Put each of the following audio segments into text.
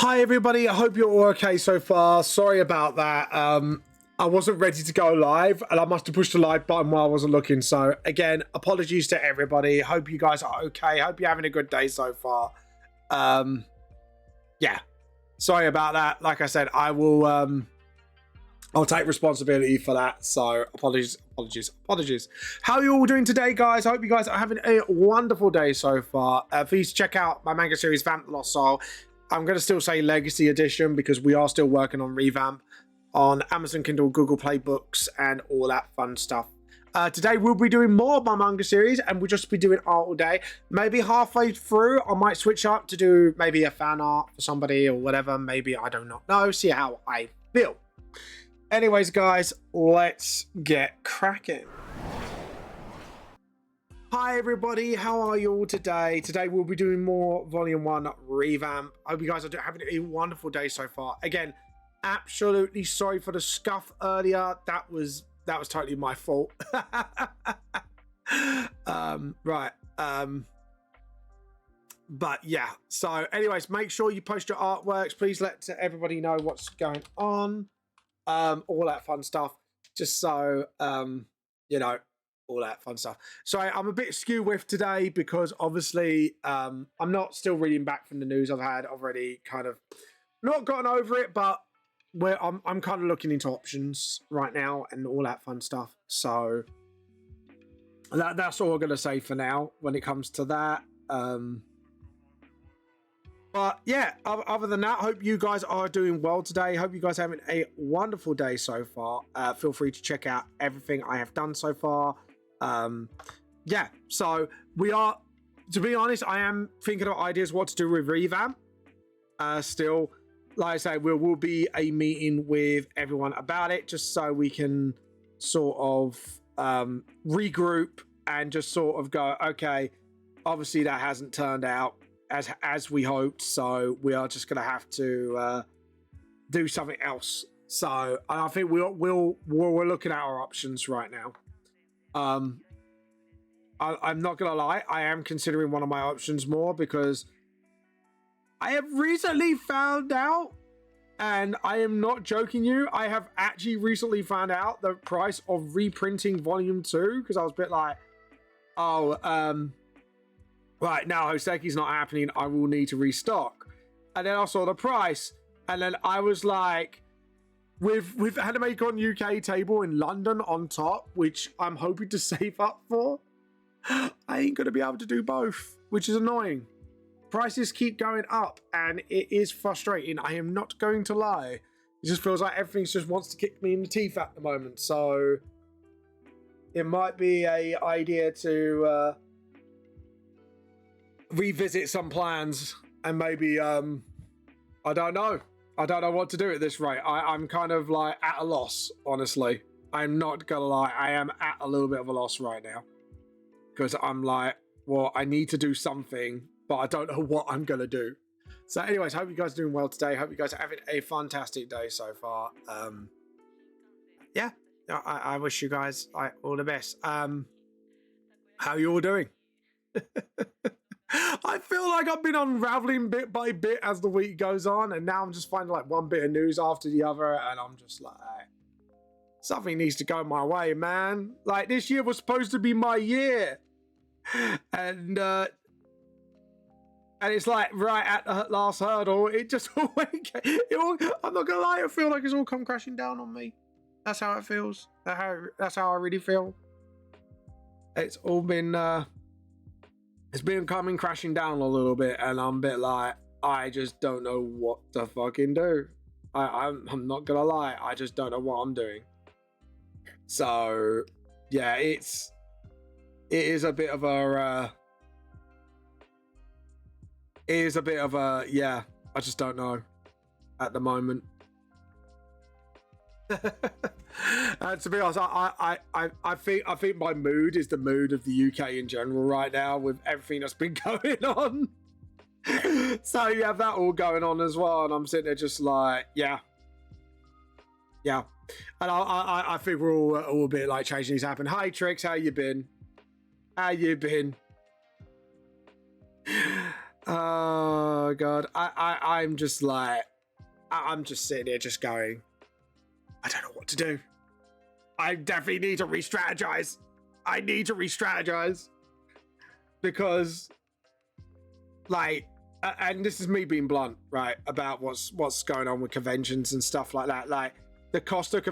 Hi everybody, I hope you're all okay so far. Sorry about that. I wasn't ready to go live and I must have pushed the live button while I wasn't looking. So again, apologies to everybody. Hope you guys are okay. Hope you're having a good day so far. Yeah, sorry about that. Like I said, I'll take responsibility for that. So apologies. How are you all doing today, guys? I hope you guys are having a wonderful day so far. Please check out my manga series, Vamp the Lost Soul. I'm going to still say Legacy Edition because we are still working on revamp on Amazon Kindle, Google Play Books, and all that fun stuff. Today we'll be doing more of my manga series and we'll just be doing art all day. Maybe halfway through I might switch up to do maybe a fan art for somebody or whatever. Maybe, I do not know. See how I feel. Anyways, guys, let's get cracking. Hi everybody, how are you all today? Today we'll be doing more Volume 1 revamp. I hope you guys are having a wonderful day so far. Again, absolutely sorry for the scuff earlier. That was totally my fault. But yeah, so anyways, make sure you post your artworks. Please let everybody know what's going on. All that fun stuff. Just so, you know, all that fun stuff. So I'm a bit skew with today because obviously I'm not still reading back from the news I've had. I've already kind of not gotten over it, but I'm kind of looking into options right now and all that fun stuff. So that's all I'm going to say for now when it comes to that. But yeah, other than that, hope you guys are doing well today. Hope you guys are having a wonderful day so far. Feel free to check out everything I have done so far. Yeah, so we are, to be honest, I am thinking of ideas what to do with revamp. Still, like I say, we will be a meeting with everyone about it just so we can sort of regroup and just sort of go, okay, obviously that hasn't turned out as we hoped, so we are just going to have to do something else. So I think we're looking at our options right now. I'm not gonna lie, I am considering one of my options more because I have recently found out, and I am not joking you, I have actually recently found out the price of reprinting volume 2 because I was a bit like, oh, right, now Hoseki's not happening, I will need to restock. And then I saw the price, and then I was like, with AnimeCon UK table in London on top, which I'm hoping to save up for, I ain't going to be able to do both, which is annoying. Prices keep going up, and it is frustrating. I am not going to lie. It just feels like everything just wants to kick me in the teeth at the moment. So it might be a idea to revisit some plans and maybe, I don't know. I don't know what to do at this rate. I'm kind of like at a loss, honestly. I'm not gonna lie. I am at a little bit of a loss right now. Because I'm like, well, I need to do something, but I don't know what I'm gonna do. So anyways, hope you guys are doing well today. Hope you guys are having a fantastic day so far. Yeah, I wish you guys all the best. How are you all doing? I feel like I've been unraveling bit by bit as the week goes on, and now I'm just finding like one bit of news after the other, and I'm just like, something needs to go my way, man. Like, this year was supposed to be my year, and it's like right at the last hurdle, it just I'm not gonna lie, I feel like it's all come crashing down on me. That's how it feels. That's how I really feel. It's all been it's been coming crashing down a little bit, and I'm a bit like, I just don't know what to fucking do. I'm not gonna lie, I just don't know what I'm doing. So yeah, it is a bit of a yeah, I just don't know at the moment. To be honest, I think my mood is the mood of the UK in general right now with everything that's been going on. So you have that all going on as well, and I'm sitting there just like, yeah. And I think we're all a bit like changing these happen. Hi Trix, how you been? Oh god, I'm just like, I'm just sitting here just going, I don't know what to do. I definitely need to re-strategize. I need to re-strategize because, like, and this is me being blunt, right, about what's going on with conventions and stuff like that. Like, the cost of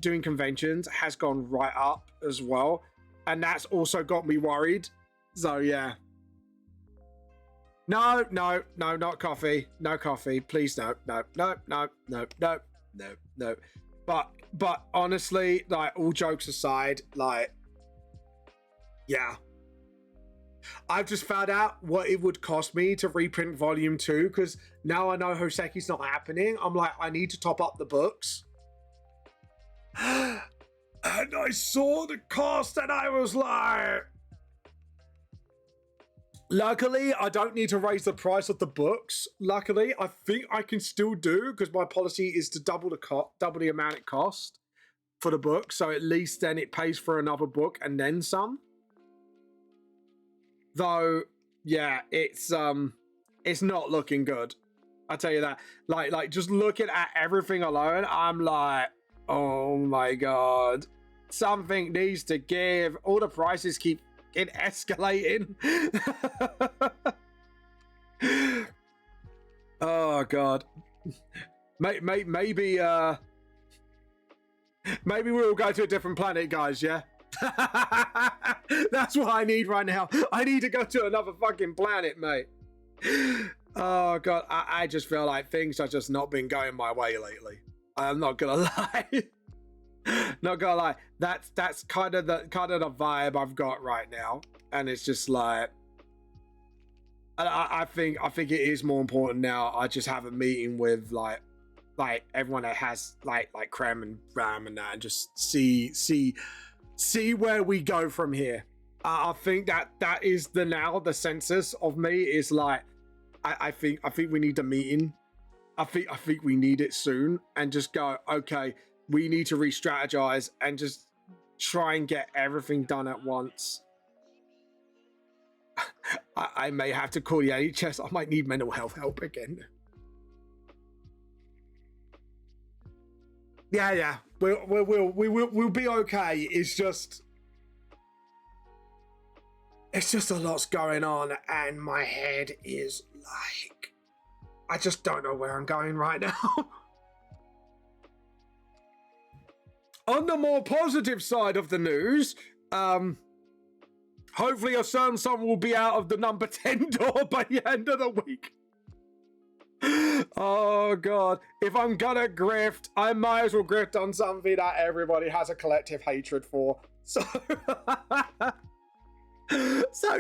doing conventions has gone right up as well, and that's also got me worried. So yeah. No, not coffee. No coffee. Please, no. But honestly, like, all jokes aside, like, yeah. I've just found out what it would cost me to reprint volume 2, because now I know Hoseki's not happening. I'm like, I need to top up the books. And I saw the cost and I was like, luckily, I don't need to raise the price of the books. Luckily, I think I can still do, because my policy is to double the amount it costs for the book. So at least then it pays for another book and then some. Though, yeah, it's not looking good. I tell you that. Like just looking at everything alone, I'm like, oh my god, something needs to give. All the prices keep escalating. Oh god. Maybe we'll go to a different planet, guys. Yeah. That's what I need right now. I need to go to another fucking planet, mate. Oh god, I just feel like things have just not been going my way lately. I'm not gonna lie. Not gonna lie. That's kind of the vibe I've got right now, and it's just like, I think it is more important now. I just have a meeting with like everyone that has like Krem and Ram and that, and just see where we go from here. I think that is the census of me is like, I think we need a meeting. I think we need it soon, and just go, okay, we need to re-strategize and just try and get everything done at once. I may have to call the NHS. I might need mental health help again. Yeah. We'll be okay. It's just a lot's going on, and my head is like, I just don't know where I'm going right now. On the more positive side of the news, hopefully your son will be out of the number 10 door by the end of the week. Oh god, if I'm gonna grift, I might as well grift on something that everybody has a collective hatred for. So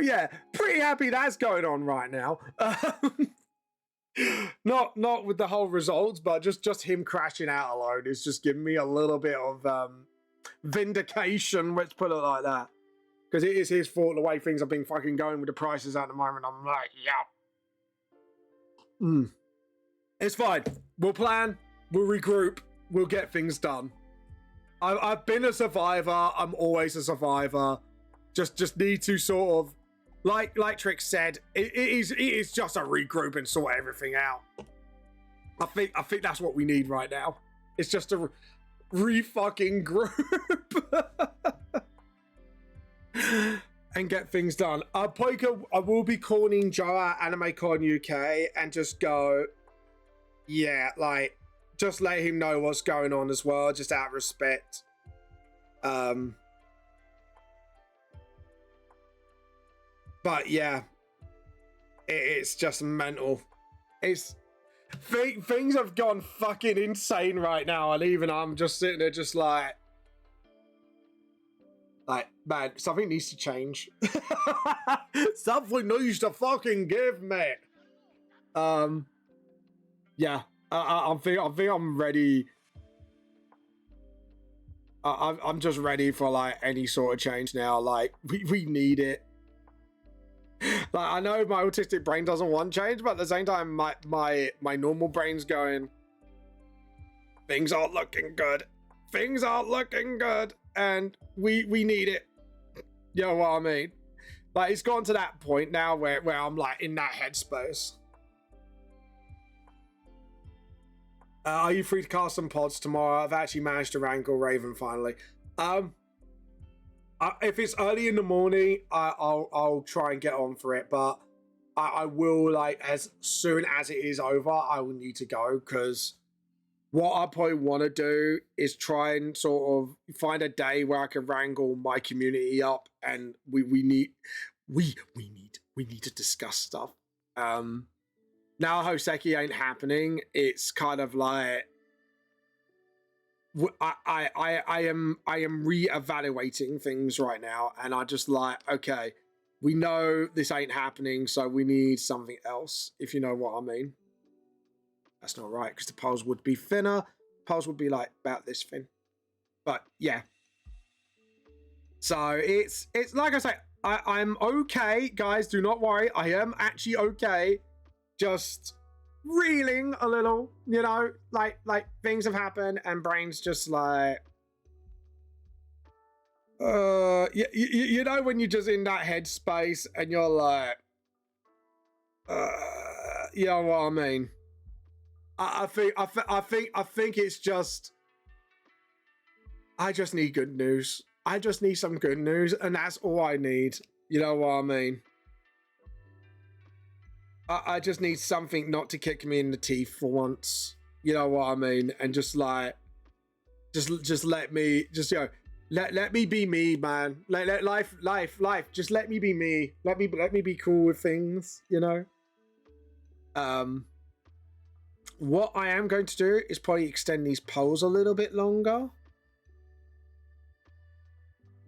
yeah, pretty happy that's going on right now. Not with the whole results, but just him crashing out alone is just giving me a little bit of vindication, let's put it like that, because it is his fault the way things have been fucking going with the prices at the moment. I'm like, yeah. It's fine. We'll plan. We'll regroup. We'll get things done. I've been a survivor. I'm always a survivor. Just need to sort of, like Trix said, it is just a regroup and sort everything out. I think that's what we need right now. It's just a re-fucking group. And get things done. I will be calling Joe at AnimeCon UK and just go, yeah, like, just let him know what's going on as well, just out of respect. But yeah, it's just mental. Things have gone fucking insane right now, and even I'm just sitting there just like, man, something needs to change. Something needs to fucking give, mate. Yeah, I think I'm ready. I'm just ready for like any sort of change now. Like we need it. Like, I know my autistic brain doesn't want change, but at the same time, my normal brain's going, things aren't looking good. Things aren't looking good, and we need it. You know what I mean? Like, it's gone to that point now where I'm like in that headspace. Are you free to cast some pods tomorrow? I've actually managed to wrangle Raven finally. If it's early in the morning, I'll try and get on for it, but I will, like, as soon as it is over, I will need to go, because what I probably want to do is try and sort of find a day where I can wrangle my community up, and we need to discuss stuff. Now Hoseki ain't happening. It's kind of like I am reevaluating things right now, and I just like, okay, we know this ain't happening, so we need something else, if you know what I mean. That's not right, because the poles would be thinner. Poles would be like about this thin. But yeah. So it's like I say, I'm okay, guys. Do not worry. I am actually okay. Just reeling a little, you know, like things have happened and brain's just like, you know, when you're just in that headspace and you're like, you know what I mean? I think it's just, I just need good news. I just need some good news, and that's all I need. You know what I mean? I just need something not to kick me in the teeth for once. You know what I mean? And just like, just let me, just, you know, let me be me, man. Let life. Just let me be me. Let me be cool with things. You know. What I am going to do is probably extend these poles a little bit longer.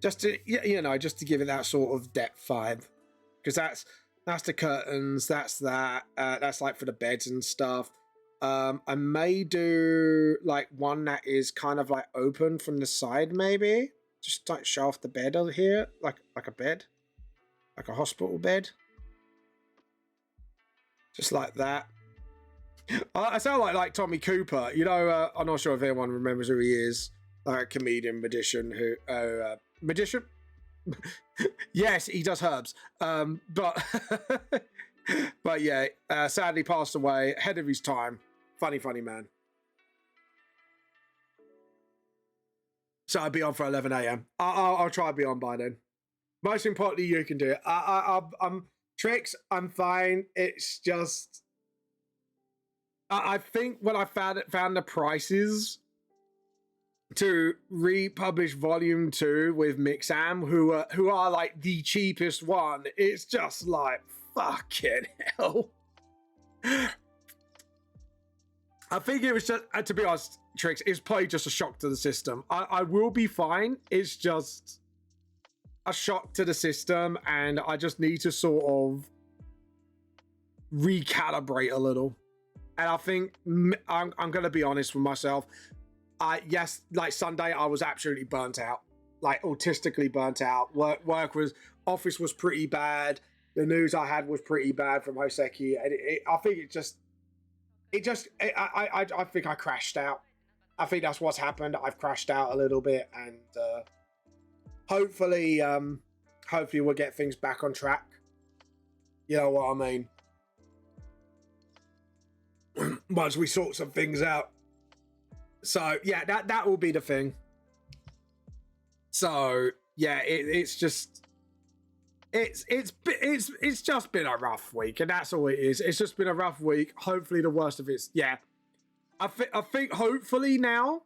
Just to, you know, just to give it that sort of depth vibe, because that's the curtains, that's like for the beds and stuff. I may do like one that is kind of like open from the side, maybe just like show off the bed over here, like a bed, like a hospital bed, just like that. I sound like Tommy Cooper, you know. I'm not sure if anyone remembers who he is, like a comedian magician who magician. Yes, he does herbs. But but yeah, sadly passed away ahead of his time. Funny man. So I'll be on for 11 a.m. I'll try to be on by then. Most importantly, you can do it. I'm tricks. I'm fine. It's just, I think when I found the prices to republish volume 2 with Mixam, who are like the cheapest one, it's just like, fucking hell. I think it was just, to be honest, Tricks, it's probably just a shock to the system. I will be fine. It's just a shock to the system, and I just need to sort of recalibrate a little. And I think I'm going to be honest with myself. Yes, like Sunday, I was absolutely burnt out, like autistically burnt out. Office was pretty bad. The news I had was pretty bad from Hoseki, and I think I think I crashed out. I think that's what's happened. I've crashed out a little bit, and hopefully we'll get things back on track. You know what I mean? Once we sort some things out. So yeah, that will be the thing. So yeah, it's just been a rough week, and that's all it is. It's just been a rough week. Hopefully the worst of it's, yeah. I think hopefully now,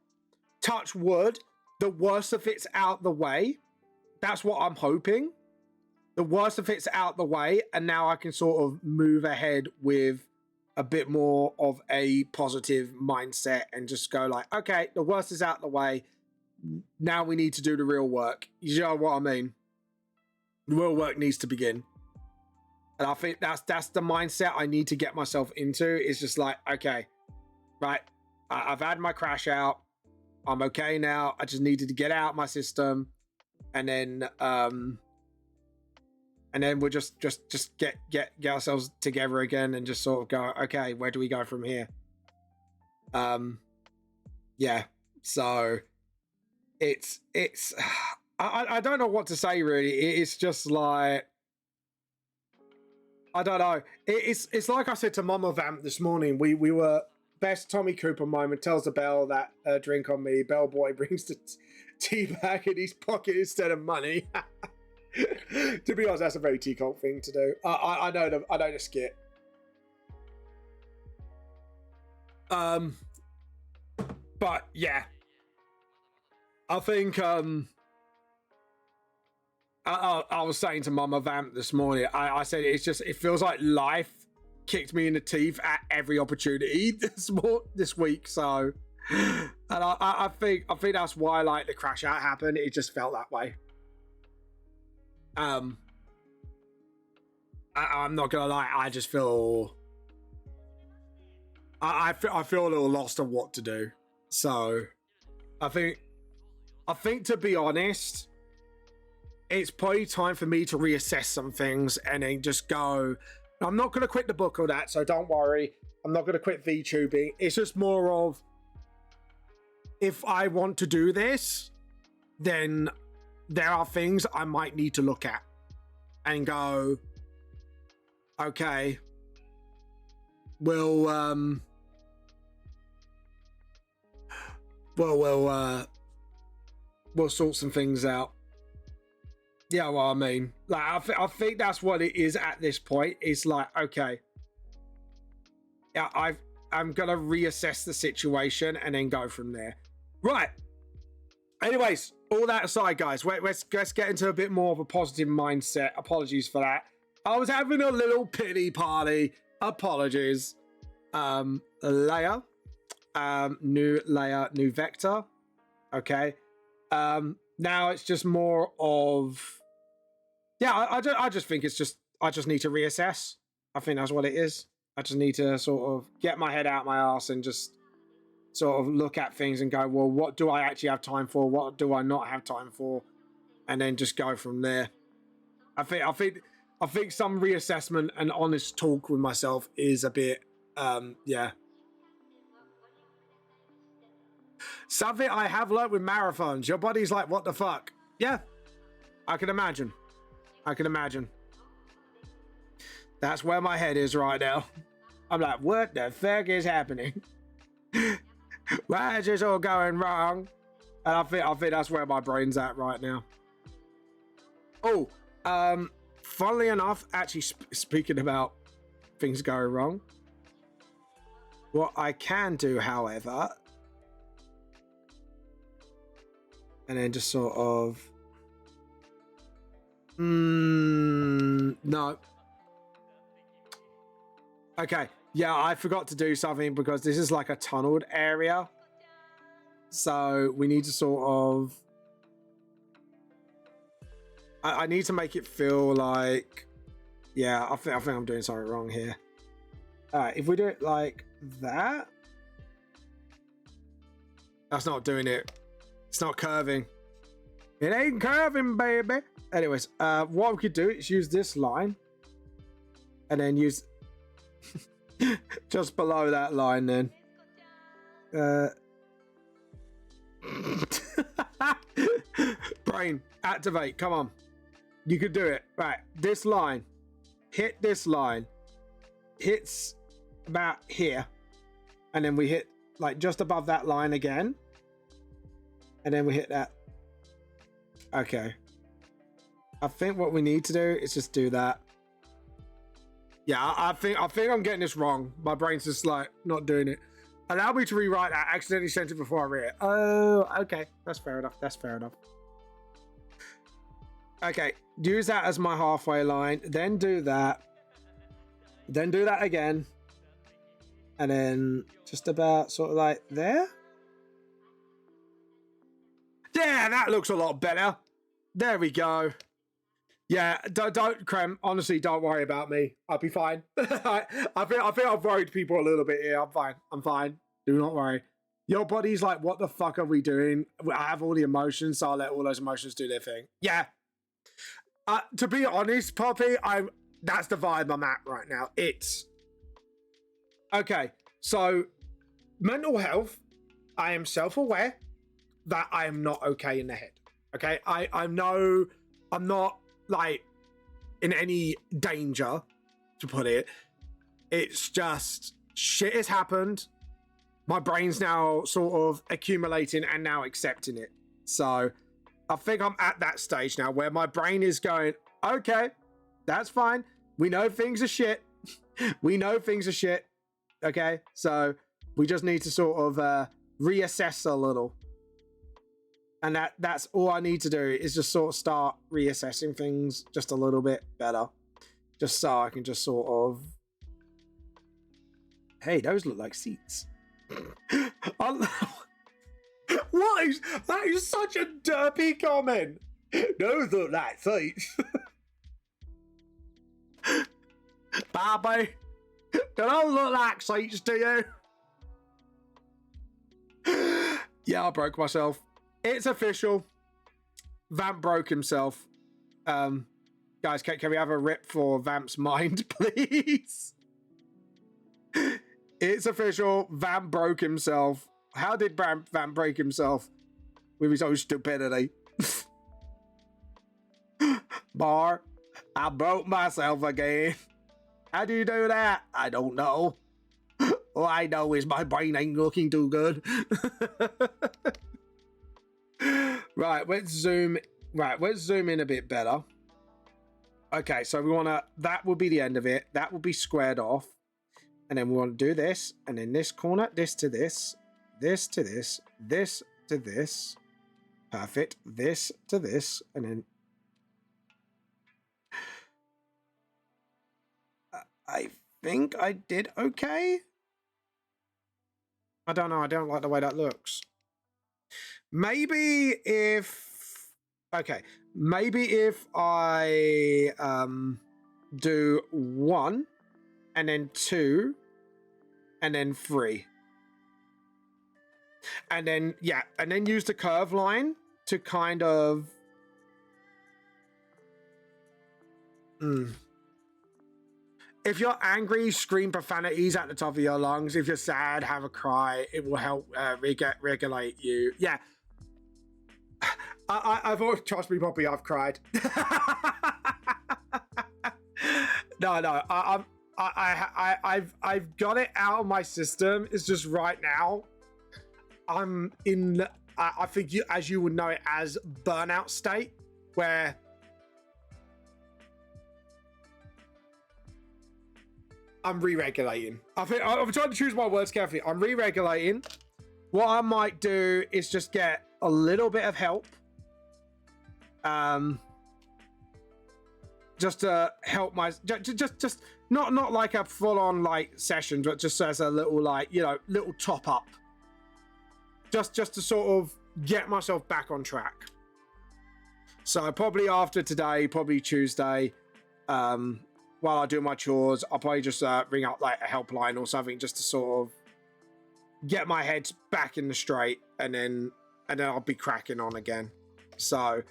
touch wood, the worst of it's out the way. That's what I'm hoping. The worst of it's out the way, and now I can sort of move ahead with a bit more of a positive mindset and just go like, okay, the worst is out the way. Now we need to do the real work. You know what I mean? The real work needs to begin. And I think that's the mindset I need to get myself into. It's just like, okay, right, I've had my crash out. I'm okay now. I just needed to get out my system, and then we'll just get ourselves together again and just sort of go, okay, where do we go from here? Yeah. So it's I don't know what to say really. It's just like, I don't know. It's like I said to Mama Vamp this morning. We were best Tommy Cooper moment. Tells the bell that drink on me. Bellboy brings the tea bag in his pocket instead of money. To be honest, that's a very T-Cult thing to do. I know the skit. But yeah, I think I was saying to Mama Vamp this morning, I said it feels like life kicked me in the teeth at every opportunity this week. So, and I think that's why like the crash out happened. It just felt that way. I'm not gonna lie. I just feel I feel a little lost on what to do. So, I think to be honest, it's probably time for me to reassess some things and then just go. I'm not going to quit the book or that, so don't worry. I'm not going to quit VTubing. It's just more of, if I want to do this, then there are things I might need to look at and go, okay, we'll sort some things out. Yeah, well, I mean, like, I think that's what it is at this point. It's like, okay, yeah, I'm gonna reassess the situation and then go from there. Right. Anyways, all that aside, guys, let's get into a bit more of a positive mindset. Apologies for that. I was having a little pity party. Apologies. Layer, new layer, new vector. Okay. Now it's just more of, yeah, I just think it's just, I just need to reassess. I think that's what it is. I just need to sort of get my head out my ass and just sort of look at things and go, well, what do I actually have time for? What do I not have time for? And then just go from there. I think some reassessment and honest talk with myself is a bit, yeah. Something I have learned with marathons. Your body's like, what the fuck? Yeah, I can imagine. That's where my head is right now. I'm like, what the fuck is happening? Why is this all going wrong? And I think that's where my brain's at right now. Oh, funnily enough, actually speaking about things going wrong, what I can do, however, and then just sort of, no. Okay, yeah, I forgot to do something because this is like a tunneled area. So we need to sort of, I need to make it feel like, yeah, I think I'm doing something wrong here. All right, if we do it like that, that's not doing it. It's not curving. It ain't curving, baby. Anyways, what we could do is use this line and then use just below that line then. Brain, activate. Come on. You could do it. Right. This line. Hit this line. Hits about here. And then we hit like just above that line again. And then we hit that. Okay. I think what we need to do is just do that. Yeah, I think I'm getting this wrong. My brain's just like not doing it. Allow me to rewrite that. I accidentally sent it before I read it. Oh, okay. That's fair enough. Okay, use that as my halfway line. Then do that. Then do that again. And then just about sort of like there. Yeah, that looks a lot better. There we go. Yeah, don't Creme. Honestly, don't worry about me. I'll be fine. I think I've worried people a little bit here. I'm fine. Do not worry. Your body's like, what the fuck are we doing? I have all the emotions, so I'll let all those emotions do their thing. Yeah. To be honest, Poppy, that's the vibe I'm at right now. It's okay. So, mental health. I am self-aware that I am not okay in the head. Okay, I know I'm not like in any danger, to put it. It's just shit has happened. My brain's now sort of accumulating and now accepting it. So I think I'm at that stage now where my brain is going, okay, that's fine. We know things are shit. We know things are shit. Okay, so we just need to sort of reassess a little. And that's all I need to do is just sort of start reassessing things just a little bit better. Just so I can just sort of... Hey, those look like seats. What is... That is such a derpy comment. Those look like seats. Barbie, do those look like seats to you? Yeah, I broke myself. It's official. Vamp broke himself. Guys, can we have a rip for Vamp's mind, please? It's official. Vamp broke himself. How did Vamp break himself? With his own stupidity. Bar, I broke myself again. How do you do that? I don't know. All I know is my brain ain't looking too good. Right, let's zoom in a bit better. Okay, so we want to, that will be the end of it. That will be squared off. And then we want to do this. And in this corner, this to this, this to this, this to this. Perfect. This to this. And then I think I did okay. I don't know. I don't like the way that looks. Maybe if... Okay. Maybe if I do 1 and then 2 and then 3. And then, yeah. And then use the curve line to kind of... If you're angry, scream profanities at the top of your lungs. If you're sad, have a cry. It will help regulate you. Yeah. I've always, trust me, Poppy, I've cried. No. I've got it out of my system. It's just right now, I'm in, I think you, as you would know it, as burnout state, where I'm re-regulating. I think I'm trying to choose my words carefully. I'm re-regulating. What I might do is just get a little bit of help. Just to help my, just not like a full-on like session, but just as a little like, you know, little top up. Just to sort of get myself back on track. So probably after today, probably Tuesday, while I do my chores, I'll probably just ring up like a helpline or something just to sort of get my head back in the straight, and then I'll be cracking on again. So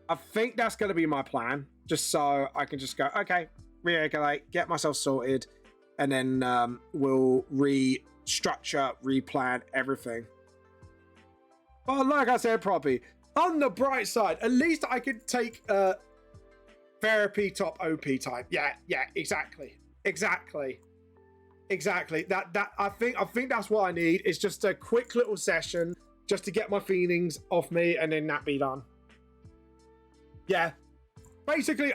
I think that's going to be my plan, just so I can just go, okay, re-regulate, get myself sorted, and then we'll restructure, replan everything. But like I said, probably on the bright side, at least I could take therapy top OP time. Yeah, exactly. That I think that's what I need. Is just a quick little session just to get my feelings off me, and then that be done. Yeah. Basically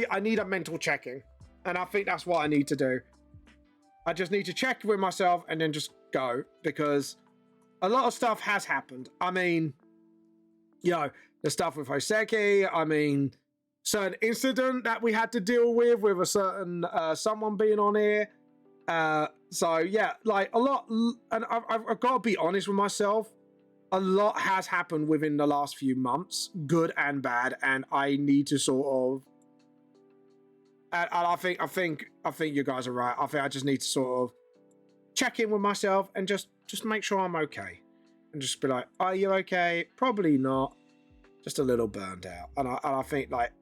I need a mental checking, and I think that's what I need to do. I just need to check with myself and then just go, because a lot of stuff has happened. I mean, you know, the stuff with Hoseki, I mean, certain incident that we had to deal with a certain someone being on here. So yeah, like a lot, and I've got to be honest with myself. A lot has happened within the last few months, good and bad, and I need to sort of. And I think you guys are right. I think I just need to sort of check in with myself and just make sure I'm okay, and just be like, are you okay? Probably not. Just a little burned out, and I think like.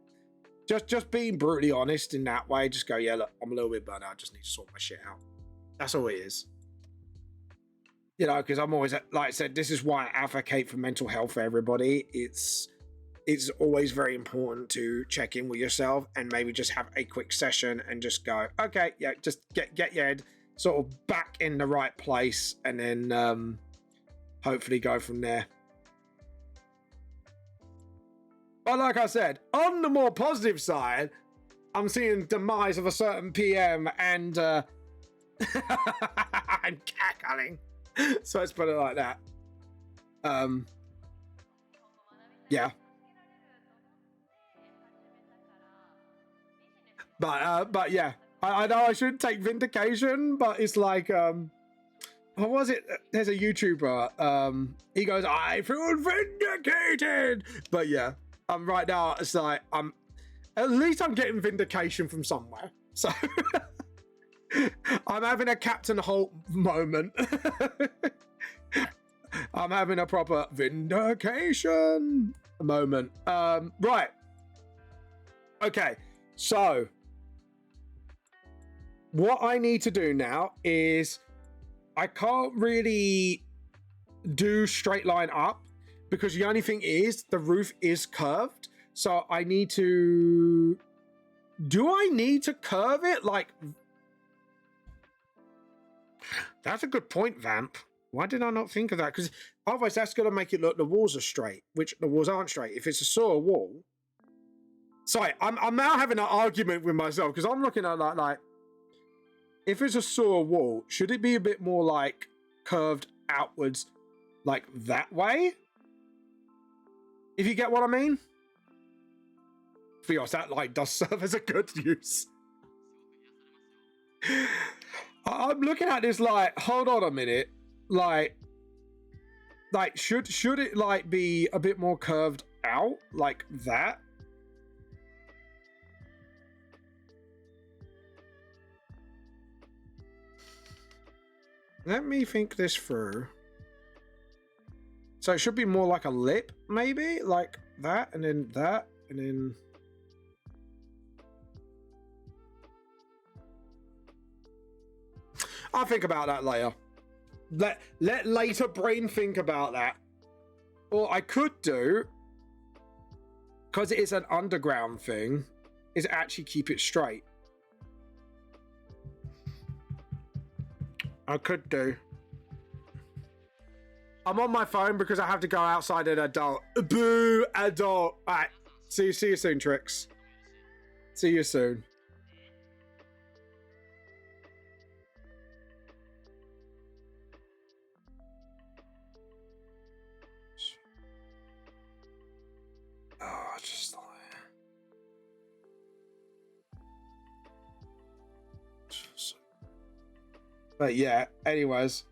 Just being brutally honest in that way, just go, yeah, look, I'm a little bit burnt out. I just need to sort my shit out. That's all it is. You know, because I'm always, like I said, this is why I advocate for mental health for everybody. It's it's always very important to check in with yourself and maybe just have a quick session and just go, okay, yeah, just get your head sort of back in the right place, and then hopefully go from there. But like I said, on the more positive side, I'm seeing demise of a certain PM and I'm cackling. So let's put it like that. Yeah. But yeah, I know I should take vindication, but it's like, what was it? There's a YouTuber, he goes, I feel vindicated. But yeah, right now, it's like, at least I'm getting vindication from somewhere. So I'm having a Captain Holt moment. I'm having a proper vindication moment. Right. Okay, so what I need to do now is I can't really do straight line up because the only thing is the roof is curved. So I need to... Do I need to curve it? Like... That's a good point, Vamp. Why did I not think of that? Because otherwise that's going to make it look the walls are straight, which the walls aren't straight. If it's a saw wall... Sorry, I'm now having an argument with myself because I'm looking at like... If it's a saw wall, should it be a bit more like curved outwards like that way? If you get what I mean? Theos, that light does serve as a good use. I'm looking at this like, hold on a minute. Like should it like be a bit more curved out like that? Let me think this through. So it should be more like a lip, maybe? Like that, and then that, and then... I'll think about that later. Let later brain think about that. Or I could do, because it is an underground thing, is actually keep it straight. I could do. I'm on my phone because I have to go outside an adult. Boo, adult. All right. See you soon, Trix. See you soon. Oh, just like... But yeah, anyways.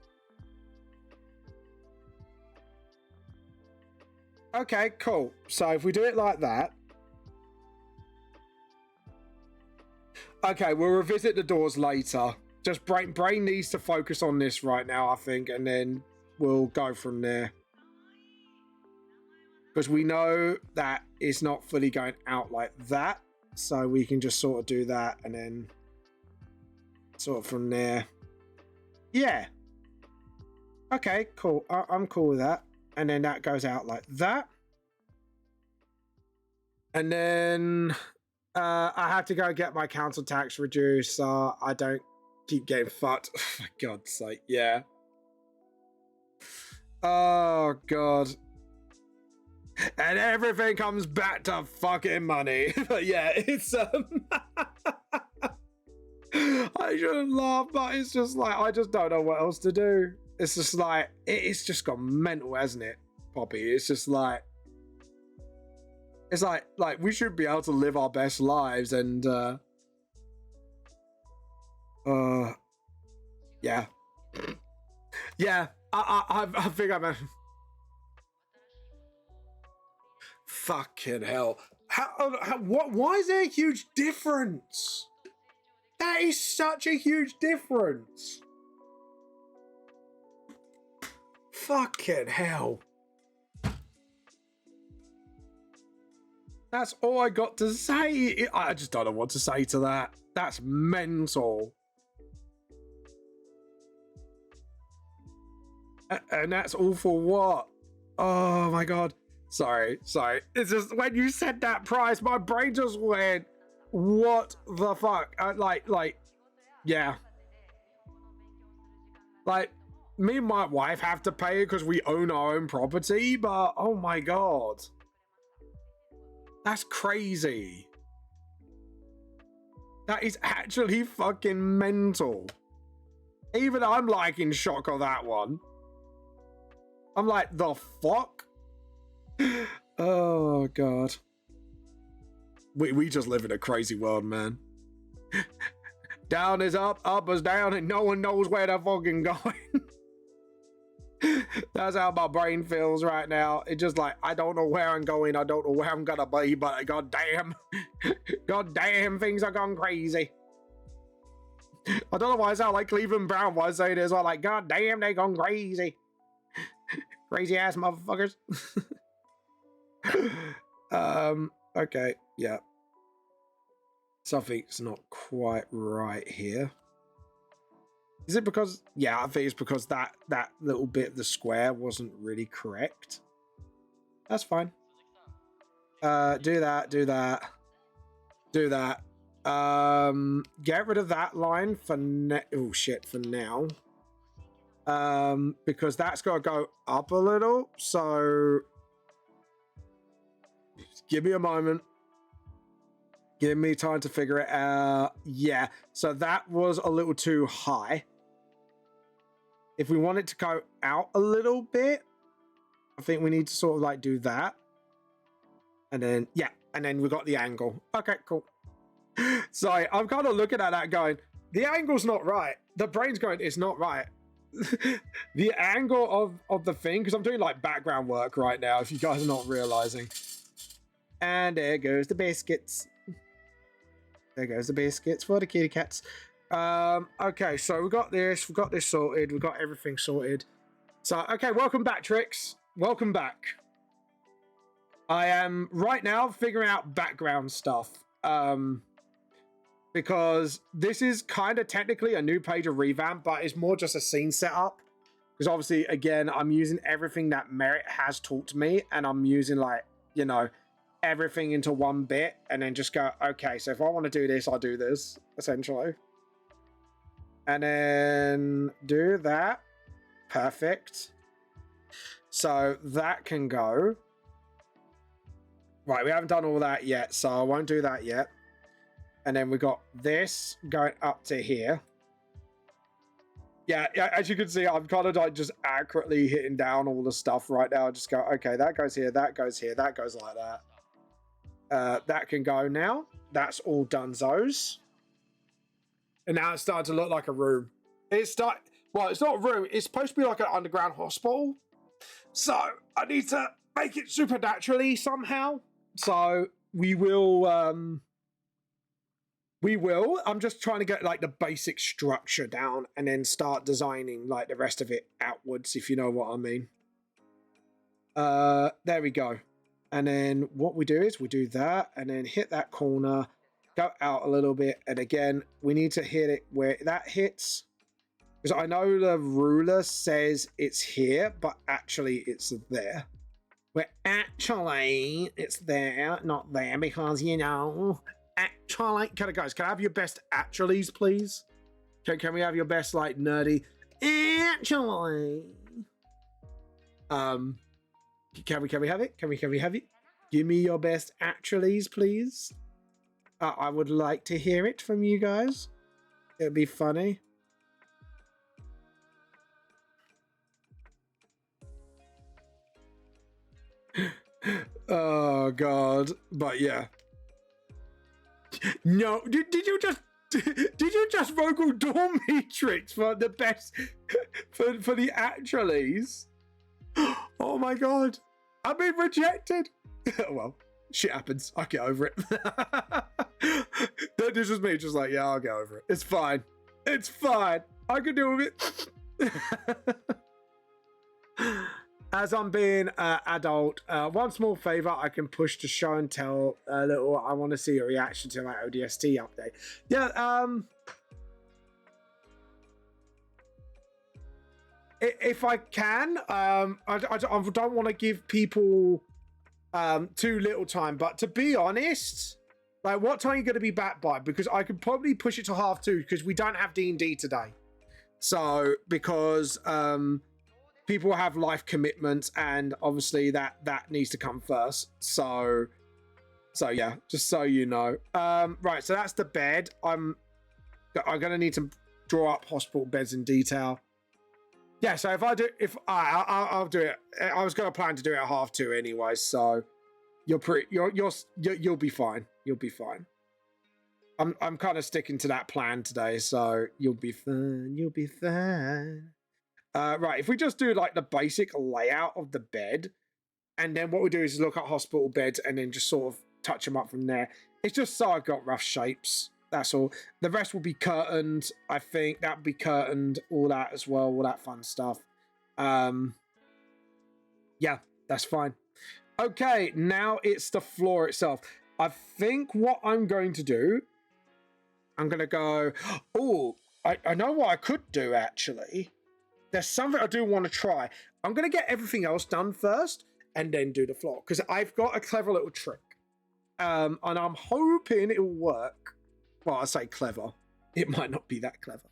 Okay, cool. So if we do it like that. Okay, we'll revisit the doors later. Just brain needs to focus on this right now, I think, and then we'll go from there. Because we know that it's not fully going out like that. So we can just sort of do that and then sort of from there. Yeah. Okay, cool. I'm cool with that. And then that goes out like that. And then I have to go get my council tax reduced so I don't keep getting fucked. Oh, for God's sake, yeah. Oh, God. And everything comes back to fucking money. But yeah, it's... I shouldn't laugh, but it's just like, I just don't know what else to do. It's just like, it's just gone mental, hasn't it, Poppy? It's just like, it's like we should be able to live our best lives and, yeah. Yeah, I think I'm a... Fucking hell. Why is there a huge difference? That is such a huge difference. Fucking hell. That's all I got to say. I just don't know what to say to that. That's mental. And that's all for what? Oh my God. Sorry. It's just when you said that price, my brain just went, what the fuck? Yeah. Like, me and my wife have to pay it because we own our own property, but oh my god. That's crazy. That is actually fucking mental. Even I'm like in shock of that one. I'm like, the fuck? Oh god. We just live in a crazy world, man. Down is up, up is down, and no one knows where they're fucking going. That's how my brain feels right now. It's just like, I don't know where I'm going. I don't know where I'm gonna be, but god damn, things are gone crazy. I don't know why I sound like Cleveland Brown when I say this. I'm like, god damn, they gone crazy. Crazy ass motherfuckers. Okay, yeah. Something's not quite right here. Is it because, yeah, I think it's because that little bit of the square wasn't really correct. That's fine. Do that. Get rid of that line for for now. Because that's got to go up a little. So give me a moment. Give me time to figure it out. Yeah, so that was a little too high. If we want it to go out a little bit, I think we need to sort of like do that. And then, yeah, and then we got the angle. Okay, cool. Sorry, I'm kind of looking at that going, the angle's not right. The brain's going, it's not right. The angle of the thing, because I'm doing like background work right now, if you guys are not realizing. And there goes the biscuits. There goes the biscuits for the kitty cats. Okay, so we've got this sorted, we've got everything sorted. So, okay, welcome back, Trix. Welcome back. I am right now figuring out background stuff. Because this is kind of technically a new page of revamp, but it's more just a scene setup. Because obviously, again, I'm using everything that Merit has taught me, and I'm using like, you know, everything into one bit, and then just go, okay, so if I want to do this, I'll do this, essentially. And then do that. Perfect. So that can go. Right, we haven't done all that yet, so I won't do that yet. And then we got this going up to here. Yeah, as you can see, I'm kind of like just accurately hitting down all the stuff right now. I just go, okay, that goes here, that goes here, that goes like that. That can go now. That's all donezo's. And now it's starting to look like a room. Well, it's not a room. It's supposed to be like an underground hospital. So I need to make it supernaturally somehow. So we will. I'm just trying to get like the basic structure down and then start designing like the rest of it outwards, if you know what I mean. There we go. And then what we do is we do that and then hit that corner, go out a little bit. And again, we need to hit it where that hits. Because I know the ruler says it's here, but actually it's there. Where actually it's there, not there, because, you know, actually, guys, can I have your best actuallys, please? Can we have your best, like, nerdy, actually? Can we have it? Can we have it? Give me your best actuallys, please. I would like to hear it from you guys. It'd be funny. Oh god, but yeah. No, did you just vocal dorm matrix for the best for the actuallys? Oh my god, I've been rejected. Well, shit happens. I'll get over it. This was me just like, yeah, I'll get over it. It's fine. It's fine. I can deal with it. As I'm being adult, one small favor I can push to show and tell a little. I want to see a reaction to my ODST update. Yeah, if I can, I don't want to give people too little time. But to be honest, like, what time are you going to be back by? Because I could probably push it to 2:30 because we don't have D&D today. So because people have life commitments, and obviously that needs to come first. So yeah, just so you know. Right, so that's the bed. I'm gonna need to draw up hospital beds in detail. Yeah, so I'll do it. I was gonna plan to do it at 2:30 anyway. So you'll be fine. You'll be fine. I'm kind of sticking to that plan today, so you'll be fine. You'll be fine. Right, if we just do like the basic layout of the bed, and then what we do is look at hospital beds and then just sort of touch them up from there. It's just so I've got rough shapes. That's all. The rest will be curtained. I think that'll be curtained, all that as well, all that fun stuff. Yeah, that's fine. Okay, now it's the floor itself. I think what I'm going to do, I'm going to go, oh, I know what I could do, actually. There's something I do want to try. I'm going to get everything else done first and then do the floor, because I've got a clever little trick. And I'm hoping it'll work. Well, I say clever. It might not be that clever.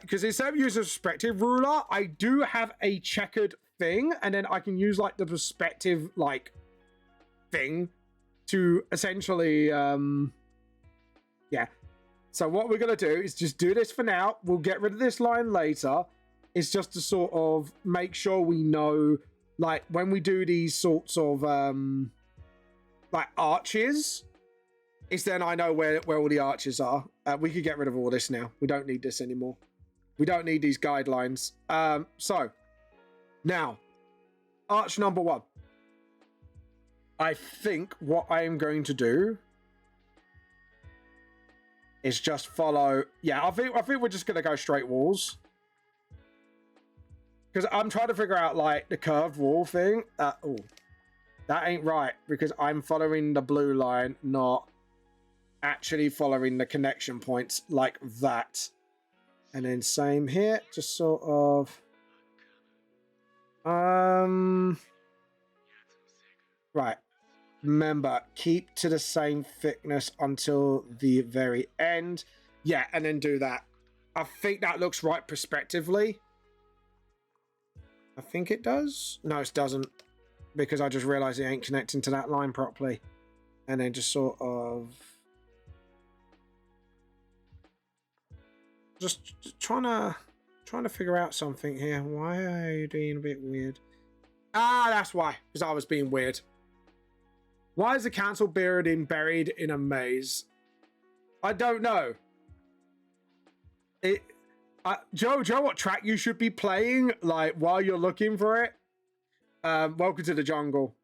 Because instead of using a perspective ruler, I do have a checkered thing, and then I can use like the perspective like thing to essentially yeah. So what we're gonna do is just do this for now. We'll get rid of this line later. It's just to sort of make sure we know, like, when we do these sorts of like arches, it's then I know where all the arches are. We could get rid of all this now. We don't need this anymore. We don't need these guidelines. So now, arch number 1. I think what I am going to do is just follow. Yeah, I think we're just gonna go straight walls, because I'm trying to figure out like the curved wall thing. Oh, that ain't right, because I'm following the blue line, not actually following the connection points like that. And then same here, just sort of right. Remember, keep to the same thickness until the very end. Yeah, and then do that. I think that looks right prospectively. I think it does. No, it doesn't, because I just realized it ain't connecting to that line properly. And then just sort of just trying to figure out something here. Why are you being a bit weird? Ah, that's why, because I was being weird. Why is the council building buried in a maze? I don't know. Joe, what track you should be playing, like, while you're looking for it? Welcome to the jungle.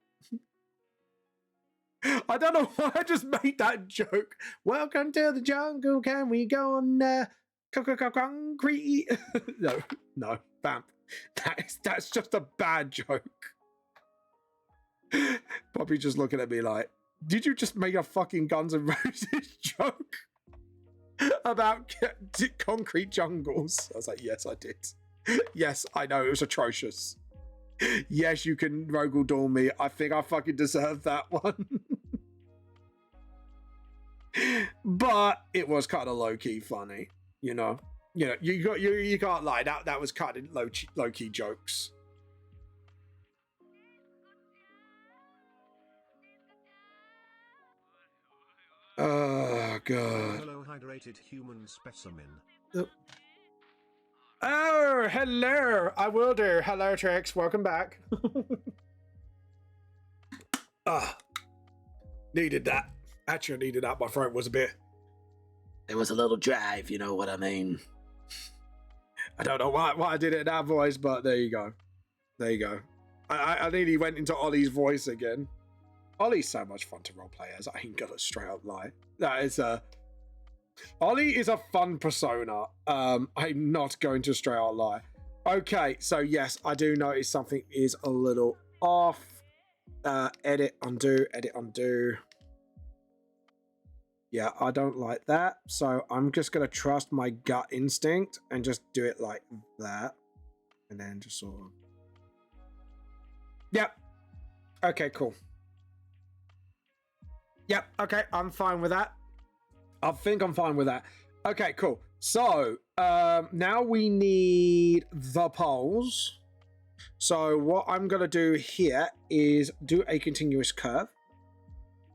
I don't know why I just made that joke. Welcome to the jungle. Can we go on concrete? No, bam. That's just a bad joke. Poppy just looking at me like, did you just make a fucking Guns N' Roses joke about concrete jungles? I was like, yes, I did. Yes, I know, it was atrocious. Yes, you can Rogel Dawn me. I think I fucking deserve that one. But it was kind of low-key funny, you know. You can't lie. That was kind of low-key jokes. Oh god. Hello, hydrated human specimen. Oh, hello. I will do. Hello, Trix. Welcome back. Needed that. Actually, needed that. My throat was a bit. It was a little dry, if you know what I mean. I don't know why I did it in that voice, but there you go. There you go. I nearly went into Ollie's voice again. Ollie's so much fun to roleplay as. I ain't gonna straight up lie. That is Ollie is a fun persona. I'm not going to straight out lie. Okay, so yes, I do notice something is a little off. Edit, undo, edit, undo. Yeah, I don't like that. So I'm just gonna trust my gut instinct and just do it like that. And then just sort of. Yep. Okay, cool. Yep, okay, I'm fine with that. I think I'm fine with that. Okay, cool. So, now we need the poles. So what I'm going to do here is do a continuous curve.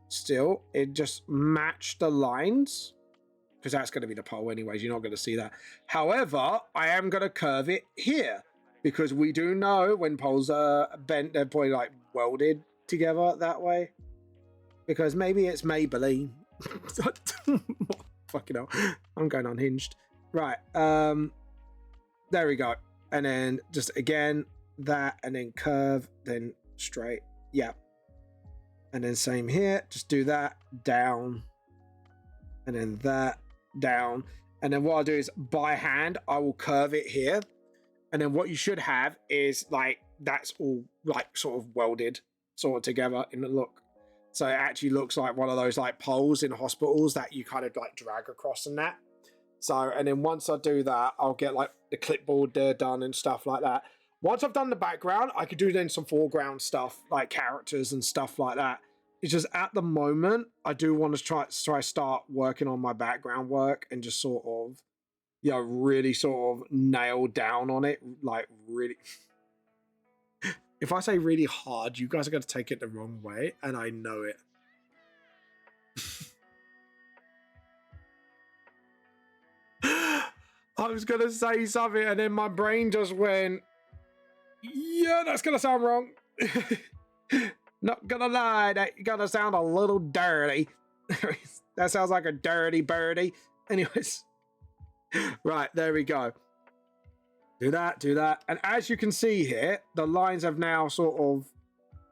Still, it just match the lines, because that's going to be the pole anyways. You're not going to see that. However, I am going to curve it here, because we do know when poles are bent, they're probably like welded together that way. Because maybe it's Maybelline. Fucking hell. I'm going unhinged. Right. There we go. And then just again, that, and then curve, then straight. Yeah. And then same here. Just do that, down. And then that, down. And then what I'll do is by hand, I will curve it here. And then what you should have is like, that's all like sort of welded sort of together in the look. So it actually looks like one of those like poles in hospitals that you kind of like drag across and that. So, and then once I do that, I'll get like the clipboard there done and stuff like that. Once I've done the background, I could do then some foreground stuff like characters and stuff like that. It's just at the moment, I do want to try start working on my background work and just sort of, you know, really sort of nail down on it. Like really, if I say really hard, you guys are going to take it the wrong way, and I know it. I was going to say something, and then my brain just went, yeah, that's going to sound wrong. Not going to lie, that's going to sound a little dirty. That sounds like a dirty birdie. Anyways. Right, there we go. Do that, do that. And as you can see here, the lines have now sort of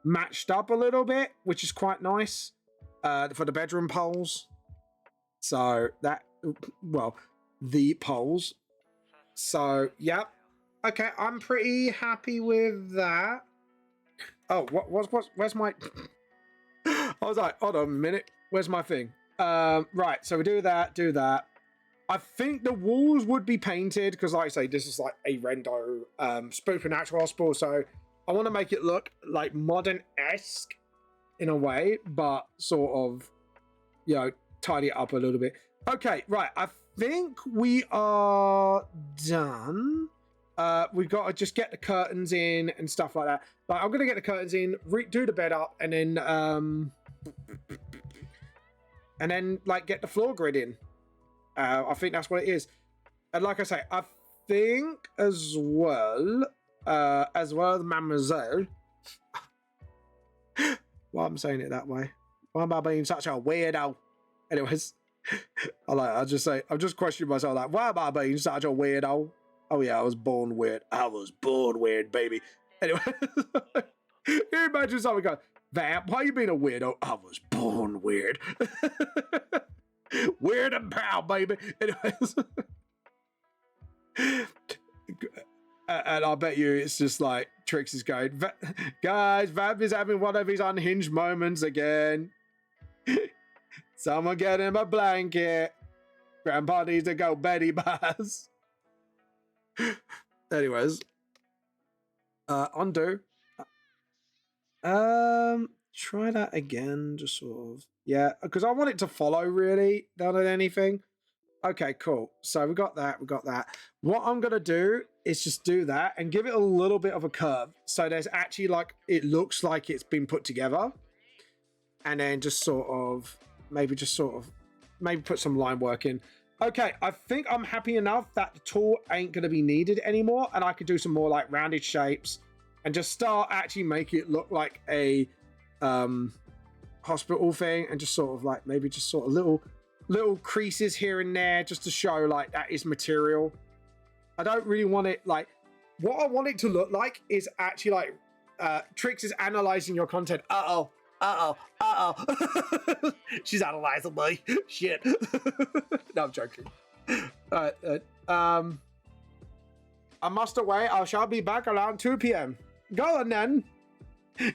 matched up a little bit, which is quite nice for the bedroom poles. So that, well, the poles. So, yep. Okay, I'm pretty happy with that. Oh, where's my... I was like, hold on a minute. Where's my thing? Right, so we do that, do that. I think the walls would be painted because, like I say, this is like a rendo supernatural hospital. So I want to make it look like modern-esque in a way, but sort of, you know, tidy it up a little bit. Okay, right. I think we are done. We've got to just get the curtains in and stuff like that. Like, I'm going to get the curtains in, do the bed up, and then like get the floor grid in. I think that's what it is. And like I say, I think as well, mademoiselle. Why I'm saying it that way? Why am I being such a weirdo? Anyways, I'm just questioning myself, like, why am I being such a weirdo? Oh yeah, I was born weird. I was born weird, baby. Anyway, can you imagine someone going, Vamp, why are you being a weirdo? I was born weird. Weird and proud, baby. Anyways. And I bet you it's just like Trix is going, guys, Vamp is having one of his unhinged moments again. Someone get him a blanket. Grandpa needs to go Betty Bass. Anyways. Undo. Try that again, just sort of. Yeah, because I want it to follow really, than anything. Okay, cool. So we got that, What I'm going to do is just do that and give it a little bit of a curve. So there's actually like, it looks like it's been put together. And then just sort of, maybe put some line work in. Okay, I think I'm happy enough that the tool ain't going to be needed anymore. And I could do some more like rounded shapes and just start actually making it look like a hospital thing, and just sort of like maybe just sort of little creases here and there just to show like that is material. I don't really want it like, what I want it to look like is actually like Trix is analyzing your content. Uh-oh. She's analyzing me. Shit. No, I'm joking. I must away. I shall be back around 2 p.m. Go on then.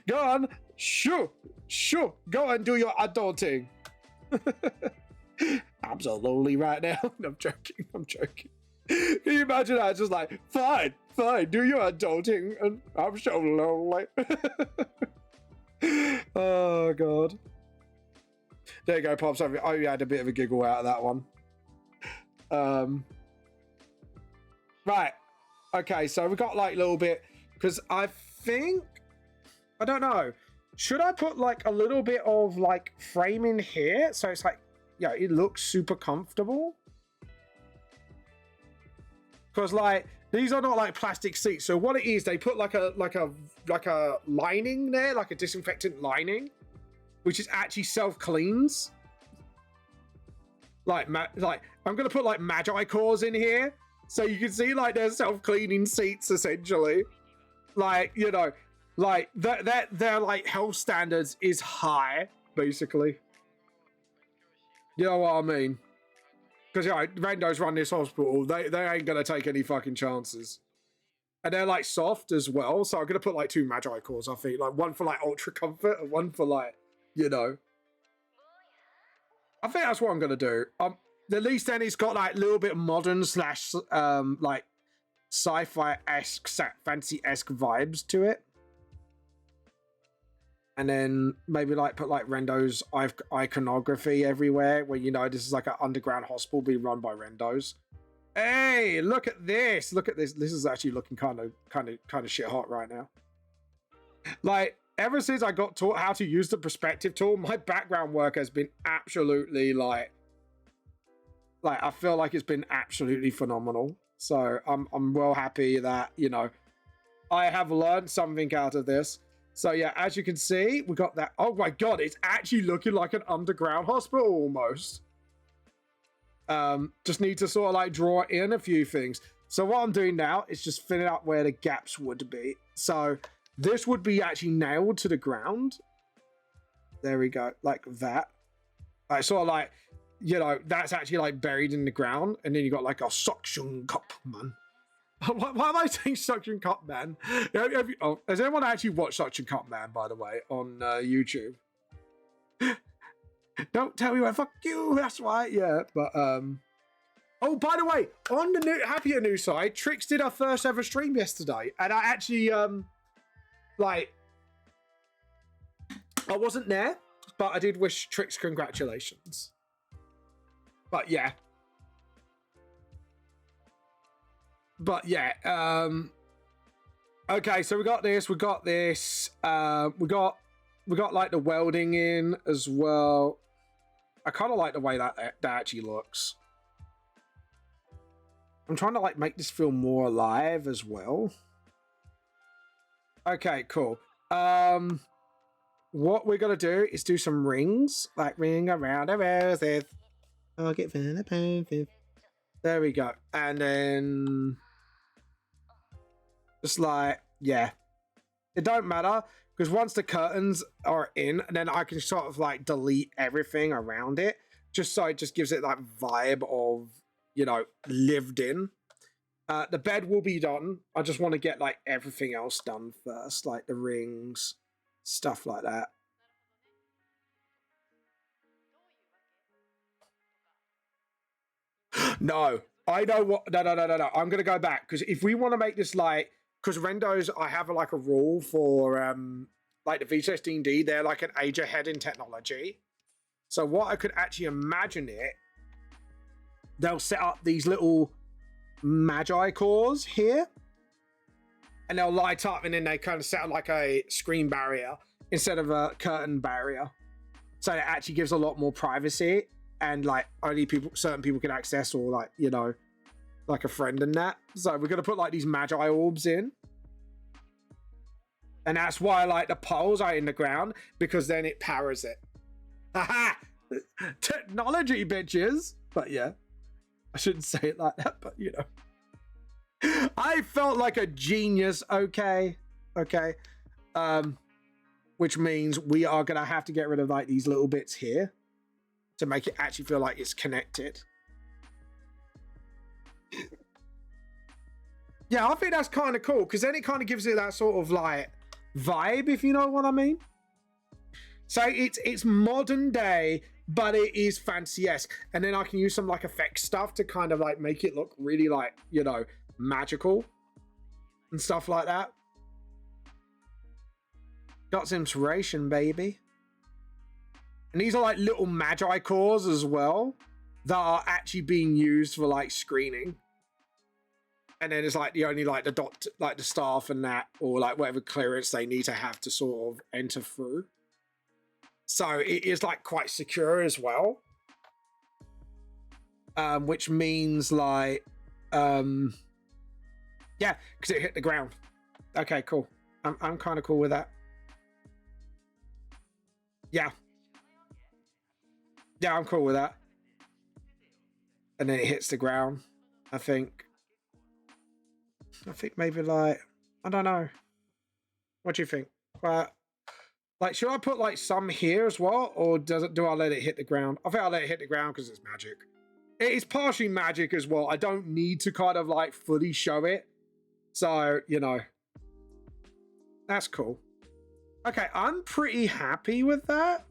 Go on. Sure. Go and do your adulting. Absolutely right now. No, I'm joking. Can you imagine that? It's just like, fine, do your adulting. And I'm so lonely. Oh god. There you go, Pops. Oh, you had a bit of a giggle out of that one. Right. Okay, so we got like a little bit, because I think, I don't know, should I put like a little bit of like framing here so it's like, yeah, it looks super comfortable? Because like these are not like plastic seats, so what it is, they put like a lining there, like a disinfectant lining, which is actually self-cleans. Like I'm gonna put like magi cores in here, so you can see like they're self-cleaning seats essentially. Like, you know, like their like health standards is high, basically. You know what I mean? Because, you know, randos run this hospital, they ain't gonna take any fucking chances. And they're like soft as well, so I'm gonna put like 2 magi cores, I think. Like one for like ultra comfort and one for like, you know. I think that's what I'm gonna do. At least then it's got like a little bit modern slash like sci-fi-esque, fancy-esque vibes to it. And then maybe like put like Rendo's iconography everywhere, where, you know, this is like an underground hospital being run by Rendos. Hey, look at this! Look at this. This is actually looking kind of shit hot right now. Like, ever since I got taught how to use the perspective tool, my background work has been absolutely like I feel like it's been absolutely phenomenal. So I'm well happy that, you know, I have learned something out of this. So yeah, as you can see, we got that. Oh my god, it's actually looking like an underground hospital almost. Just need to sort of like draw in a few things. So what I'm doing now is just filling up where the gaps would be. So this would be actually nailed to the ground. There we go, like that. Like sort of like, you know, that's actually like buried in the ground, and then you got like a suction cup, man. Why am I saying Suction Cup Man? Has anyone actually watched Suction Cup Man, by the way, on YouTube? Don't tell me why. Fuck you. That's right. Yeah. But oh, by the way, on the happier news side, Trix did her first ever stream yesterday, and I actually like, I wasn't there, but I did wish Trix congratulations. But yeah. But yeah, okay, so we got this, we got like the welding in as well. I kind of like the way that actually looks. I'm trying to like make this feel more alive as well. Okay, cool. What we're gonna do is do some rings, like ring around the roses. I'll get the there we go, and then. Just like, yeah, it don't matter, because once the curtains are in, then I can sort of like delete everything around it, just so it just gives it that vibe of, you know, lived in. The bed will be done. I just want to get like everything else done first, like the rings, stuff like that. No, I know what. No. I'm gonna go back, because if we want to make this like. Because Rendos, I have like a rule for like the V16D, they're like an age ahead in technology. So what I could actually imagine it, they'll set up these little magi cores here, and they'll light up, and then they kind of set up like a screen barrier instead of a curtain barrier. So it actually gives a lot more privacy, and like only certain people can access, or like, you know, like a friend and that. So we're gonna put like these magi orbs in, and that's why like the poles are in the ground, because then it powers it. Haha, technology, bitches. But yeah, I shouldn't say it like that, but you know, I felt like a genius. Okay, which means we are gonna have to get rid of like these little bits here to make it actually feel like it's connected. Yeah, I think that's kind of cool, because then it kind of gives it that sort of like vibe, if you know what I mean. So it's modern day, but it is fancy-esque, and then I can use some like effect stuff to kind of like make it look really like, you know, magical and stuff like that. Got some inspiration, baby. And these are like little magi cores as well that are actually being used for like screening. And then it's like the only like the doctor, like the staff and that, or like whatever clearance they need to have to sort of enter through. So it is like quite secure as well. Which means like, yeah, because it hit the ground. Okay, cool. I'm kind of cool with that. Yeah. Yeah, I'm cool with that. And then it hits the ground, I think. I think maybe like, I don't know. What do you think? Like, should I put like some here as well? Or do I let it hit the ground? I think I'll let it hit the ground because it's magic. It is partially magic as well. I don't need to kind of like fully show it. So, you know. That's cool. Okay, I'm pretty happy with that.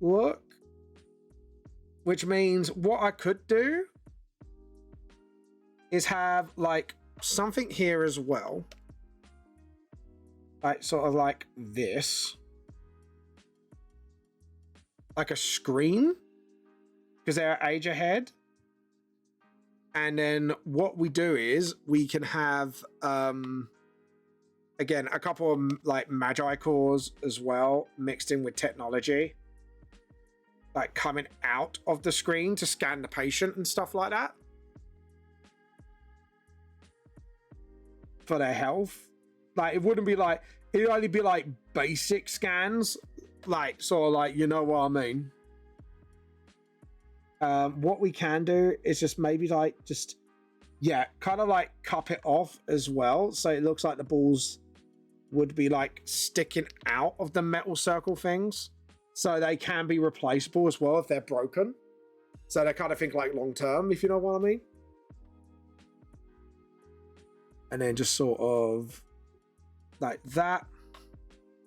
Look. Which means what I could do is have like something here as well. Like sort of like this. Like a screen. Because they're age ahead. And then what we do is we can have again a couple of like magi cores as well mixed in with technology. Like coming out of the screen to scan the patient and stuff like that. For their health. Like it wouldn't be like, it'd only be like basic scans. Like sort of like, you know what I mean. What we can do is just maybe like just, yeah, kind of like cup it off as well. So it looks like the balls would be like sticking out of the metal circle things. So they can be replaceable as well if they're broken. So they kind of think like long term, if you know what I mean. And then just sort of like that.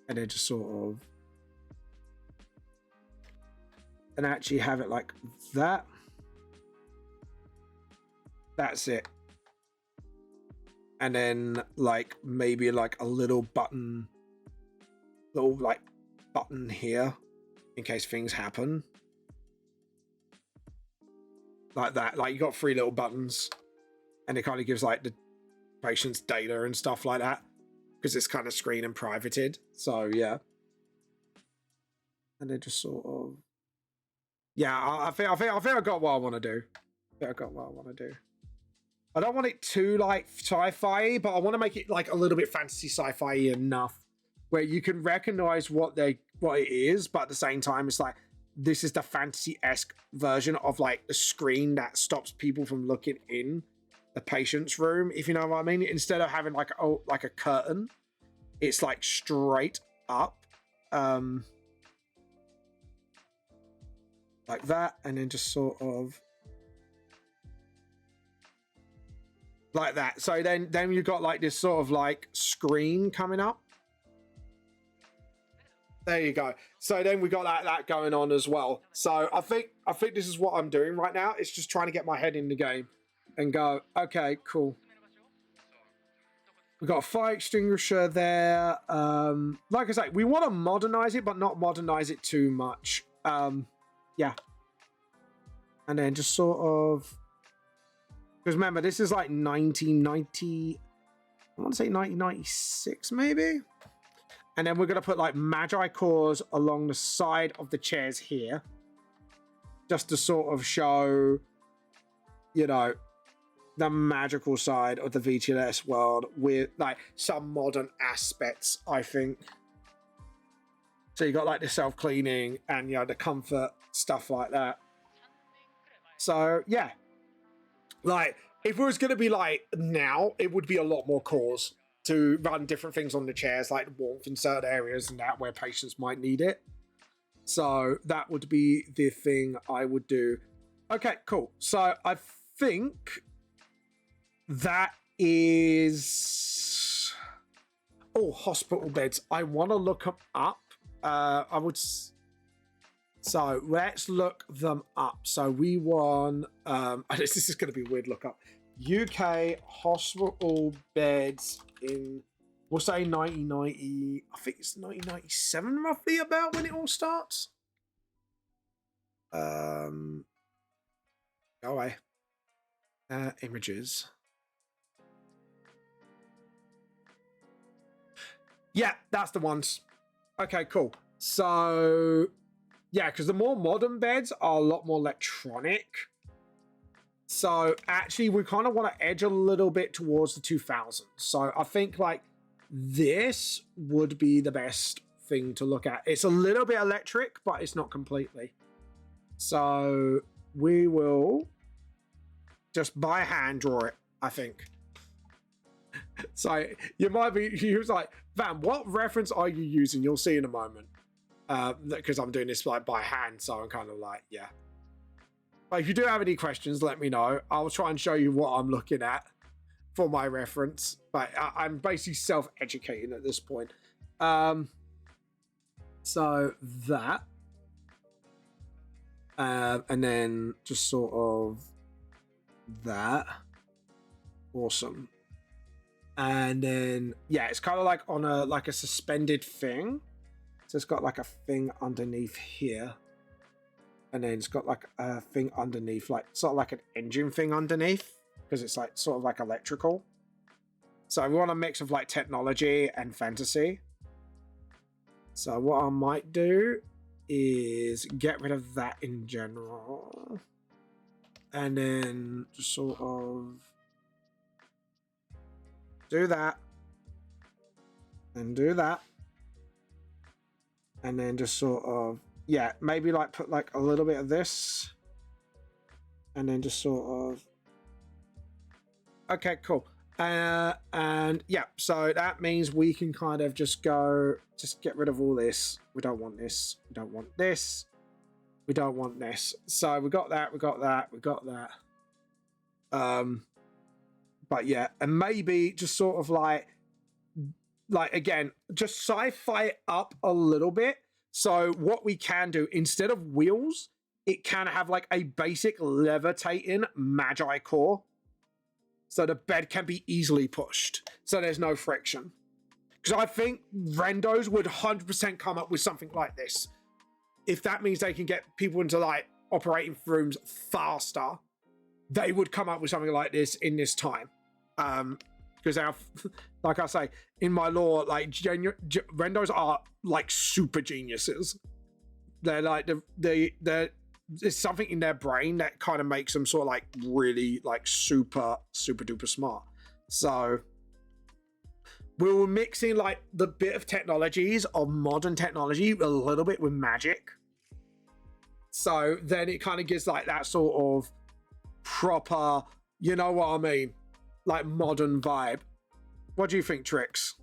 And then just sort of. And actually have it like that. That's it. And then like maybe like a little button. Little like button here. In case things happen. Like that. Like you got 3 little buttons. And it kind of gives like the patient's data and stuff like that. Because it's kind of screen and privated. So yeah. And then just sort of. Yeah, I think I got what I want to do. I got what I want to do. I don't want it too like sci-fi, but I want to make it like a little bit fantasy sci-fi enough where you can recognize what it is, but at the same time, it's like this is the fantasy-esque version of like the screen that stops people from looking in the patient's room, if you know what I mean. Instead of having like a curtain, it's like straight up. Like that, and then just sort of like that. So then you've got like this sort of like screen coming up. There you go. So then we got that going on as well. So I think this is what I'm doing right now. It's just trying to get my head in the game and go, okay, cool. We've got a fire extinguisher there. Like I say, we want to modernize it, but not modernize it too much. Yeah. And then just sort of... Because remember, this is like 1990... I want to say 1996, maybe? And then we're going to put like magi cores along the side of the chairs here. Just to sort of show, you know, the magical side of the VTLS world with like some modern aspects, I think. So you got like the self-cleaning and, you know, the comfort, stuff like that. So, yeah. Like, if it was going to be like now, it would be a lot more cores to run different things on the chairs, like warmth in certain areas and that where patients might need it. So that would be the thing I would do. Okay, cool. So I think that is... Oh, hospital beds. I want to look them up. I would... So let's look them up. So we want... this is going to be a weird look up. UK hospital beds in We'll say 1990. I think it's 1997 roughly about when it all starts. Go away. Images. Yeah, that's the ones. Okay, cool. So, yeah, because the more modern beds are a lot more electronic. So, actually, we kind of want to edge a little bit towards the 2000s. So, I think, like, this would be the best thing to look at. It's a little bit electric, but it's not completely. So, we will just by hand draw it, I think. So you might be, he was like, Van, what reference are you using? You'll see in a moment. Because I'm doing this like by hand, so I'm kind of like, yeah. But if you do have any questions, let me know. I'll try and show you what I'm looking at for my reference. But I'm basically self-educating at this point. So that. And then just sort of that. Awesome. And then, yeah, it's kind of like on a suspended thing. So it's got like a thing underneath here. And then it's got like a thing underneath, like sort of like an engine thing underneath. Because it's like sort of like electrical. So we want a mix of like technology and fantasy. So what I might do is get rid of that in general. And then just sort of do that, and do that, and then just sort of, yeah, maybe like put like a little bit of this, and then just sort of, okay, cool. And yeah, so that means we can kind of just go, just get rid of all this. We don't want this, we don't want this, we don't want this. So we got that, we got that, we got that. But yeah, and maybe just sort of like again, just sci-fi it up a little bit. So what we can do, instead of wheels, it can have like a basic levitating magi core. So the bed can be easily pushed. So there's no friction. Because I think Rendos would 100% come up with something like this. If that means they can get people into like operating rooms faster, they would come up with something like this in this time. Because like I say, in my lore, like Rendos are like super geniuses. They're like there's something in their brain that kind of makes them sort of like really like super duper smart. So we were mixing like the bit of technologies of modern technology a little bit with magic. So then it kind of gives like that sort of proper, you know what I mean, like modern vibe. What do you think, Trix?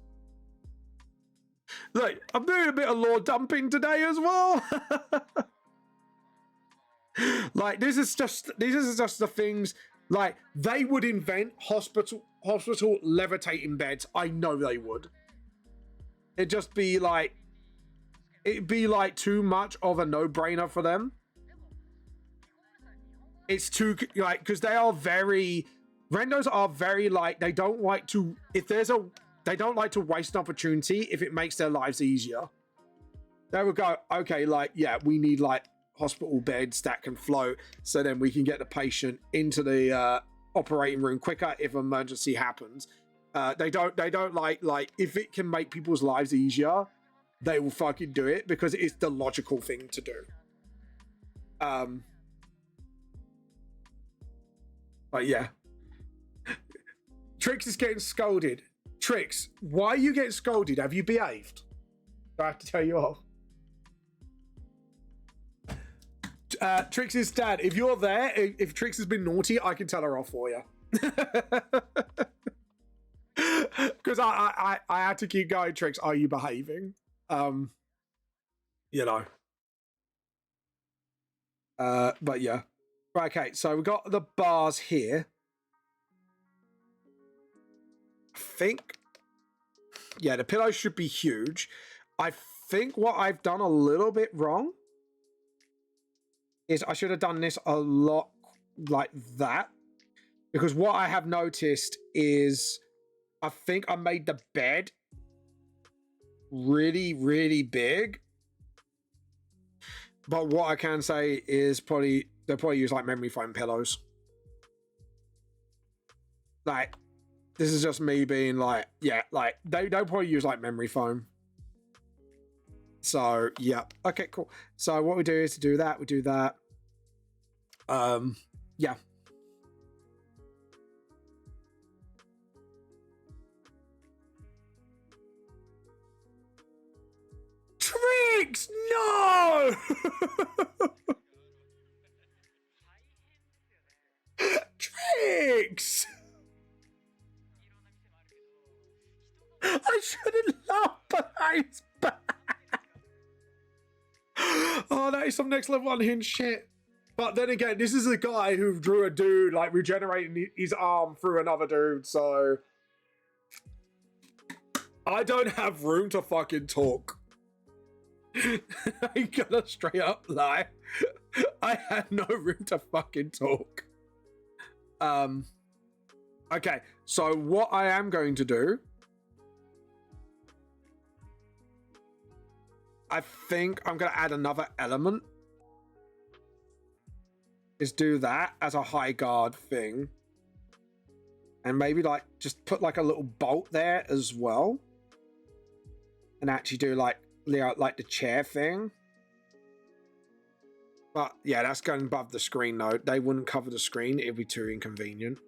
Look, I'm doing a bit of lore dumping today as well. Like this is just the things, like they would invent hospital levitating beds. I know they would. It'd be like too much of a no-brainer for them. It's too like, because they are very, Rendos are very like, they don't like to waste an opportunity if it makes their lives easier. They would go, okay, like, yeah, we need like hospital beds that can float, so then we can get the patient into the operating room quicker if an emergency happens. They don't like if it can make people's lives easier, they will fucking do it because it's the logical thing to do. But yeah. Trix is getting scolded. Trix, why are you getting scolded? Have you behaved? Do I have to tell you off? Trix's dad, if you're there, if Trix has been naughty, I can tell her off for you. Because I had to keep going. Trix, are you behaving? You know. But yeah. Right, okay, so we've got the bars here. I think, yeah, the pillows should be huge. I think what I've done a little bit wrong is I should have done this a lot like that. Because what I have noticed is I think I made the bed really, really big. But what I can say is they'll probably use like memory foam pillows. Like, this is just me being like, yeah, like they'll probably use like memory foam. So yeah, okay, cool. So what we do is to do that, we do that. Yeah. Tricks! No! Tricks! I shouldn't laugh, but it's bad. Oh, that is some next level unhinged shit. But then again, this is a guy who drew a dude like regenerating his arm through another dude, so I don't have room to fucking talk. I gotta straight up lie. I had no room to fucking talk. Okay, so what I am going to do, I think I'm gonna add another element. Is do that as a high guard thing. And maybe like just put like a little bolt there as well. And actually do like the chair thing. But yeah, that's going above the screen though. They wouldn't cover the screen, it'd be too inconvenient.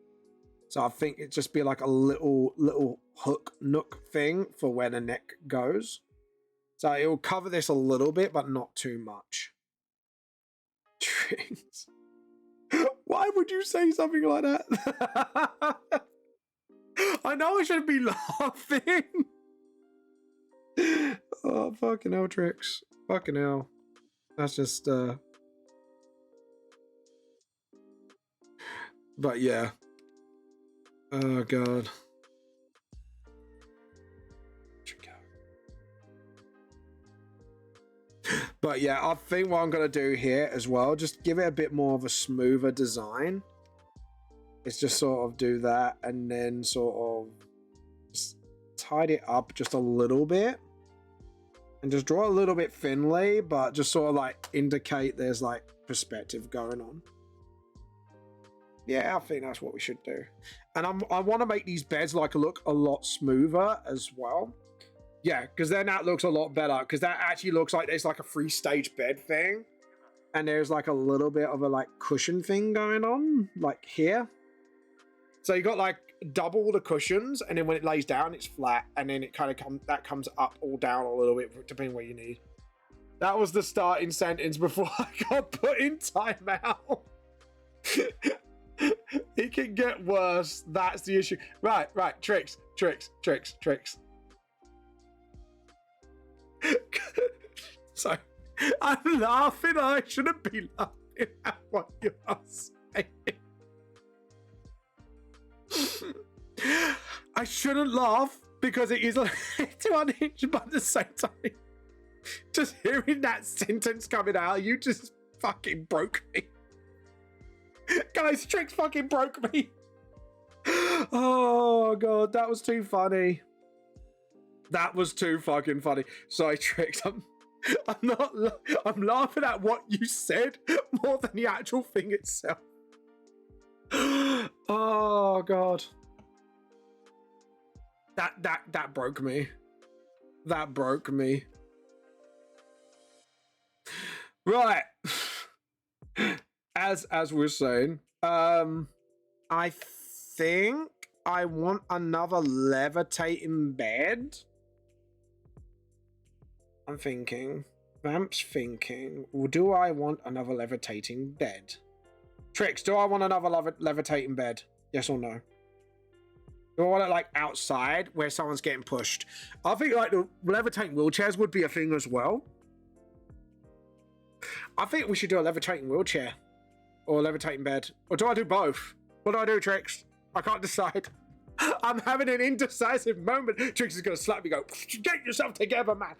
So I think it'd just be like a little hook nook thing for where the neck goes. So it will cover this a little bit, but not too much. Tricks. Why would you say something like that? I know I shouldn't be laughing. Oh, fucking hell, Tricks. Fucking hell. That's just, But yeah. Oh, God. But yeah, I think what I'm going to do here as well, just give it a bit more of a smoother design. It's just sort of do that and then sort of just tidy it up just a little bit. And just draw a little bit thinly, but just sort of like indicate there's like perspective going on. Yeah, I think that's what we should do. And I want to make these beds like look a lot smoother as well. Yeah, because then that looks a lot better. Because that actually looks like there's like a 3-stage bed thing. And there's like a little bit of a like cushion thing going on, like here. So you got like double the cushions, and then when it lays down, it's flat. And then it kind of comes up all down a little bit, depending what you need. That was the starting sentence before I got put in timeout. It can get worse. That's the issue. Right. Tricks. So I'm laughing. I shouldn't be laughing at what you are saying. I shouldn't laugh because it is too unhinged, but at the same time, just hearing that sentence coming out, you just fucking broke me. Guys, Tricks fucking broke me. Oh God, that was too funny. That was too fucking funny. Sorry, Tricks. I'm laughing at what you said more than the actual thing itself. Oh God. That broke me. That broke me. Right. As we're saying, I think I want another levitating bed. I'm thinking. Vamp's thinking. Do I want another levitating bed? Tricks, do I want another levitating bed? Yes or no? Do I want it like outside where someone's getting pushed? I think like the levitating wheelchairs would be a thing as well. I think we should do a levitating wheelchair or a levitating bed. Or do I do both? What do I do, Tricks? I can't decide. I'm having an indecisive moment. Tricks is going to slap me and go, get yourself together, man.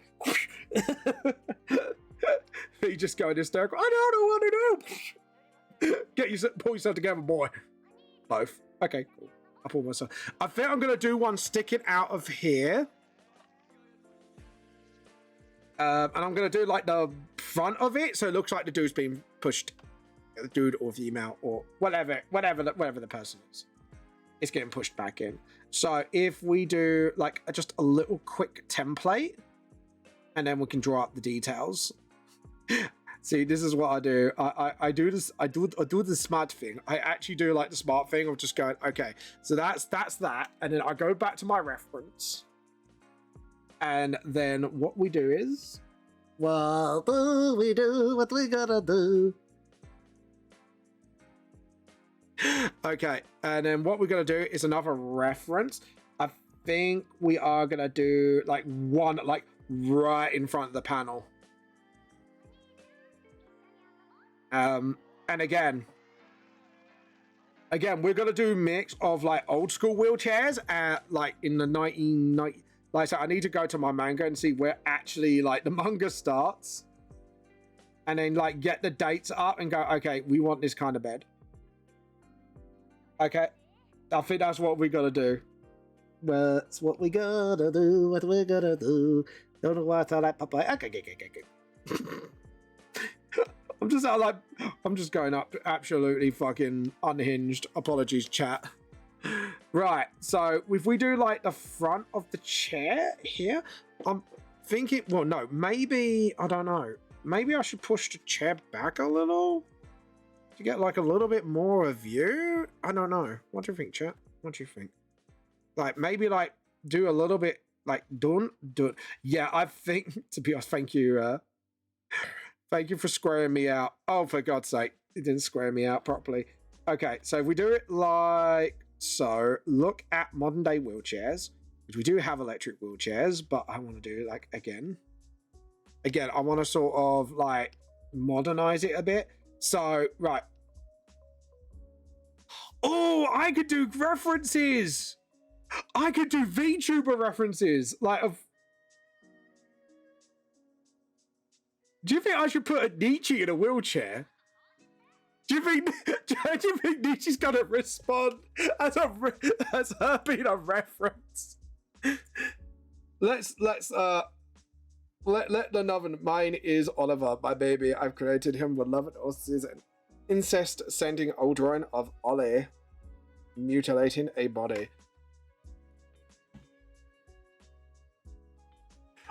You just go in hysterical. I don't know what to do. Pull yourself together, boy. Both. Okay, cool. I'll pull myself. I think I'm going to do one sticking out of here. And I'm gonna do like the front of it, so it looks like the dude's being pushed, the dude or female or whatever the person is. It's getting pushed back in. So if we do like just a little quick template, and then we can draw up the details. See, this is what I do. I do this. I do the smart thing. I actually do like the smart thing of just going, okay, so that's that, and then I go back to my reference, and then what we do is, what do we do? What we gotta do? Okay, and then what we're gonna do is another reference. I think we are gonna do like one, like right in front of the panel. And again, we're gonna do mix of like old school wheelchairs at like in the 1990. Like I said, I need to go to my manga and see where actually like the manga starts, and then like get the dates up and go, okay, we want this kind of bed. Okay, I think that's what we gotta do. That's what we gotta do. What we gotta do. Don't know what I like, Papa. Okay. I'm just going up absolutely fucking unhinged. Apologies, chat. Right, so if we do like the front of the chair here, I'm thinking, well, no, maybe, I don't know. Maybe I should push the chair back a little to get like a little bit more of view. I don't know. What do you think, chat? What do you think? Like maybe like do a little bit like done. Yeah, I think, to be honest, thank you. Thank you for squaring me out. Oh, for God's sake, it didn't square me out properly. Okay, so if we do it like so, look at modern day wheelchairs, which we do have electric wheelchairs, but I want to do like again, I want to sort of like modernize it a bit. So, right. Oh, I could do references. I could do VTuber references, like of. Do you think I should put a Nietzsche in a wheelchair? Do you think Nietzsche's gonna respond as her being a reference? Let another. Mine is Oliver, my baby. I've created him with love and autism. Incest sending old drone of Ollie mutilating a body.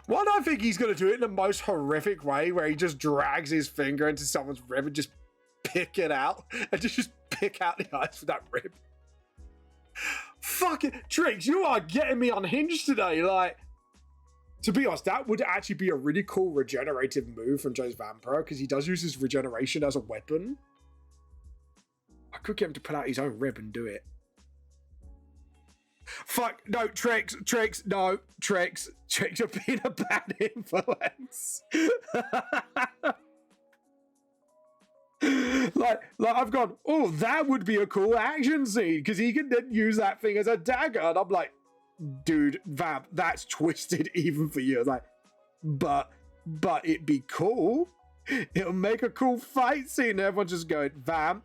Why do I think he's going to do it in the most horrific way, where he just drags his finger into someone's rib and just pick it out, and just pick out the eyes for that rib? Fucking Triggs, you are getting me unhinged today. Like, to be honest, that would actually be a really cool regenerative move from Joe's Vampiro, because he does use his regeneration as a weapon. I could get him to put out his own rib and do it. Fuck, no, Tricks, no, Tricks, you're being a bad influence. like I've gone, oh, that would be a cool action scene, because he can then use that thing as a dagger, and I'm like, dude, Vamp, that's twisted even for you. Like, but it'd be cool. It'll make a cool fight scene. Everyone just going, Vamp,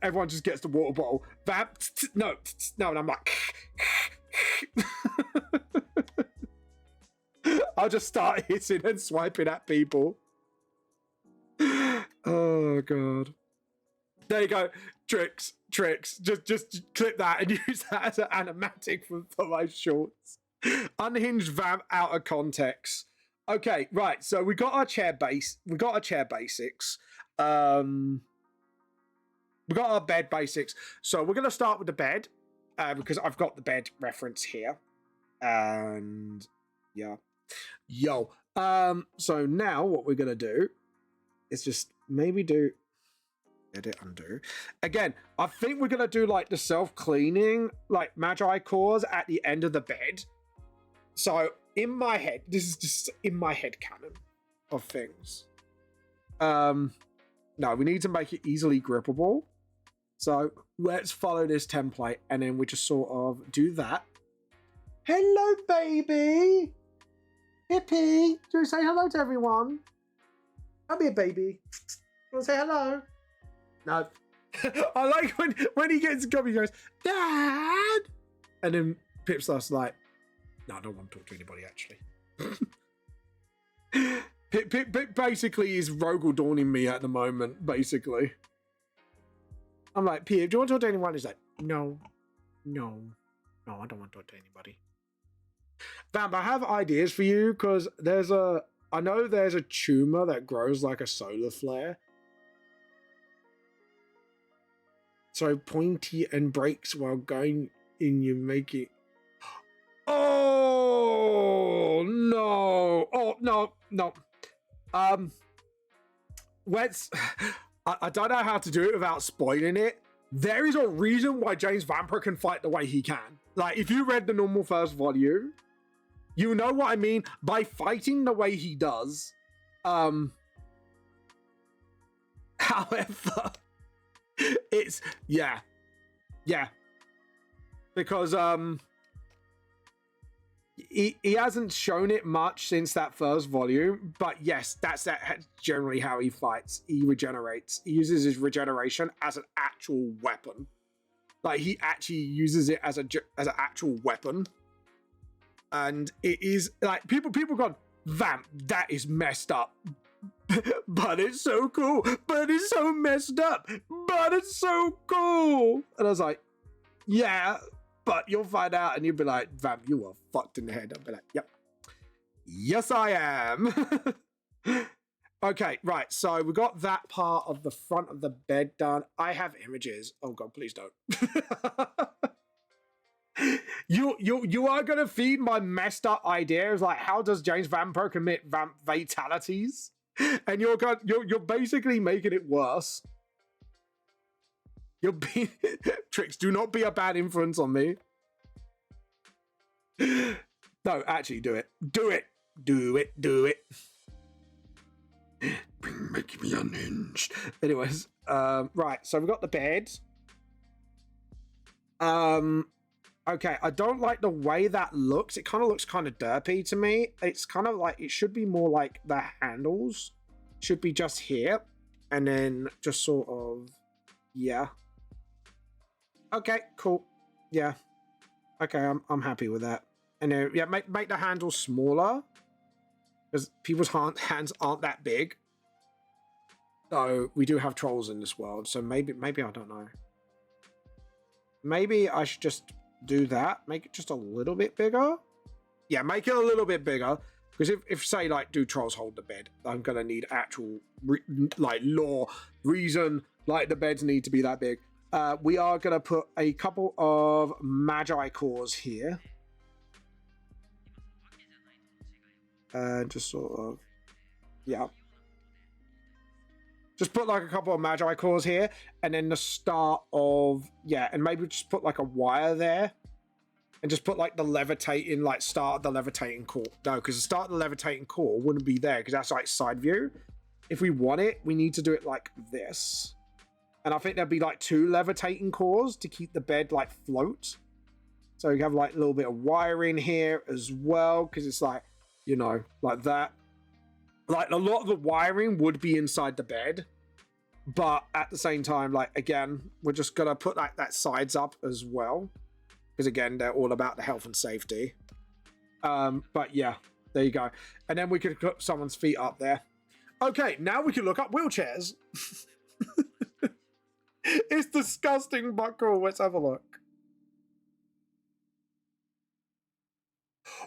everyone just gets the water bottle. Vamp, no, and I'm like, I'll just start hissing and swiping at people. Oh god. There you go. Tricks. Just clip that and use that as an animatic for my shorts. Unhinged Vamp out of context. Okay, right. So we got our chair basics. We got our bed basics. So we're gonna start with the bed, because I've got the bed reference here. And yeah. So now what we're gonna do is just maybe do edit, undo. Again, I think we're gonna do like the self-cleaning, like Magi cores at the end of the bed. So in my head, this is just in my head canon of things. No, we need to make it easily grippable. So let's follow this template, and then we just sort of do that. Hello, baby. Hippie. Do you say hello to everyone? Come here, baby. Want to say hello? No. I like when he gets gummy, he goes, Dad! And then Pip's like, no, I don't want to talk to anybody, actually. Basically, he's Rogel dawning me at the moment, basically. I'm like, Pierre, do you want to talk to anyone? He's like, no, I don't want to talk to anybody. Vamp, I have ideas for you, because I know there's a tumor that grows like a solar flare. So pointy and breaks while going in, you make it. Oh no! Oh no! Let's. I don't know how to do it without spoiling it. There is a reason why James Vamper can fight the way he can. Like, if you read the normal first volume, you know what I mean by fighting the way he does. However, it's yeah, because he hasn't shown it much since that first volume, but yes, that's generally how he fights. He regenerates. He uses his regeneration as an actual weapon. Like, he actually uses it as an actual weapon, and it is like people gone, Vamp, that is messed up. But it's so cool. But it's so messed up. But it's so cool. And I was like, yeah, but you'll find out, and you'll be like, Vamp, you are fucked in the head. I'll be like, yep. Yes, I am. Okay, right. So we got that part of the front of the bed done. I have images. Oh God, please don't. You are gonna feed my messed up ideas, like how does James Vamper commit vamp fatalities? And you're basically making it worse. You're being Trix, do not be a bad influence on me. No, actually, do it. Do it. Do it. Do it. Making me unhinged. Anyways, right. So we've got the bed. Okay, I don't like the way that looks. It kind of looks kind of derpy to me. It's kind of like, it should be more like the handles should be just here, and then just sort of, yeah. Okay, cool. Yeah. Okay, I'm happy with that. And then, yeah, make the handles smaller, because people's hands aren't that big. So we do have trolls in this world. So maybe I don't know. Maybe I should just do that. Make it just a little bit bigger. Yeah, make it a little bit bigger. Because if say, like, do trolls hold the bed, I'm going to need actual, like, law, reason, like, the beds need to be that big. We are going to put a couple of magi cores here. Just sort of, yeah. Just put, like, a couple of magi cores here. And then the start of, yeah, and maybe just put, like, a wire there. And just put, like, the levitating, like, start of the levitating core. No, because the start of the levitating core wouldn't be there, because that's, like, side view. If we want it, we need to do it like this. And I think there'll be, like, 2 levitating cores to keep the bed, like, float. So you have, like, a little bit of wiring here as well, because it's, like, you know, like that. Like, a lot of the wiring would be inside the bed. But at the same time, like, again, we're just going to put, like, that sides up as well. Because, again, they're all about the health and safety. But, yeah, there you go. And then we could put someone's feet up there. Okay, now we can look up wheelchairs. It's disgusting, but cool. Let's have a look.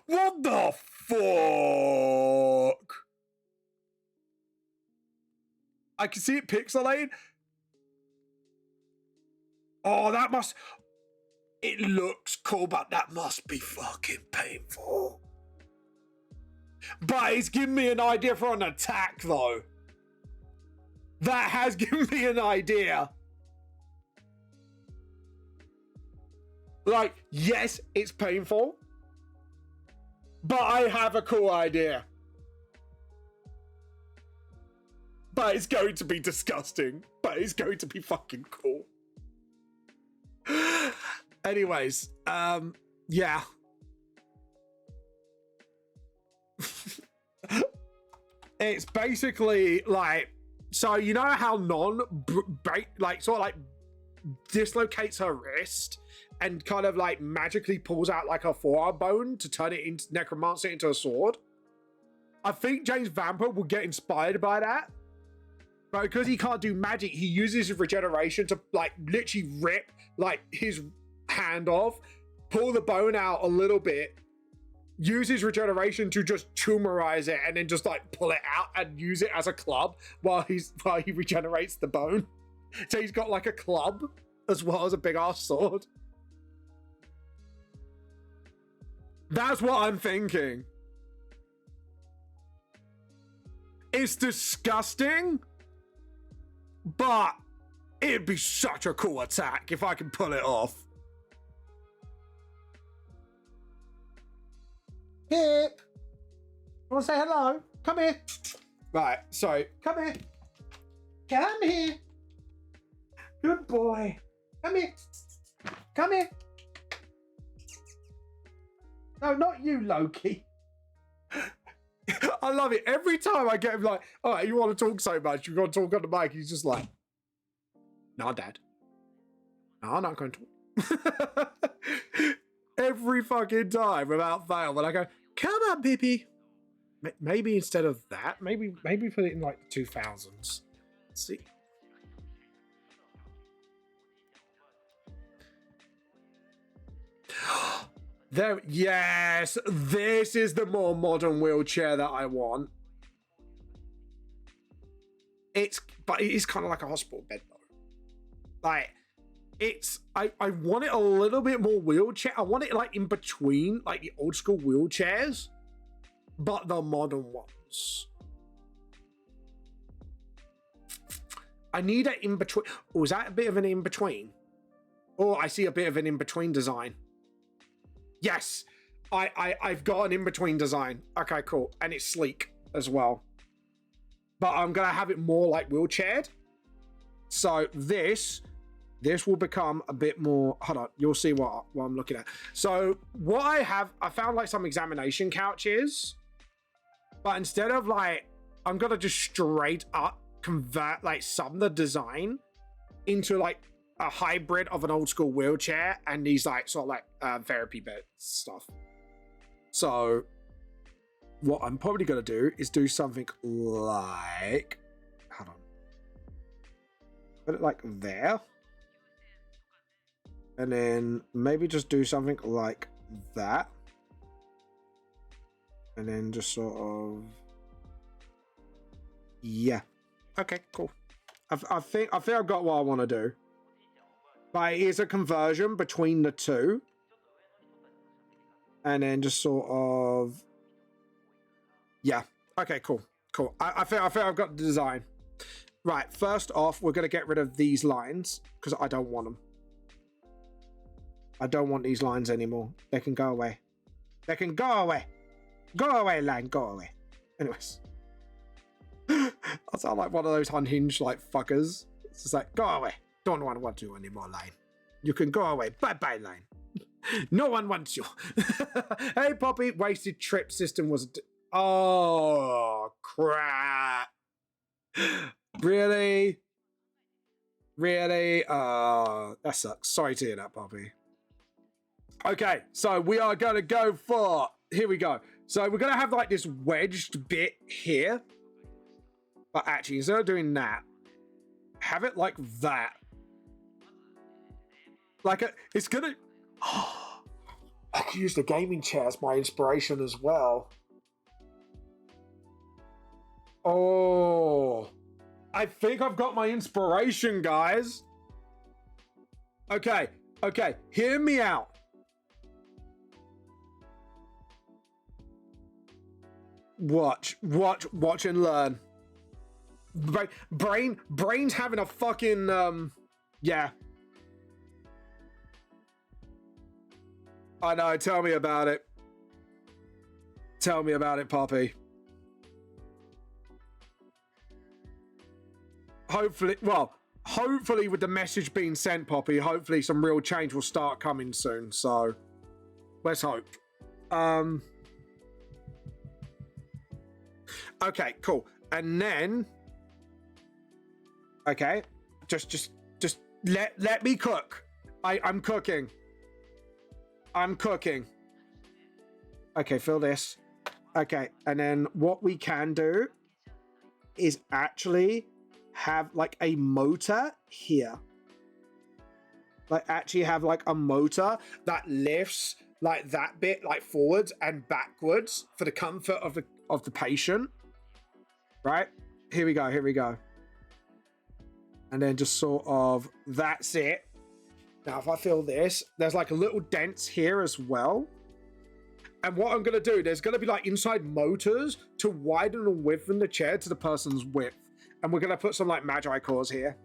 What the fuck? I can see it pixelated. Oh, that must... It looks cool, but that must be fucking painful. But it's given me an idea for an attack, though. That has given me an idea. Like, yes, it's painful. But I have a cool idea. But it's going to be disgusting. But it's going to be fucking cool. Anyways, yeah. It's basically like, so you know how like sort of like dislocates her wrist and kind of like magically pulls out like her forearm bone to turn it into necromancy into a sword? I think James Vamper will get inspired by that. But because he can't do magic, he uses his regeneration to like literally rip like his hand off, pull the bone out a little bit, use his regeneration to just tumorize it, and then just like pull it out and use it as a club while he regenerates the bone. So he's got like a club as well as a big ass sword. That's what I'm thinking. It's disgusting, but it'd be such a cool attack if I can pull it off. Pip! Want to say hello? Come here. Right, sorry. Come here. Come here. Good boy. Come here. Come here. No, not you, Loki. I love it. Every time I get him like, all right, you want to talk so much, you want to talk on the mic, he's just like, nah, Dad. No, I'm not going to. Every fucking time, without fail, when I go, come on, Pippi. Maybe instead of that, maybe put it in like the 2000s. Let's see. There, yes, this is the more modern wheelchair that I want. But it is kind of like a hospital bed though. Like, I want it a little bit more wheelchair. I want it like in between, like the old school wheelchairs, but the modern ones. I need an in between. Oh, is that a bit of an in between? Oh, I see a bit of an in between design. Yes, I've got an in-between design. Okay, cool. And it's sleek as well. But I'm going to have it more like wheelchaired. So this will become a bit more... Hold on, you'll see what I'm looking at. So what I found like some examination couches. But instead of like... I'm going to just straight up convert like some of the design into like a hybrid of an old school wheelchair and these like sort of like therapy bed stuff. So what I'm probably going to do is do something like, hold on, put it like there, and then maybe just do something like that, and then just sort of, yeah, okay, cool. I think I've got what I want to do. But it is a conversion between the two. And then just sort of... Yeah. Okay, cool. Cool. I think I've got the design. Right, first off, we're going to get rid of these lines. Because I don't want them. I don't want these lines anymore. They can go away. They can go away. Go away, line. Go away. Anyways. I sound like one of those unhinged, like, fuckers. It's just like, go away. Don't want you anymore, line. You can go away. Bye-bye, line. No one wants you. Hey, Poppy. Wasted trip system was... Oh, crap. Really? Really? That sucks. Sorry to hear that, Poppy. Okay, so we are going to go for... Here we go. So we're going to have, like, this wedged bit here. But actually, instead of doing that, have it like that. Like, it's gonna... Oh, I could use the gaming chair as my inspiration as well. Oh, I think I've got my inspiration, guys. Okay, hear me out. Watch and learn. Brain's having a fucking, yeah. I know, tell me about it. Tell me about it, Poppy. Hopefully with the message being sent, Poppy, hopefully some real change will start coming soon. So let's hope. Okay, cool. And then, okay, just let me cook. I'm cooking. I'm cooking. Okay, fill this. Okay, and then what we can do is actually have like a motor here. Like actually have like a motor that lifts like that bit like forwards and backwards for the comfort of the patient. Right? Here we go, here we go. And then just sort of, that's it. Now, if I feel this, there's like a little dents here as well. And what I'm going to do, there's going to be like inside motors to widen and widthen the chair to the person's width. And we're going to put some like magi cores here.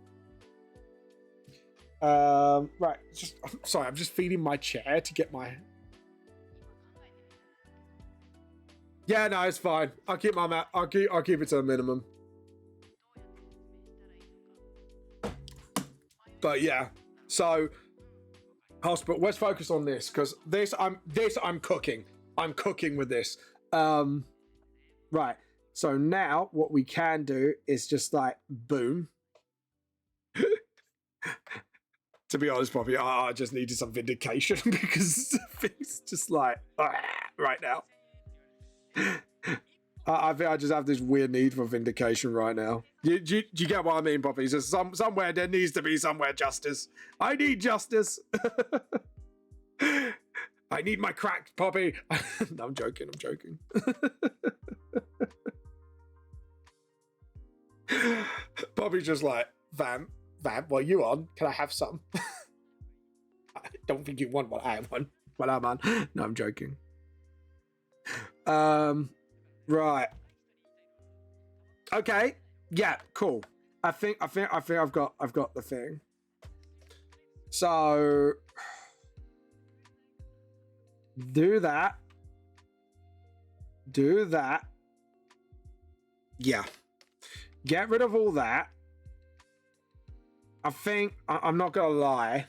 Right. I'm just feeding my chair to get my... Yeah, no, it's fine. I'll keep I'll keep it to a minimum. But yeah, so hospital. Let's focus on this because I'm cooking. I'm cooking with this. Right. So now what we can do is just like boom. To be honest, Poppy, I just needed some vindication because things just like right now. I think I just have this weird need for vindication right now. Do you get what I mean, Poppy? Just somewhere there needs to be somewhere justice. I need justice. I need my crack, Poppy. No, I'm joking. I'm joking. Poppy's just like, Vamp, what are you on? Can I have some? I don't think you want what I am on. What I'm on. No, I'm joking. Right. Okay. Yeah, cool. I think I've got the thing. So do that. Do that. Yeah. Get rid of all that. I think I'm not gonna lie.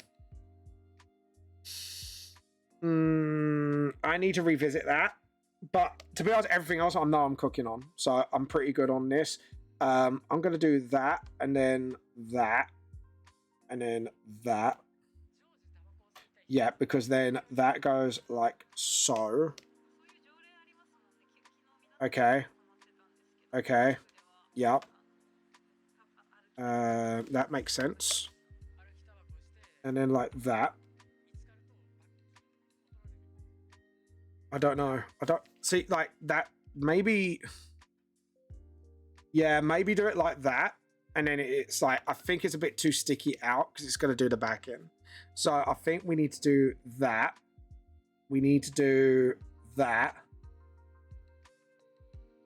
I need to revisit that. But to be honest, everything else I know I'm cooking on. So I'm pretty good on this. I'm going to do that and then that and then that. Yeah, because then that goes like so. Okay. Okay. Yep. That makes sense. And then like that. I don't know. I don't see like that. Maybe. Yeah, maybe do it like that. And then it's like, I think it's a bit too sticky out because it's going to do the back end. So I think we need to do that. We need to do that.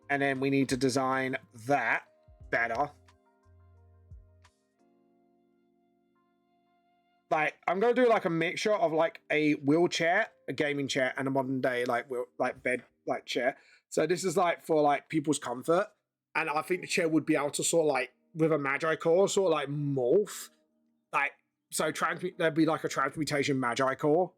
And then we need to design that better. Like, I'm going to do like a mixture of like a wheelchair, a gaming chair, and a modern day like bed like chair. So this is like for like people's comfort. And I think the chair would be able to sort of like, with a magi core, sort of like morph. Like, so there'd be like a transmutation magi core.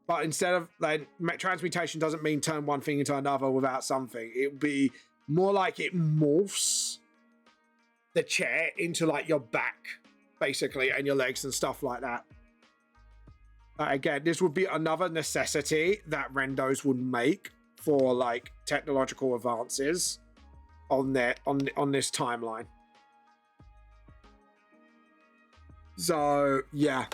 But instead of like, transmutation doesn't mean turn one thing into another without something. It would be more like it morphs the chair into like your back, basically, and your legs and stuff like that. Again, this would be another necessity that Rendos would make for like technological advances on this timeline. So yeah,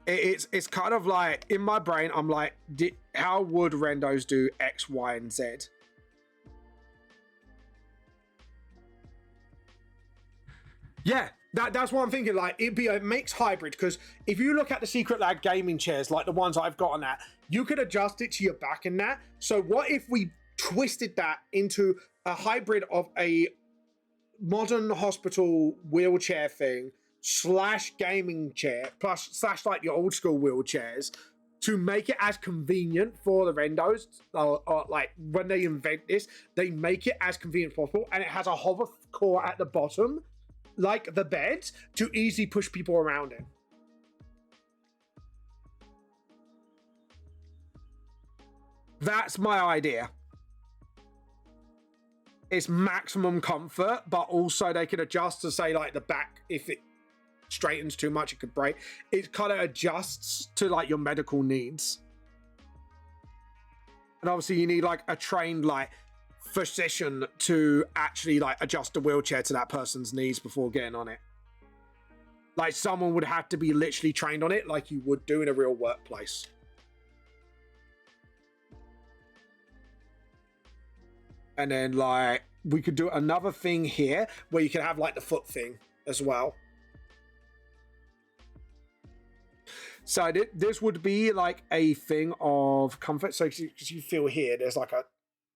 it's kind of like in my brain I'm like, how would Rendos do X, Y, and Z? Yeah, that's what I'm thinking. Like, it'd be a mixed hybrid, because if you look at the Secret Lab gaming chairs, like the ones I've got on that, you could adjust it to your back and that. So what if we twisted that into a hybrid of a modern hospital wheelchair thing / gaming chair plus / like your old school wheelchairs, to make it as convenient for the Rendos, or like when they invent this, they make it as convenient as possible, and it has a hover core at the bottom, like the bed, to easily push people around in. That's my idea. It's maximum comfort, but also they can adjust to say like the back, if it straightens too much, it could break. It kind of adjusts to like your medical needs. And obviously you need like a trained like physician to actually like adjust the wheelchair to that person's needs before getting on it. Like someone would have to be literally trained on it like you would do in a real workplace. And then like we could do another thing here where you can have like the foot thing as well. So this would be like a thing of comfort. So because you feel here, there's like a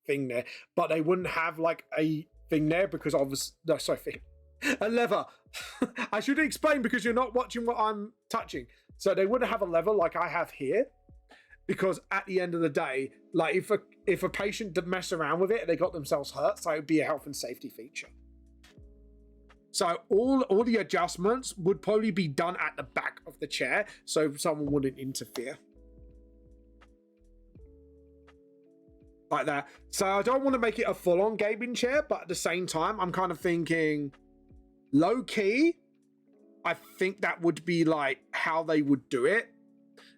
thing there, but they wouldn't have like a thing there because obviously, no, sorry, a lever. I should explain because you're not watching what I'm touching. So they wouldn't have a lever like I have here, because at the end of the day, like if a patient did mess around with it, they got themselves hurt. So it'd be a health and safety feature. So all the adjustments would probably be done at the back of the chair, so someone wouldn't interfere. Like that. So I don't want to make it a full-on gaming chair, but at the same time, I'm kind of thinking low-key, I think that would be like how they would do it.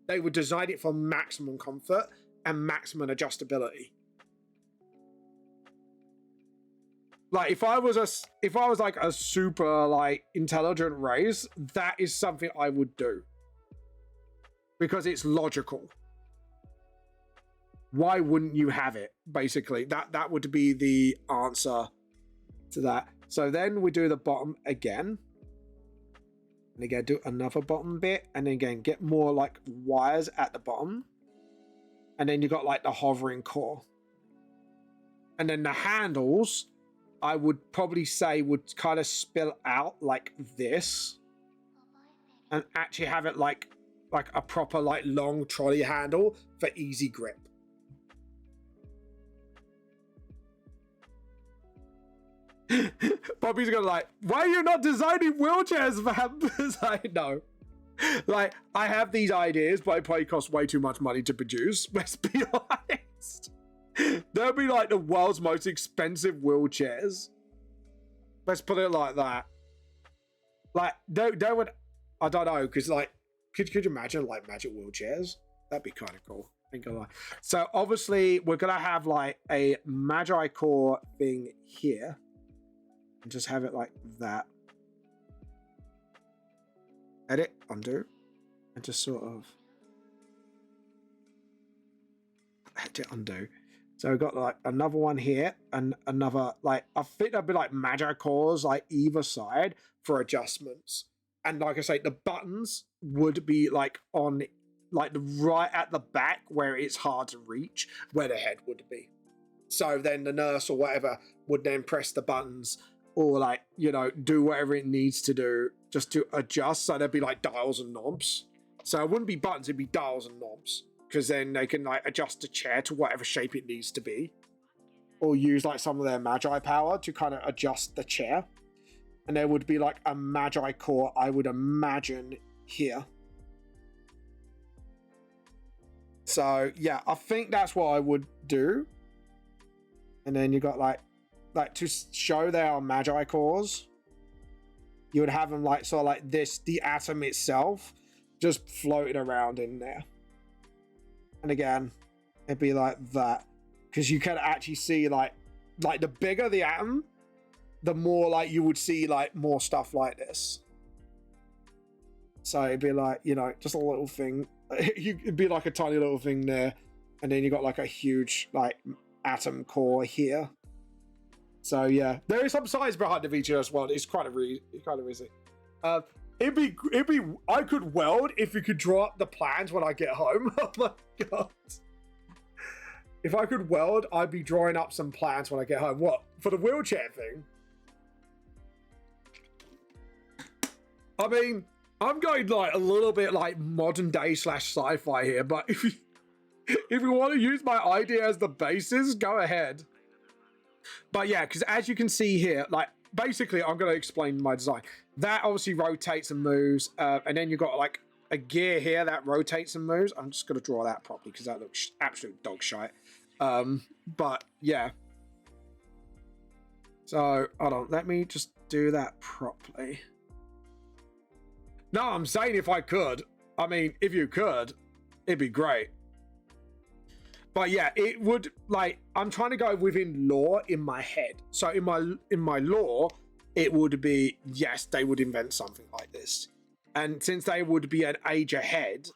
They would design it for maximum comfort and maximum adjustability. Like if I was like a super like intelligent race, that is something I would do because it's logical. Why wouldn't you have it? Basically, that would be the answer to that. So then we do the bottom again, and again do another bottom bit, and then again get more like wires at the bottom, and then you got like the hovering core, and then the handles, I would probably say would kind of spill out like this and actually have it like a proper like long trolley handle for easy grip. Bobby's gonna like, why are you not designing wheelchairs, fam? I know. Like, I have these ideas, but it probably costs way too much money to produce. Let's be honest. They'll be like the world's most expensive wheelchairs. Let's put it like that. Like, they would, I don't know, because like, could you imagine like magic wheelchairs? That'd be kind of cool. Ain't gonna lie. So obviously we're gonna have like a Magi core thing here, and just have it like that. Edit, undo, and just sort of edit, undo. So we've got like another one here and another, like, I think there'll be like Magi cores like either side for adjustments. And like I say, the buttons would be like on like the right at the back where it's hard to reach, where the head would be. So then the nurse or whatever would then press the buttons or like, you know, do whatever it needs to do just to adjust. So there'd be like dials and knobs. So it wouldn't be buttons, it'd be dials and knobs. Because then they can like adjust the chair to whatever shape it needs to be. Or use like some of their Magi power to kind of adjust the chair. And there would be like a Magi core, I would imagine, here. So yeah, I think that's what I would do. And then you got like to show they are Magi cores, you would have them like sort of like this, the atom itself, just floating around in there. And again, it'd be like that, because you can actually see like the bigger the atom, the more like you would see like more stuff like this. So it'd be like, you know, just a little thing. It'd be like a tiny little thing there, and then you got like a huge like atom core here. So yeah, there is some science behind the VG as well. It's kind of easy. It'd be. I could weld if you could draw up the plans when I get home. Oh my god! If I could weld, I'd be drawing up some plans when I get home. What, for the wheelchair thing? I mean, I'm going like a little bit like modern day / sci-fi here, but if you want to use my idea as the basis, go ahead. But yeah, because as you can see here, like basically, I'm going to explain my design. That obviously rotates and moves, and then you've got like a gear here that rotates and moves. I'm just going to draw that properly because that looks absolute dog shite. But yeah. So hold on, let me just do that properly. No, I'm saying if I could. I mean, if you could, it'd be great. But yeah, it would, like, I'm trying to go within lore in my head. So in my lore, it would be, yes, they would invent something like this. And since they would be an age ahead,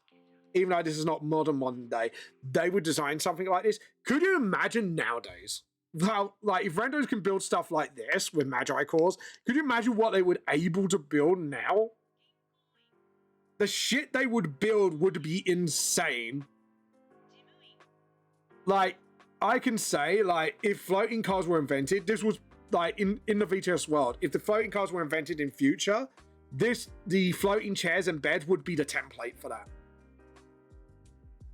even though this is not modern day, they would design something like this. Could you imagine nowadays? How, like, if randos can build stuff like this with Magi cores, could you imagine what they would able to build now? The shit they would build would be insane. Like, I can say, like, if floating cars were invented, this was, like, in the VTS world, if the floating cars were invented in future, the floating chairs and beds would be the template for that.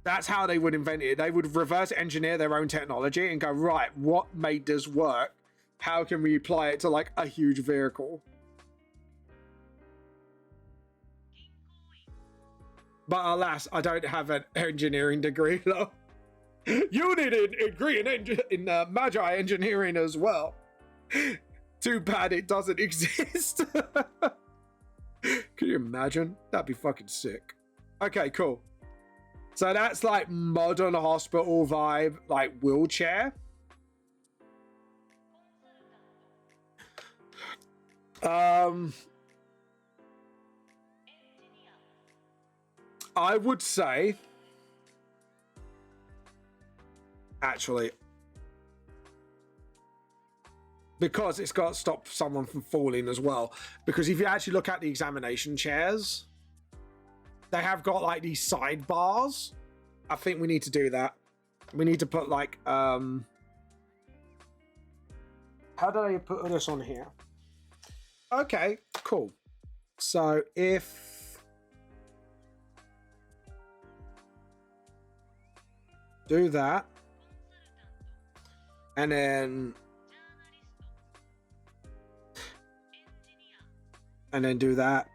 That's how they would invent it. They would reverse engineer their own technology and go, right, what made this work? How can we apply it to, like, a huge vehicle? But alas, I don't have an engineering degree, though. You need a degree in Magi engineering as well. Too bad it doesn't exist. Can you imagine? That'd be fucking sick. Okay, cool. So that's like modern hospital vibe, like wheelchair. I would say, actually, because it's got to stop someone from falling as well. Because if you actually look at the examination chairs, they have got like these sidebars. I think we need to do that. We need to put like, how do they put this on here? Okay, cool. So if do that, and then do that.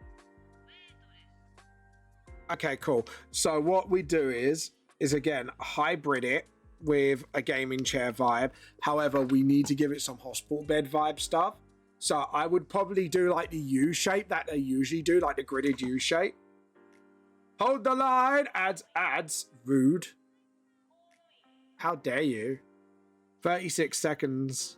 Okay, cool. So what we do is again hybrid it with a gaming chair vibe. However, we need to give it some hospital bed vibe stuff. So I would probably do like the U shape that they usually do, like the gridded U shape. Hold the line. Ads. Rude. How dare you? 36 seconds.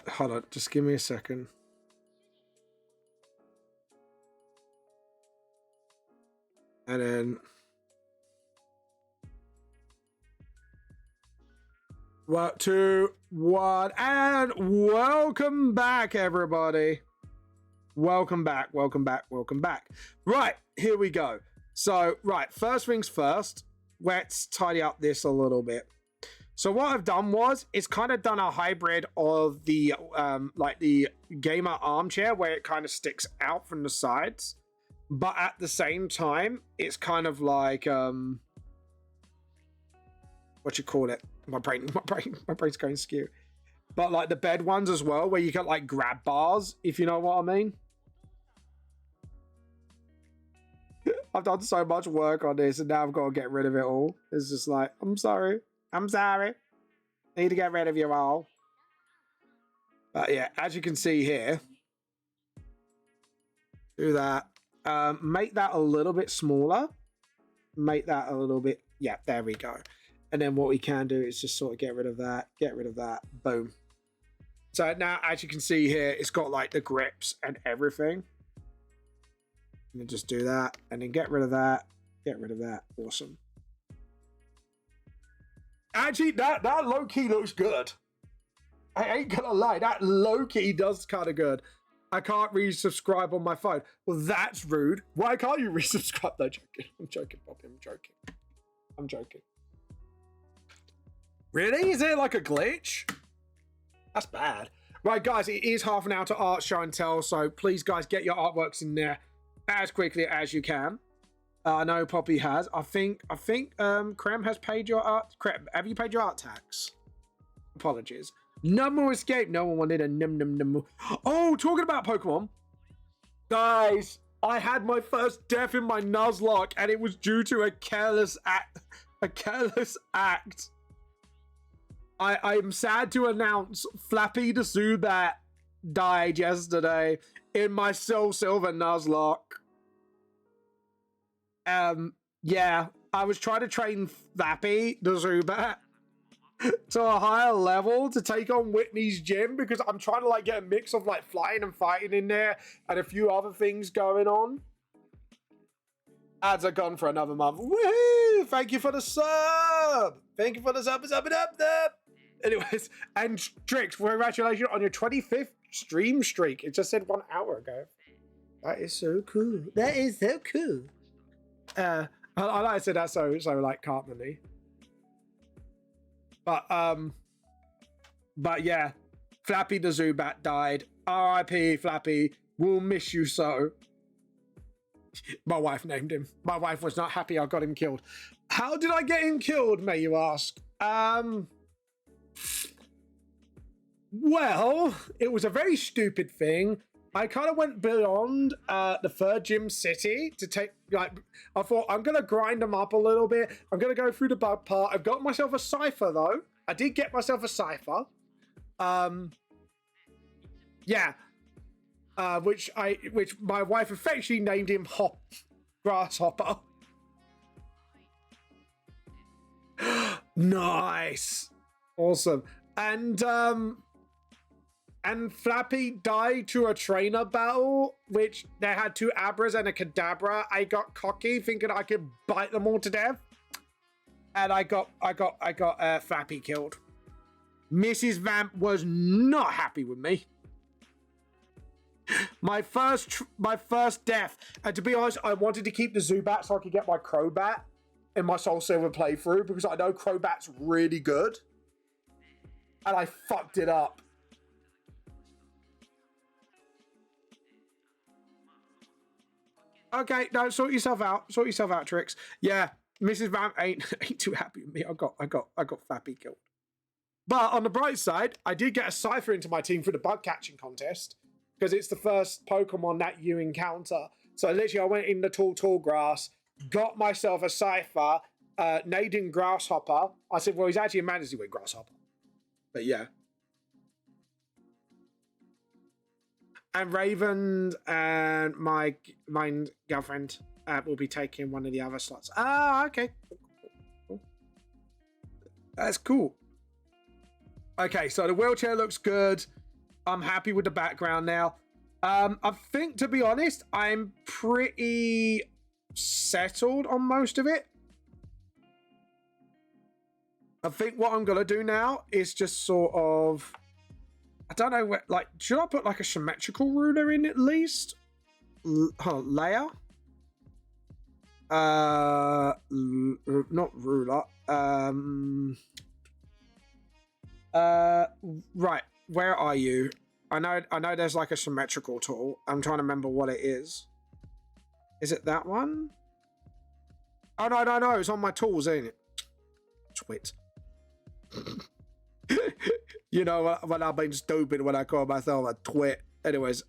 Hold on, just give me a second. And then 1, 2, 1, and welcome back, everybody. Welcome back. Right, here we go. So, right, first things first, let's tidy up this a little bit. So what I've done was, it's kind of done a hybrid of the, like the gamer armchair where it kind of sticks out from the sides. But at the same time, it's kind of like, what you call it? My brain's going skew. But like the bed ones as well, where you got like grab bars, if you know what I mean. I've done so much work on this and now I've got to get rid of it all. It's just like, I'm sorry. Need to get rid of you all. But yeah, as you can see here, do that. Make that a little bit smaller. Make that a little bit, yeah, there we go. And then what we can do is just sort of get rid of that, boom. So now, as you can see here, it's got like the grips and everything. And then just do that, and then get rid of that, awesome. Actually, that low-key looks good. I ain't gonna lie, that low-key does kind of good. I can't resubscribe on my phone. Well, that's rude. Why can't you resubscribe? No, I'm joking, Bobby. I'm joking. Really? Is it like a glitch? That's bad. Right, guys, it is half an hour to art show and tell, so please, guys, get your artworks in there as quickly as you can. I know Poppy has. I think Krem has paid your art. Krem, have you paid your art tax? Apologies. No more escape. No one wanted a num. Oh, talking about Pokemon. Guys, I had my first death in my Nuzlocke, and it was due to a careless act. A careless act. I'm sad to announce Flappy the Zubat died yesterday in my Soul Silver Nuzlocke. Yeah, I was trying to train Flappy the Zubat to a higher level to take on Whitney's gym because I'm trying to like get a mix of like flying and fighting in there and a few other things going on. Ads are gone for another month. Woohoo! Thank you for the sub. Thank you for the sub. Anyways, and Trix, congratulations on your 25th stream streak. It just said 1 hour ago. That is so cool. That is so cool. I like I said that so like Cartman-y. But yeah, Flappy the Zubat died. R.I.P. Flappy. We'll miss you so. My wife named him. My wife was not happy I got him killed. How did I get him killed, may you ask? Well, it was a very stupid thing. I kind of went beyond the third gym city to take, like, I thought, I'm going to grind them up a little bit. I'm going to go through the bug part. I've got myself a cipher, though. I did get myself a cipher. Yeah. Which my wife affectionately named him Grasshopper. Nice. Awesome. And Flappy died to a trainer battle, which they had 2 Abras and a Kadabra. I got cocky, thinking I could bite them all to death, and I got Flappy killed. Mrs. Vamp was not happy with me. My first death, and to be honest, I wanted to keep the Zubat so I could get my Crobat in my Soul Silver playthrough because I know Crobat's really good, and I fucked it up. Okay, no, sort yourself out. Sort yourself out, Trix. Yeah, Mrs. Vamp ain't too happy with me. I got Flappy killed. But on the bright side, I did get a cipher into my team for the bug catching contest because it's the first Pokemon that you encounter. So literally, I went in the tall grass, got myself a cipher, named him Grasshopper. I said, well, he's actually a Manatee with Grasshopper. But yeah. And Raven and my girlfriend will be taking one of the other slots. Ah, okay. Cool. That's cool. Okay, so the wheelchair looks good. I'm happy with the background now. I think, to be honest, I'm pretty settled on most of it. I think what I'm going to do now is just sort of... I don't know, like, should I put like a symmetrical ruler in at least? Layer? Not ruler. Right, where are you? I know there's like a symmetrical tool. I'm trying to remember what it is. Is it that one? Oh, no, it's on my tools, ain't it? Twit. You know, when I've been stupid when I call myself a twit. Anyways,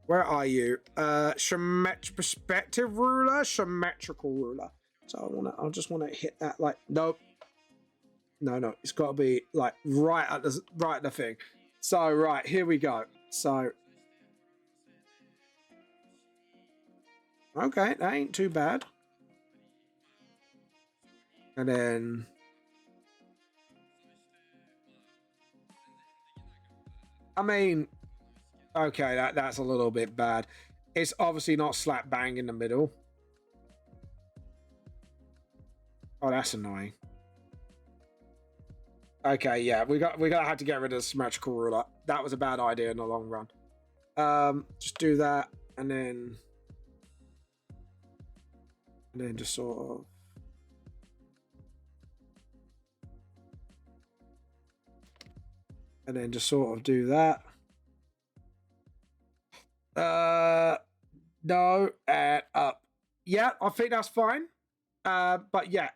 where are you? Perspective ruler, symmetrical ruler. So I just want to hit that like, nope. No, it's got to be like right at the thing. So right, here we go. So okay, that ain't too bad. And then I mean, okay, that's a little bit bad. It's obviously not slap bang in the middle. Oh, that's annoying. Okay, yeah, we gotta have to get rid of the symmetrical ruler. That was a bad idea in the long run. Just do that, and then just sort of. And then just sort of do that. No, and up. Yeah, I think that's fine. But yeah,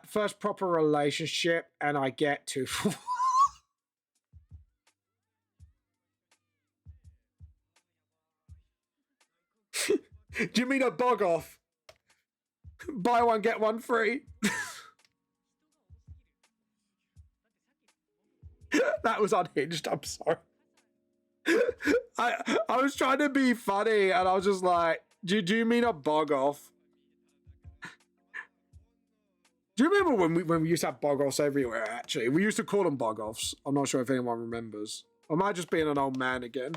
first proper relationship, and I get to. Do you mean a bog off? Buy one, get one free. That was unhinged. I'm sorry. I was trying to be funny, and I was just like, do you mean a bog off? Do you remember when we used to have bog offs everywhere? Actually, we used to call them bog offs. I'm not sure if anyone remembers. Am I just being an old man again?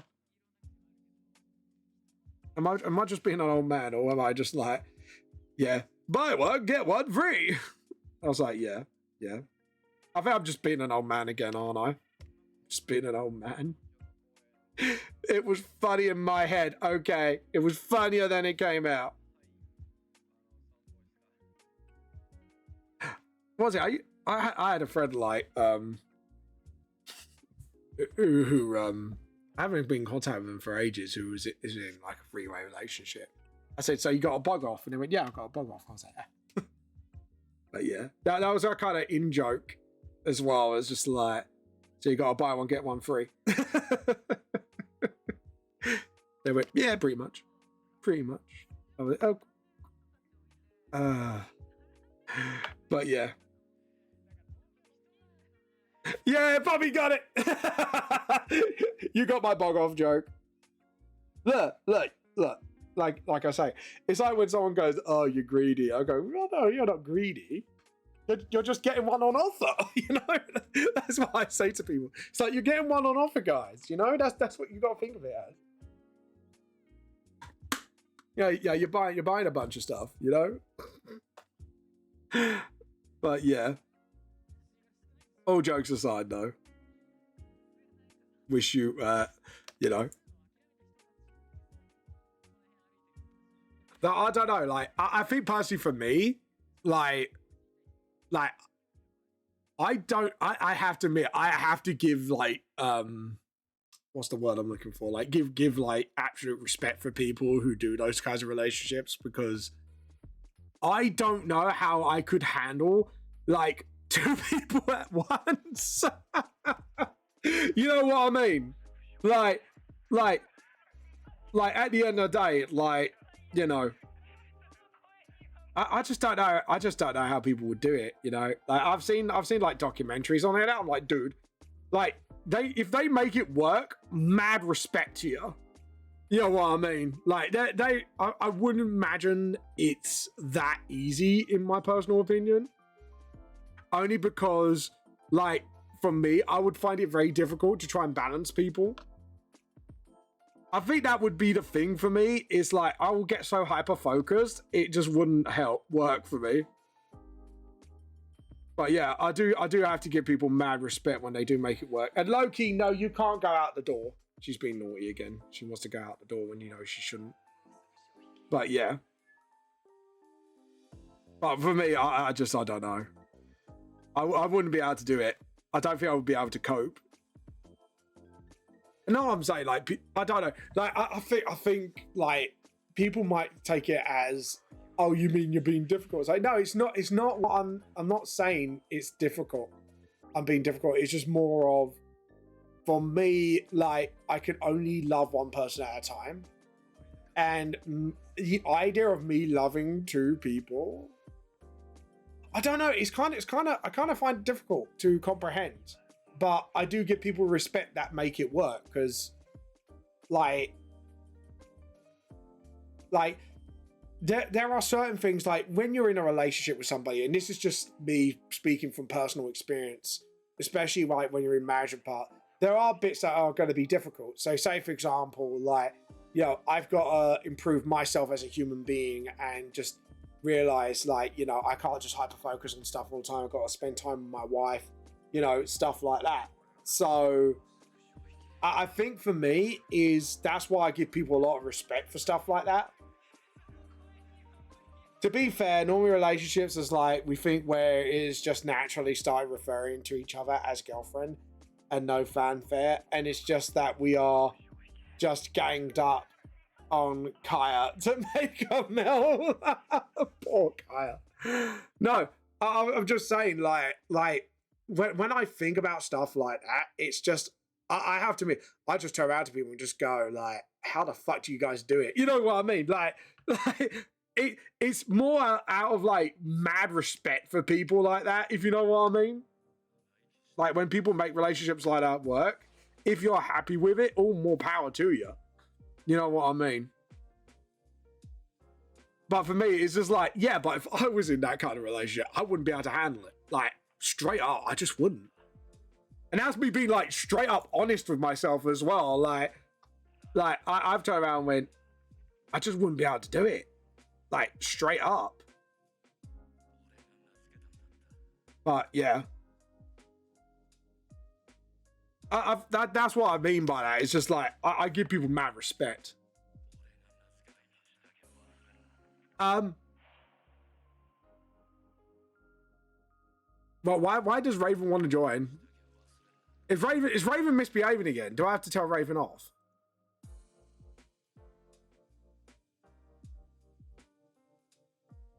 Am I just being an old man, or am I just like, yeah, buy one get one free? I was like, yeah. I think I'm just being an old man again, aren't I? Just being an old man. It was funny in my head. Okay, it was funnier than it came out. What was it? I had a friend like who I haven't been in contact with him for ages, who is in like a three-way relationship. I said, so you got a bug off? And they went, yeah, I got a bug off. I was like, eh. But yeah, that was our kind of in joke as well. It's just like, so you got to buy one, get one free. They went, yeah, pretty much. I was like, oh. But yeah. Yeah, Bobby got it. You got my bog off joke. Look. Like I say, it's like when someone goes, "Oh, you're greedy." I go, "Well, no, you're not greedy. You're just getting one on offer." You know, that's what I say to people. It's like you're getting one on offer, guys. You know, that's what you got to think of it as. Yeah, you're buying a bunch of stuff. You know. But yeah. All jokes aside, though. Wish you, you know. I don't know. Like, I think personally for me, like, I have to admit, I have to give like, what's the word I'm looking for? Like, give like absolute respect for people who do those kinds of relationships, because I don't know how I could handle like 2 people at once. You know what I mean? Like at the end of the day, like, you know, I just don't know. I just don't know how people would do it. You know, like I've seen like documentaries on it. I'm like, dude, like if they make it work, mad respect to you. You know what I mean? Like I wouldn't imagine it's that easy, in my personal opinion. Only because, like, for me, I would find it very difficult to try and balance people. I think that would be the thing for me, is like, I will get so hyper-focused, it just wouldn't work for me. But yeah, I do have to give people mad respect when they do make it work. And low-key, no, you can't go out the door. She's being naughty again. She wants to go out the door when you know she shouldn't. But yeah. But for me, I don't know. I wouldn't be able to do it. I don't think I would be able to cope. No, I'm saying, like, I don't know. Like, I think like people might take it as, oh, you mean you're being difficult? It's like, no, it's not. It's not what I'm not saying it's difficult. I'm being difficult. It's just more of, for me, like, I can only love one person at a time, and the idea of me loving 2 people, I don't know. It's kind of I kind of find it difficult to comprehend, but I do give people respect that make it work, because, like there are certain things, like when you're in a relationship with somebody, and this is just me speaking from personal experience, especially like when you're in marriage and part, there are bits that are going to be difficult. So, say for example, like, you know, I've got to improve myself as a human being and just realize, like, you know, I can't just hyper focus on stuff all the time. I've got to spend time with my wife, you know, stuff like that. So I think for me, that's why I give people a lot of respect for stuff like that. To be fair, normal relationships is like, we think where it is just naturally start referring to each other as girlfriend and no fanfare, and it's just that we are just ganged up on Kaya to make a Mel. Poor Kaya. No, I'm just saying, like when I think about stuff like that, it's just, I have to admit, I just turn around to people and just go, like, how the fuck do you guys do it? You know what I mean? Like, Like, it's more out of like mad respect for people like that, if you know what I mean. Like when people make relationships like that work, if you're happy with it, all more power to you. You know what I mean? But for me, it's just like, yeah, but if I was in that kind of relationship, I wouldn't be able to handle it. Like, straight up, I just wouldn't. And that's me being like straight up honest with myself as well. I've turned around and went, I just wouldn't be able to do it. Like, straight up. But yeah. That's what I mean by that. It's just like, I give people mad respect. But why does Raven want to join? Is Raven misbehaving again? Do I have to tell Raven off?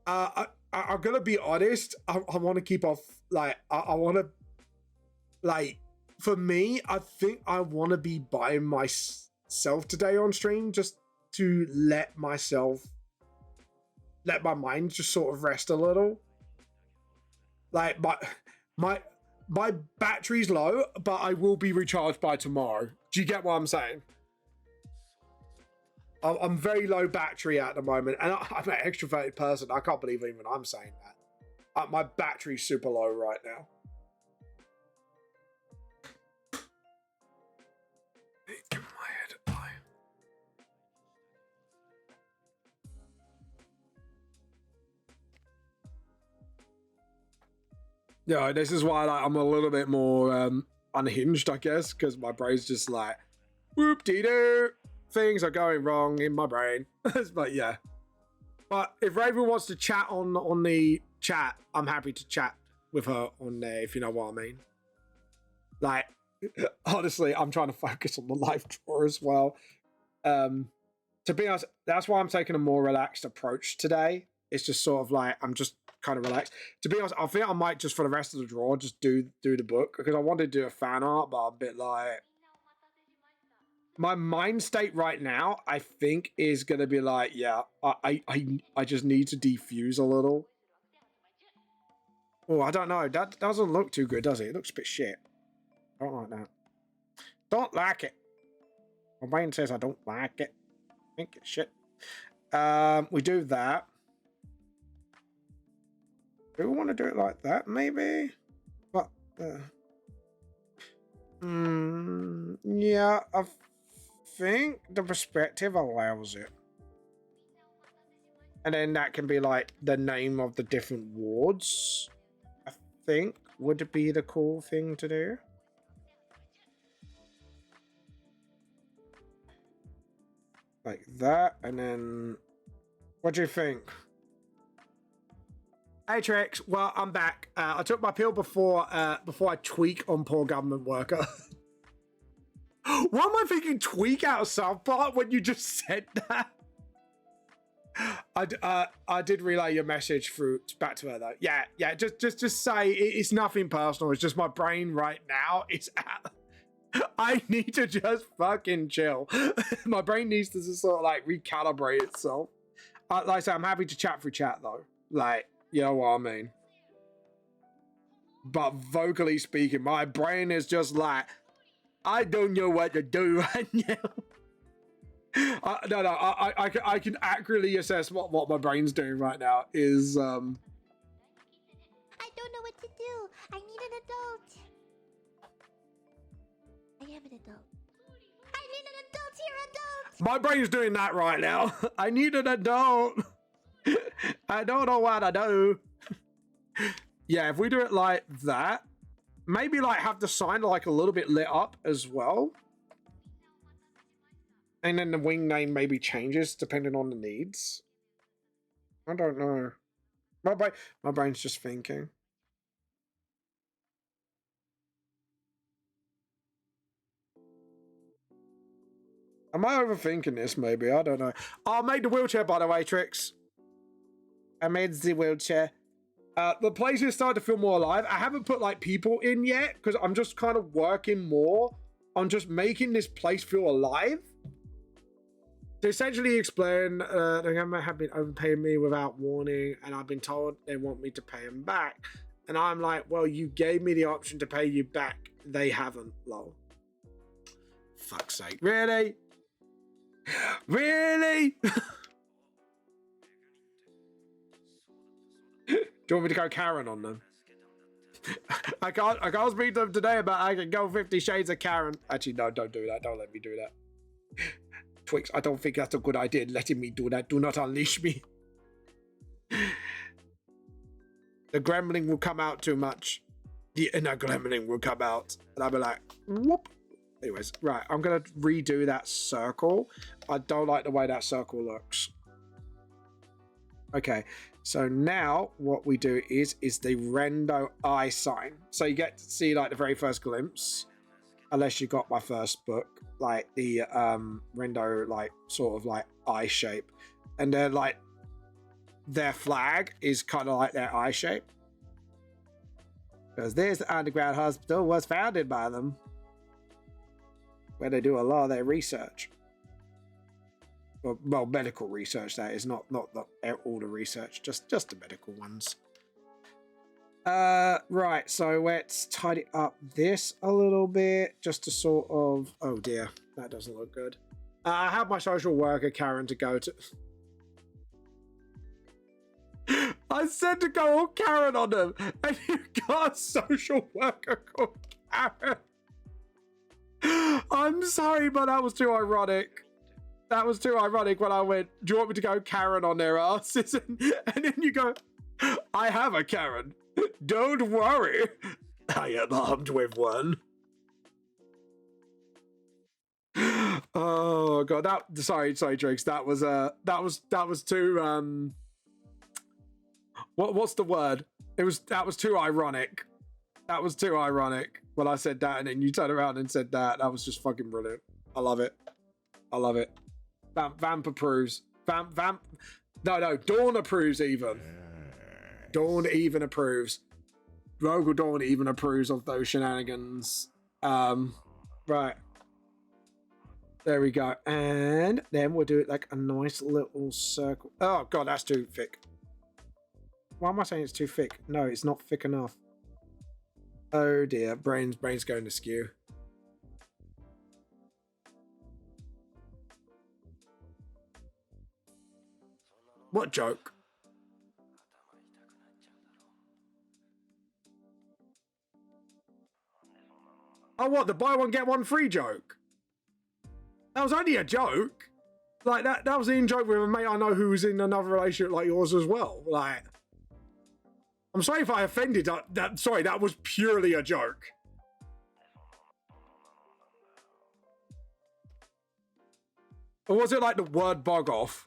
I'm gonna be honest. I want to keep off. Like, I want to. Like, for me, I think I want to be by myself today on stream, just to let my mind just sort of rest a little. Like, my battery's low, but I will be recharged by tomorrow. Do you get what I'm saying? I'm very low battery at the moment, and I'm an extroverted person. I can't believe even I'm saying that. My battery's super low right now. Give my head a pie. Yeah, this is why I'm a little bit more unhinged, I guess, because my brain's just like, whoop-dee-doo. Things are going wrong in my brain. But yeah. But if Raven wants to chat on the chat, I'm happy to chat with her on there, if you know what I mean. Like, honestly, I'm trying to focus on the live draw as well. To be honest, that's why I'm taking a more relaxed approach today. It's just sort of like, I'm just kind of relaxed. To be honest, I think I might just for the rest of the draw just do the book, because I wanted to do a fan art, but I'm a bit like, my mind state right now, I think, is gonna be like, yeah, I just need to defuse a little. Oh, I don't know. That doesn't look too good, does it? It looks a bit shit. I don't like that. Don't like it. My brain says I don't like it. I think it's shit. We do that. Do we want to do it like that, maybe? But, yeah, I think the perspective allows it. And then that can be like the name of the different wards, I think, would be the cool thing to do. Like that, and then what do you think? Hey Trex, well, I'm back. I took my pill before I tweak on poor government worker. What am I thinking? Tweak out of South Park when you just said that? I did relay your message through back to her though. Yeah. Just say it's nothing personal. It's just my brain right now. It's at. I need to just fucking chill. My brain needs to just sort of like recalibrate itself. Like I said, I'm happy to chat through chat though. Like, you know what I mean? But vocally speaking, my brain is just like, I don't know what to do right now. I can accurately assess what my brain's doing right now is I don't know what to do. I need an adult. I am an adult. I need an adult here, adult. My brain's doing that right now. I need an adult. I don't know what to do. Yeah, if we do it like that, maybe like have the sign like a little bit lit up as well. And then the wing name maybe changes depending on the needs. I don't know. My brain's just thinking. Am I overthinking this maybe? I don't know. Oh, I made the wheelchair, by the way, Trix. I made the wheelchair. The place is starting to feel more alive. I haven't put like people in yet because I'm just kind of working more on just making this place feel alive. To essentially explain, the government have been overpaying me without warning, and I've been told they want me to pay them back. And I'm like, well, you gave me the option to pay you back. They haven't, lol. Fuck's sake. Really? Really? Do you want me to go Karen on them? I can't speak to them today, but I can go 50 Shades of Karen. Actually, no, don't do that. Don't let me do that. Twix, I don't think that's a good idea, letting me do that. Do not unleash me. The gremlin will come out too much. The inner gremlin will come out. And I'll be like, whoop. Anyways, right, I'm going to redo that circle. I don't like the way that circle looks. Okay, so now what we do is the rendo eye sign. So you get to see like the very first glimpse, unless you got my first book, like the rendo like sort of like eye shape. And then like their flag is kind of like their eye shape. Because this underground hospital was founded by them, where they do a lot of their research. Well, medical research, that is, not all the research, just the medical ones. Right, so let's tidy up this a little bit, just to sort of, oh dear, that doesn't look good. I have my social worker, Karen, to go to. I said to go all Karen on them, and you got a social worker called Karen. I'm sorry, but that was too ironic. That was too ironic when I went, do you want me to go Karen on their asses? And then you go, I have a Karen. Don't worry. I am armed with one. Oh god, sorry, Drakes. That was too what's the word? That was too ironic. That was too ironic when I said that, and then you turned around and said that. That was just fucking brilliant. I love it. I love it. Vamp approves. Vamp. No. Dawn approves even. Dawn even approves. Rogel Dawn even approves of those shenanigans. Right. There we go. And then we'll do it like a nice little circle. Oh god, that's too thick. Why am I saying it's too thick? No, it's not thick enough. Oh dear, brain's going to skew. What joke? Oh, what, the buy one get one free joke? That was only a joke. Like that was an in-joke with a mate I know who was in another relationship like yours as well. Like, I'm sorry if I offended. Sorry, that was purely a joke. Or was it like the word bug off?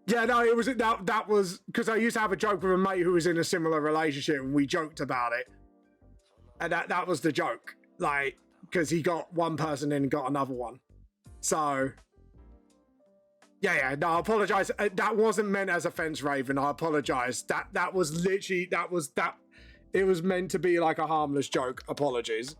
Yeah, no, it was that was because I used to have a joke with a mate who was in a similar relationship, and we joked about it, and that was the joke, like because he got one person and got another one, so yeah. No, I apologize. That wasn't meant as offense, Raven. I apologize. That was literally that. It was meant to be like a harmless joke. Apologies.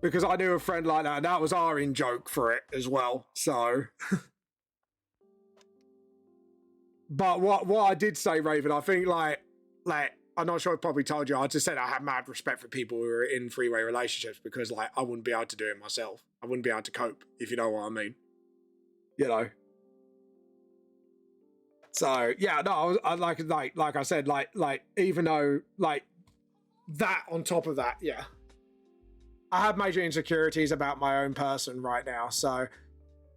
Because I knew a friend like that, and that was our in-joke for it as well, so... But what I did say, Raven, I think, like, I'm not sure I probably told you, I just said I have mad respect for people who are in three-way relationships because, like, I wouldn't be able to do it myself. I wouldn't be able to cope, if you know what I mean. You know? So, yeah, no, I like I said, like, even though, like, that on top of that, yeah. I have major insecurities about my own person right now, so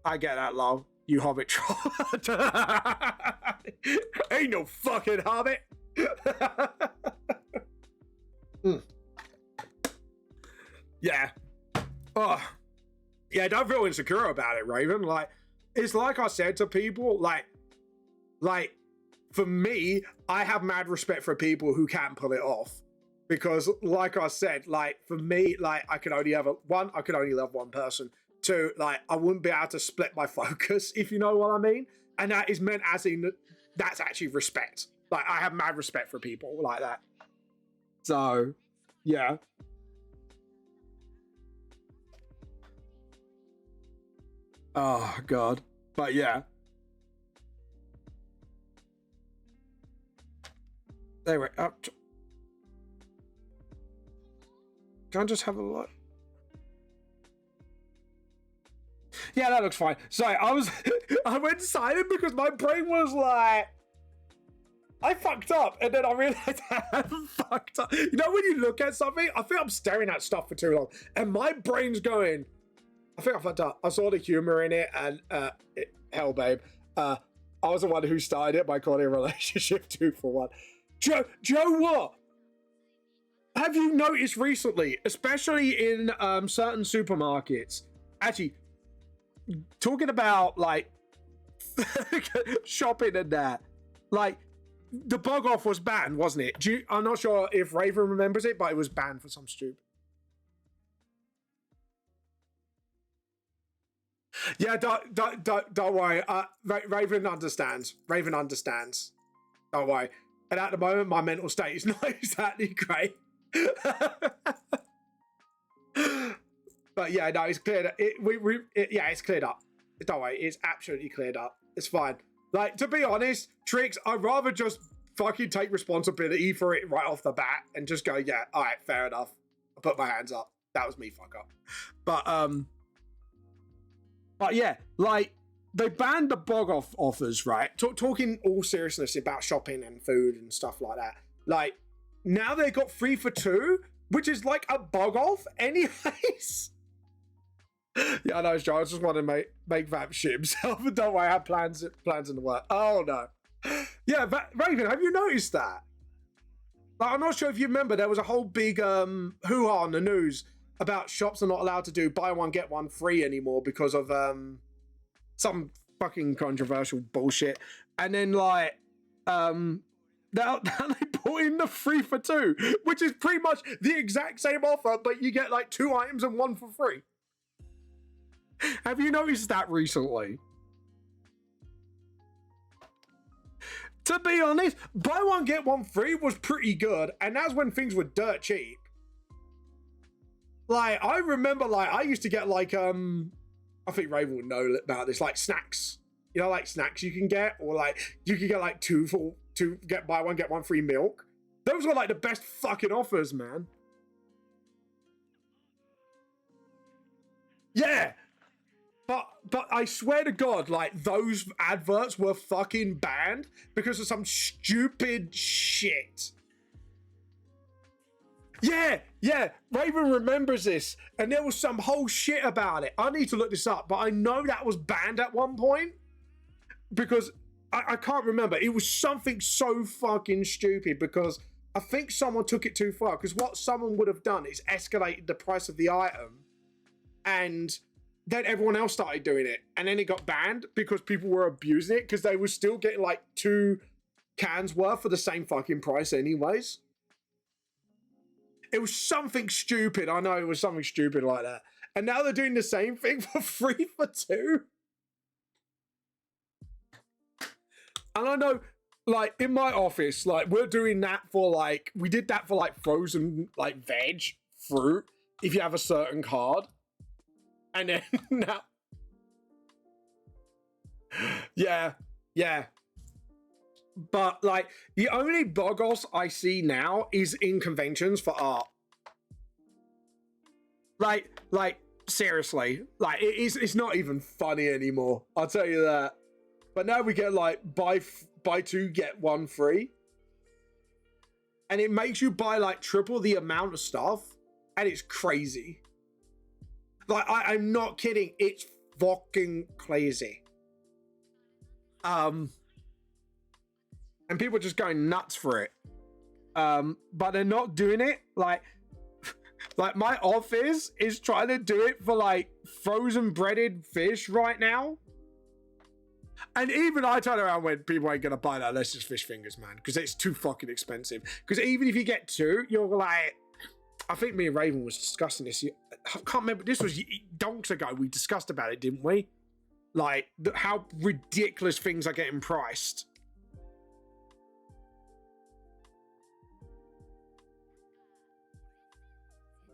I get that, lol. You hobbit troll. Ain't no fucking hobbit. Yeah. Oh. Yeah, don't feel insecure about it, Raven. Like, it's like I said to people, like, for me, I have mad respect for people who can't pull it off. Because like I said, like for me, like I could only have I could only love one person. Two, like I wouldn't be able to split my focus, if you know what I mean. And that is meant as in, that's actually respect. Like I have mad respect for people like that. So, yeah. Oh, God. But yeah. Anyway, can I just have a look? Yeah, that looks fine. Sorry, I went silent because my brain was like, I fucked up, and then I realized I hadn't fucked up. You know when you look at something, I think I'm staring at stuff for too long, and my brain's going, I think I fucked up. I saw the humor in it, and hell, babe. I was the one who started it by calling a relationship 2 for 1. Joe, what? Have you noticed recently, especially in certain supermarkets, actually, talking about like shopping and that, like the bug off was banned, wasn't it? I'm not sure if Raven remembers it, but it was banned for some stupid. Yeah, don't worry. Raven understands. Raven understands. Don't worry. And at the moment, my mental state is not exactly great. But yeah, no, it's cleared. It's cleared up. Don't worry, it's absolutely cleared up. It's fine. Like, to be honest, Tricks, I'd rather just fucking take responsibility for it right off the bat and just go, yeah, all right, fair enough. I put my hands up. That was me, fuck up. But yeah, like, they banned the bog off offers, right? Talking all seriousness about shopping and food and stuff like that. Like, now they got 3 for 2, which is like a bog off anyways. Yeah, I know, Joe. I just want to make Vamp shit himself. Don't worry, I have plans in the work. Oh, no. Yeah, Raven, have you noticed that? Like, I'm not sure if you remember, there was a whole big hoo-ha on the news about shops are not allowed to do buy one, get one free anymore because of some fucking controversial bullshit. And then, like, now they put in the 3 for 2, which is pretty much the exact same offer, but you get, like, 2 items and 1 for free. Have you noticed that recently? To be honest, buy one, get one free was pretty good, and that's when things were dirt cheap. Like, I remember, like, I used to get, like, I think Raven would know about this, like, snacks. You know, like, snacks you can get, or, like, you can get, like, 2 for 2, buy one, get one free milk. Those were, like, the best fucking offers, man. Yeah. But I swear to God, like, those adverts were fucking banned because of some stupid shit. Yeah, Raven remembers this, and there was some whole shit about it. I need to look this up, but I know that was banned at one point because I can't remember. It was something so fucking stupid because I think someone took it too far, because what someone would have done is escalated the price of the item, and then everyone else started doing it, and then it got banned because people were abusing it because they were still getting like 2 cans worth for the same fucking price anyways. It was something stupid. I know it was something stupid like that. And now they're doing the same thing for 3 for 2. And I know, like, in my office, like, we're doing that for, like, we did that for, like, frozen, like, veg, fruit, if you have a certain card. And then now, yeah. But, like, the only bogos I see now is in conventions for art. Like seriously, like, it's not even funny anymore. I'll tell you that. But now we get, like, buy 2, get 1 free. And it makes you buy, like, triple the amount of stuff. And it's crazy. Like, I'm not kidding. It's fucking crazy. And people are just going nuts for it. But they're not doing it. Like my office is trying to do it for, like, frozen breaded fish right now. And even I turn around when people ain't gonna buy that unless it's fish fingers, man, because it's too fucking expensive. Because even if you get two, you're like, I think me and Raven was discussing this. I can't remember. This was donks ago. We discussed about it, didn't we? Like how ridiculous things are getting priced.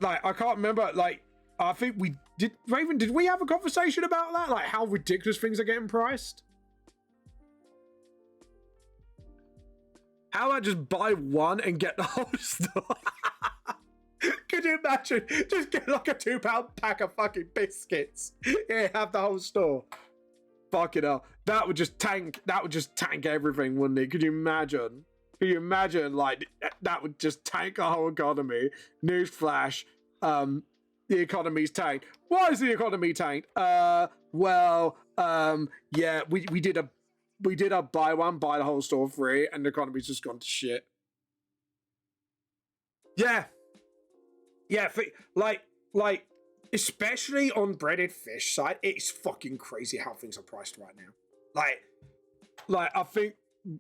Like I can't remember. Like I think we did. Raven, did we have a conversation about that? Like how ridiculous things are getting priced? How about just buy one and get the whole store? Could you imagine? Just get like a £2 pack of fucking biscuits. Yeah, have the whole store. Fuck it up. That would just tank everything, wouldn't it? Could you imagine? Could you imagine like that would just tank our whole economy? Newsflash, the economy's tanked. Why is the economy tanked? Yeah, we did a buy one, buy the whole store free, and the economy's just gone to shit. Yeah. Yeah, like, especially on breaded fish side, it's fucking crazy how things are priced right now. Like I think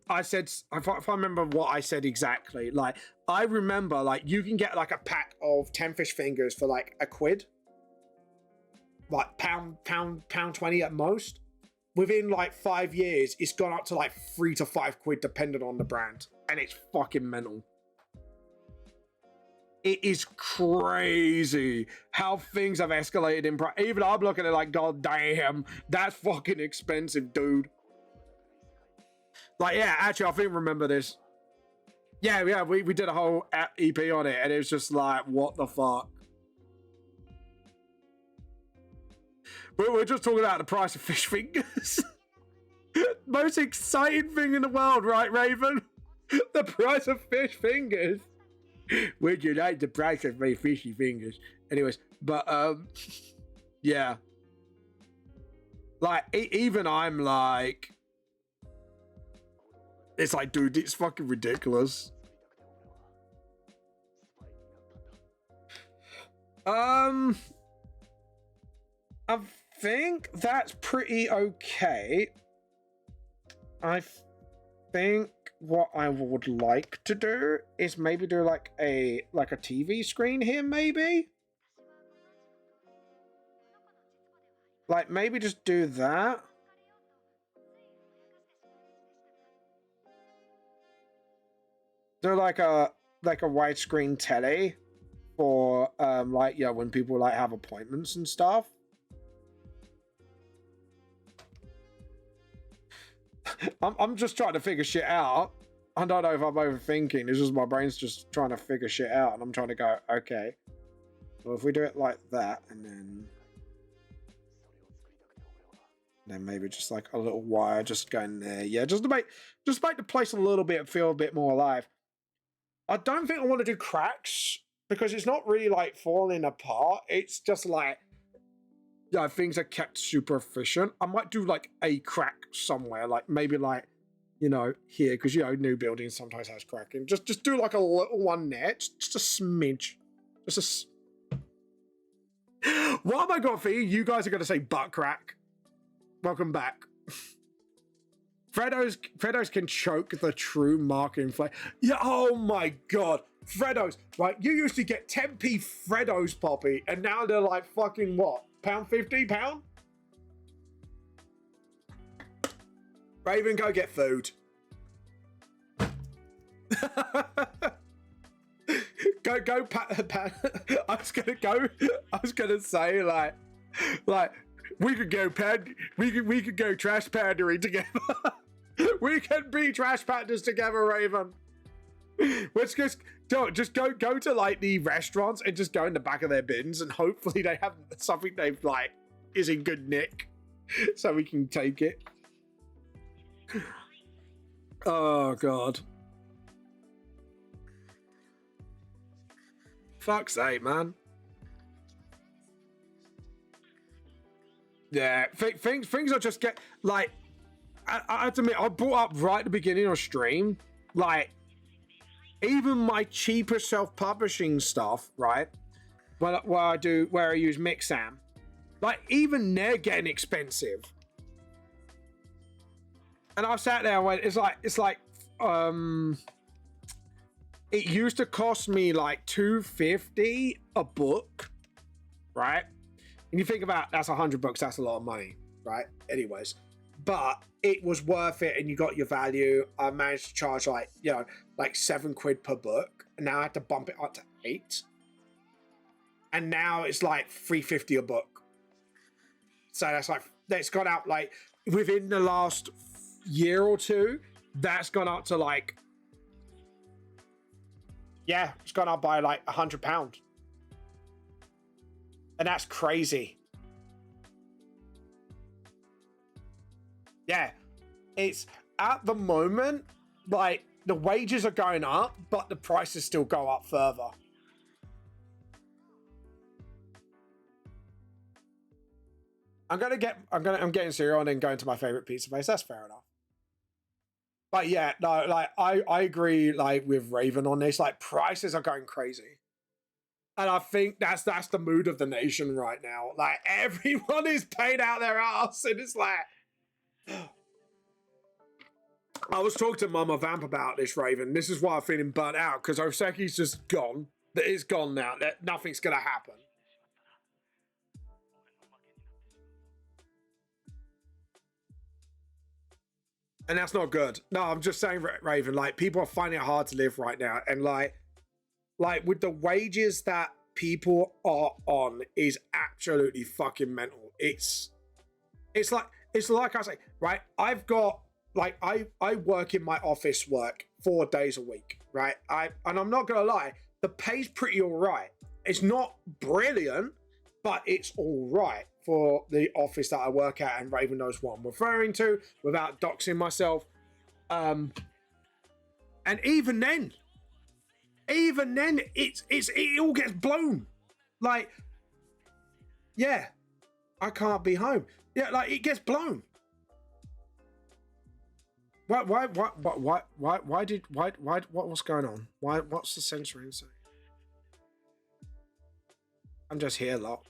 I said, if I remember what I said exactly, like I remember like you can get like a pack of 10 fish fingers for like £1, like pound 20 at most. Within like 5 years, it's gone up to like £3 to £5 depending on the brand, and it's fucking mental. It is crazy how things have escalated in price. Even I'm looking at it like, god damn, that's fucking expensive, dude. Like, yeah, actually, I think remember this. Yeah, we did a whole EP on it, and it was just like, what the fuck? We're just talking about the price of fish fingers. Most exciting thing in the world, right, Raven? The price of fish fingers. Would you like the price of my fishy fingers? Anyways, but yeah. Like even I'm like, it's like, dude, it's fucking ridiculous. I think that's pretty okay. I think what I would like to do is maybe do like a TV screen here, maybe. Like maybe just do that. Do like a widescreen telly for like, yeah, when people like have appointments and stuff. I'm just trying to figure shit out. I don't know if I'm overthinking. It's just my brain's just trying to figure shit out, and I'm trying to go, okay. Well, if we do it like that, and then maybe just like a little wire just going there. Yeah, just to make the place a little bit feel a bit more alive. I don't think I want to do cracks because it's not really like falling apart. It's just like, yeah, things are kept super efficient. I might do like a crack somewhere, like maybe like, you know, here, because, you know, new buildings sometimes has cracking. Just do like a little one there, just a smidge. What am I got for you? You guys are going to say butt crack. Welcome back. Freddos can choke the true marketing flavor. Yeah, oh my god. Freddos, right? You used to get 10p Freddos, Poppy, and now they're like fucking what? £1.50? Raven, go get food. go pat. I was gonna say like we could go we could go trash pandering together. We can be trash patters together, Raven. Let's just go to like the restaurants and just go in the back of their bins, and hopefully they have something they've like is in good nick, so we can take it. Oh god. Fuck's sake, man. Yeah, things are just get like. I have to admit, I brought up right at the beginning of stream, like, even my cheaper self-publishing stuff, right? Where I use Mixam, like, even they're getting expensive. And I've sat there and went, it's like it used to cost me like $2.50 a book, right? And you think about, that's $100, that's a lot of money, right? Anyways, but it was worth it, and you got your value. I managed to charge like, you know, like £7 per book, and now I had to bump it up to 8, and now it's like $3.50 a book. So that's like, that's gone out like within the last year or two. That's gone up to like, yeah, it's gone up by like £100, and that's crazy. Yeah, it's at the moment, like the wages are going up, but the prices still go up further. I'm getting cereal and then going to my favorite pizza place. That's fair enough. But yeah, no, like I agree like with Raven on this. Like prices are going crazy. And I think that's the mood of the nation right now. Like everyone is paying out their ass, and it's like, I was talking to Mama Vamp about this, Raven. This is why I'm feeling burnt out, because Oseki's just gone. That it's gone now. That nothing's gonna happen. And that's not good. No, I'm just saying, Raven, like people are finding it hard to live right now, and like with the wages that people are on is absolutely fucking mental. It's like I say, right? I've got like I work in my office work 4 days a week, right? And I'm not gonna lie, the pay's pretty all right. It's not brilliant, but it's all right for the office that I work at, and Raven knows what I'm referring to without doxing myself. And even then, it all gets blown. Like, yeah, I can't be home. Yeah, like it gets blown. What's going on? What's the censoring say? I'm just here, lot.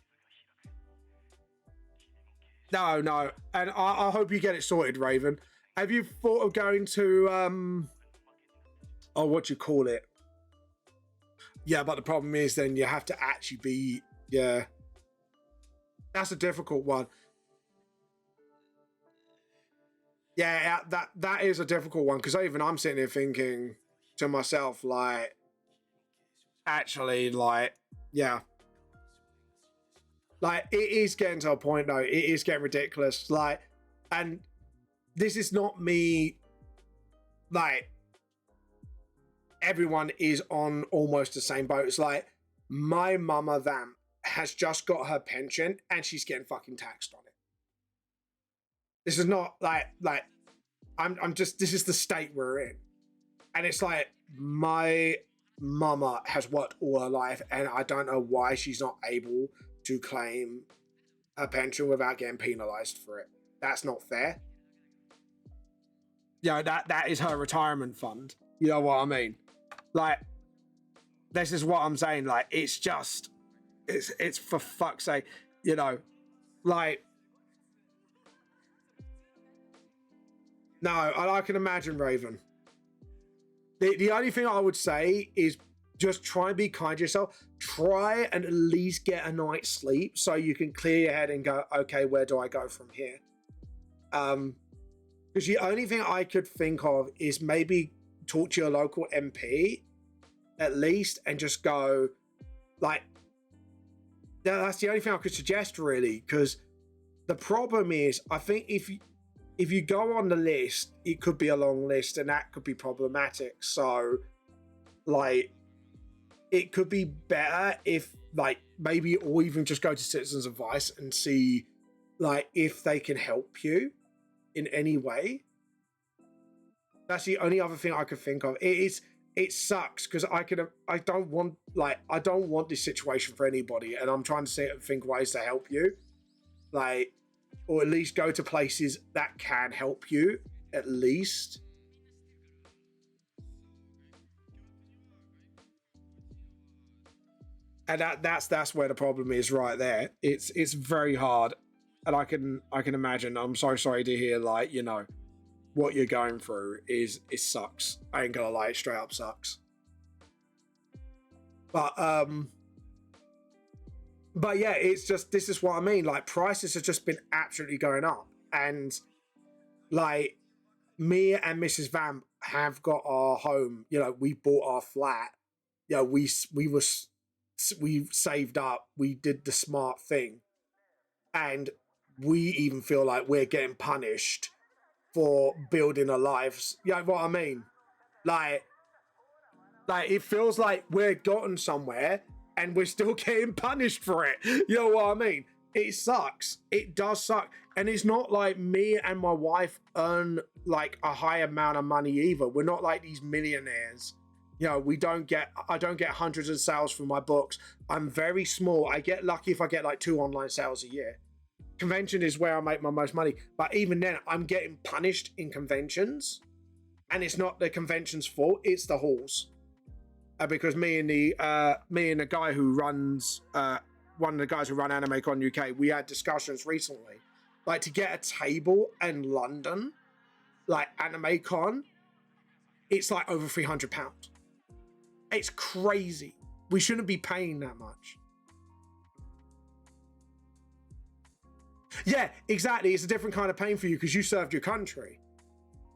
No, and I hope you get it sorted, Raven. Have you thought of going to what do you call it? Yeah, but the problem is then you have to actually be, yeah. That's a difficult one. Yeah, that is a difficult one, because even I'm sitting here thinking to myself, like, actually, like, yeah. Like, it is getting to a point, though. It is getting ridiculous. Like, and this is not me, like, everyone is on almost the same boat. It's like, my Mama Vamp has just got her pension, and she's getting fucking taxed on it. This is not like I'm just, this is the state we're in. And it's like, my mama has worked all her life, and I don't know why she's not able to claim a pension without getting penalized for it. That's not fair. You know, that is her retirement fund. You know what I mean? Like, this is what I'm saying. Like, it's just, it's for fuck's sake, you know, like, no, I can imagine, Raven. The only thing I would say is just try and be kind to yourself. Try and at least get a night's sleep so you can clear your head and go, okay, where do I go from here? Because the only thing I could think of is maybe talk to your local MP at least, and just go, like, that's the only thing I could suggest, really. Because the problem is, I think if you go on the list, it could be a long list, and that could be problematic. So, like, it could be better if, like, maybe, or even just go to Citizens Advice and see, like, if they can help you in any way. That's the only other thing I could think of. It sucks, because I don't want this situation for anybody, and I'm trying to think ways to help you, like, or at least go to places that can help you, at least. And that's where the problem is right there. It's very hard, and I can imagine. I'm so sorry to hear, like, you know, what you're going through is it sucks. I ain't gonna lie, it straight up sucks. But yeah, it's just, this is what I mean. Like, prices have just been absolutely going up, and like, me and Mrs. Vamp have got our home. You know, we bought our flat. You know, we saved up. We did the smart thing, and we even feel like we're getting punished for building our lives. You know what I mean? Like it feels like we're gotten somewhere and we're still getting punished for it. You know what I mean? It sucks. It does suck. And it's not like me and my wife earn like a high amount of money either. We're not like these millionaires. You know, I don't get hundreds of sales from my books. I'm very small. I get lucky if I get like 2 online sales a year. Convention is where I make my most money. But even then, I'm getting punished in conventions. And it's not the convention's fault, it's the halls. Because me and the guy who runs, one of the guys who run AnimeCon UK, we had discussions recently. Like, to get a table in London, like AnimeCon, it's like over £300. It's crazy. We shouldn't be paying that much. Yeah, exactly. It's a different kind of pain for you because you served your country.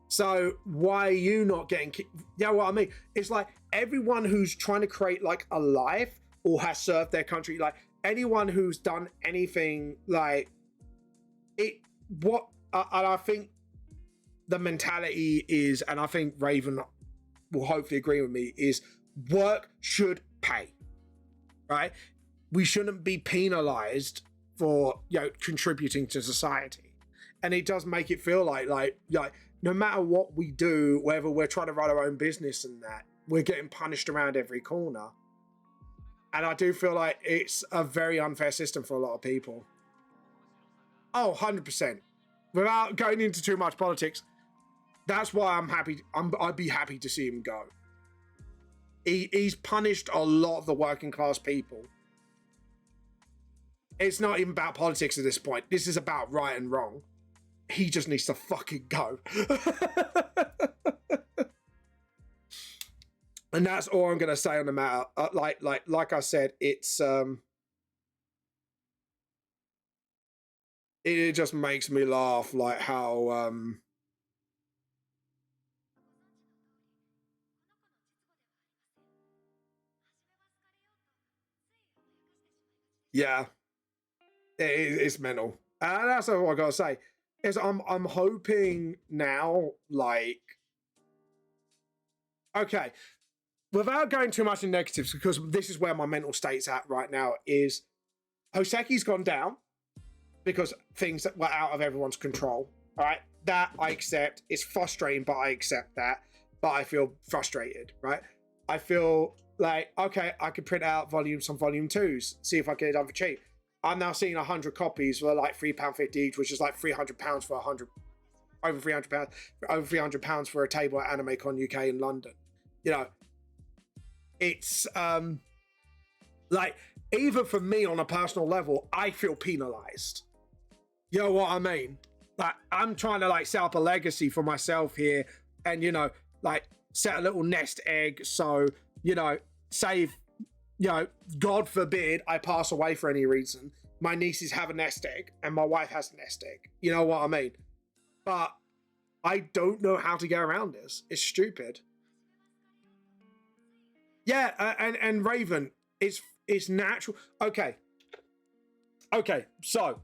So why are you not getting... You know what I mean? It's like everyone who's trying to create like a life or has served their country, like anyone who's done anything like it, and I think the mentality is, and I think Raven will hopefully agree with me, is work should pay, right? We shouldn't be penalized for, you know, contributing to society. And it does make it feel like no matter what we do, whether we're trying to run our own business and that, we're getting punished around every corner. And I do feel like it's a very unfair system for a lot of people. Oh, 100%. Without going into too much politics, that's why I'd be happy to see him go. He's punished a lot of the working class people. It's not even about politics at this point. This is about right and wrong. He just needs to fucking go. And that's all I'm gonna say on the matter. Like I said, it just makes me laugh, like how yeah, it's mental. And that's all I gotta say. Is I'm hoping now, like, okay, without going too much in negatives, because this is where my mental state's at right now, is Hoseki's gone down because things that were out of everyone's control. All right, that I accept. It's frustrating, but I accept that. But I feel frustrated, right? I feel like, okay, I could print out some volume 2s, see if I can get it done for cheap. I'm now seeing 100 copies for like £3.50 each, which is like £300 for 100, over £300 for a table at AnimeCon UK in London. You know, it's like, even for me on a personal level, I feel penalized. You know what I mean? Like, I'm trying to like set up a legacy for myself here, and, you know, like set a little nest egg. So, you know, save, you know, God forbid I pass away for any reason, my nieces have a nest egg and my wife has a nest egg. You know what I mean? But I don't know how to get around this. It's stupid. Yeah, and Raven, it's natural. Okay, so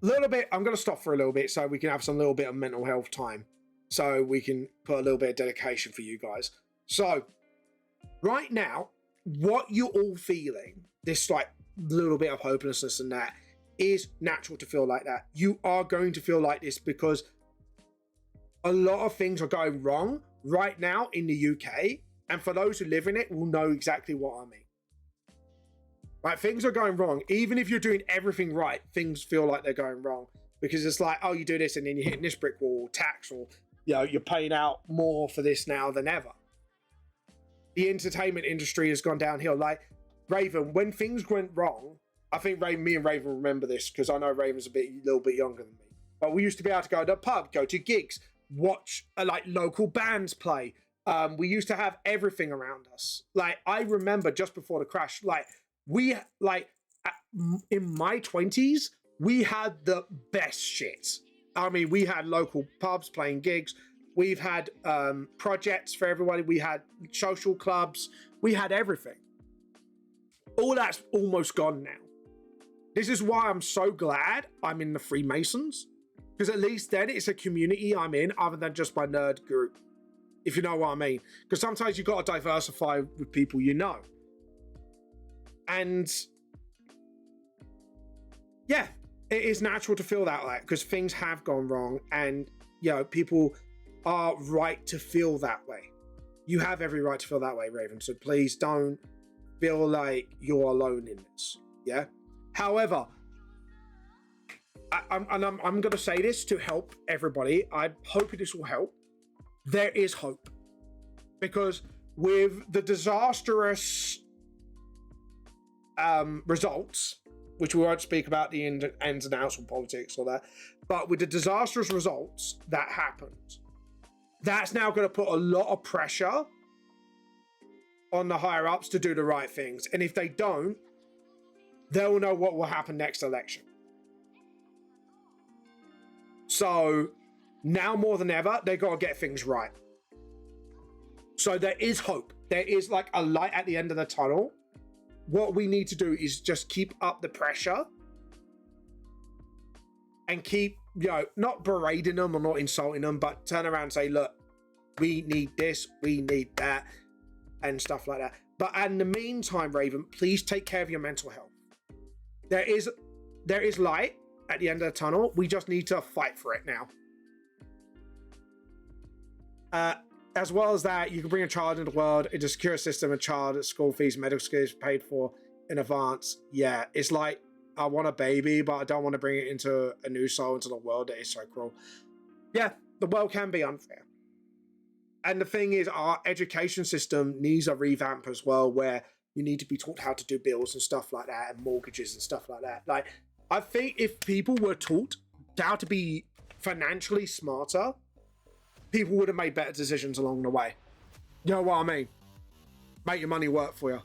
little bit. I'm going to stop for a little bit so we can have some little bit of mental health time, so we can put a little bit of dedication for you guys. So right now, what you're all feeling, this like little bit of hopelessness and that, is natural to feel like that. You are going to feel like this because a lot of things are going wrong right now in the UK, and for those who live in it will know exactly what I mean. Right, things are going wrong. Even if you're doing everything right, things feel like they're going wrong, because it's like, oh, you do this and then you're hitting this brick wall, tax, or, you know, you're paying out more for this now than ever. The entertainment industry has gone downhill. Like, Raven, when things went wrong, I think me and Raven remember this because I know Raven's a little bit younger than me. But we used to be able to go to the pub, go to gigs, watch like local bands play. We used to have everything around us. Like I remember just before the crash, like we like in my 20s, we had the best shit. I mean, we had local pubs playing gigs. We've had projects for everybody. We had social clubs. We had everything. All that's almost gone now. This is why I'm so glad I'm in the Freemasons, because at least then it's a community I'm in other than just my nerd group, if you know what I mean. Because sometimes you've got to diversify with people you know. And yeah, it is natural to feel that way because things have gone wrong and, you know, people are right to feel that way. You have every right to feel that way, Raven. So please don't feel like you're alone in this. Yeah. However, I'm going to say this to help everybody. I'm hoping this will help. There is hope, because with the disastrous results, which we won't speak about the ins and outs of politics or that, but with the disastrous results that happened, that's now going to put a lot of pressure on the higher ups to do the right things. And if they don't, they'll know what will happen next election. So now more than ever, they got to get things right. So there is hope. There is like a light at the end of the tunnel. What we need to do is just keep up the pressure and keep, you know, not berating them or not insulting them, but turn around and say, look, we need this, we need that, and stuff like that. But in the meantime, Raven, please take care of your mental health. There is light at the end of the tunnel. We just need to fight for it now. As well as that, you can bring a child into the world in a secure system, a child, school fees, medical skills paid for in advance. Yeah, it's like, I want a baby, but I don't want to bring it into a new soul into the world. That is so cruel. Yeah, the world can be unfair. And the thing is, our education system needs a revamp as well, where you need to be taught how to do bills and stuff like that, and mortgages and stuff like that. Like, I think if people were taught how to be financially smarter, people would have made better decisions along the way. You know what I mean? Make your money work for you.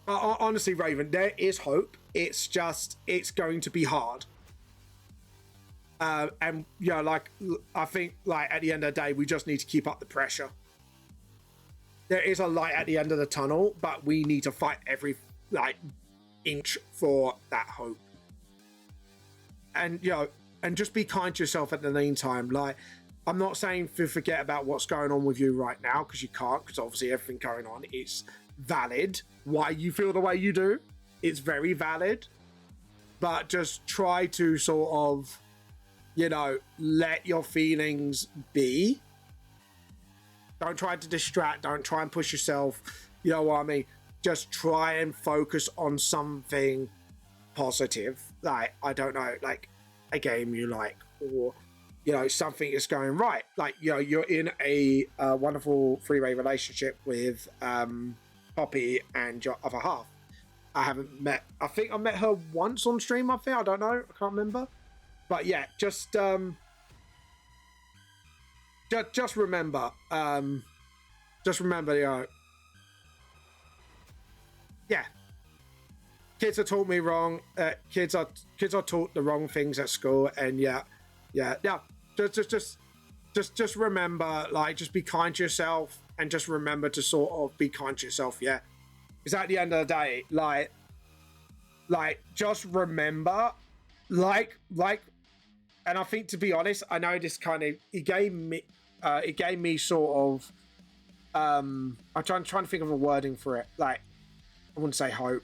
Honestly, Raven, there is hope. It's just, it's going to be hard. And, you know, like, I think, like, at the end of the day, we just need to keep up the pressure. There is a light at the end of the tunnel, but we need to fight every, like, inch for that hope. And, you know, and just be kind to yourself at the meantime. Like, I'm not saying to forget about what's going on with you right now, because you can't, because obviously everything going on is valid. Why you feel the way you do, it's very valid. But just try to sort of, you know, let your feelings be. Don't try to distract. Don't try and push yourself. You know what I mean? Just try and focus on something positive. Like, I don't know, like a game you like, or, you know, something is going right. Like, you know, you're in a wonderful three-way relationship with Poppy and your other half. I think I met her once on stream, I think. I don't know. I can't remember. But yeah, just remember, you know, yeah, kids are taught me wrong. Kids are taught the wrong things at school, and yeah. Just remember, like, just be kind to yourself, and just remember to sort of be kind to yourself. Yeah, because at the end of the day, like, just remember, like. And I think, to be honest, I know this kind of, it gave me sort of, I'm trying to think of a wording for it. Like, I wouldn't say hope.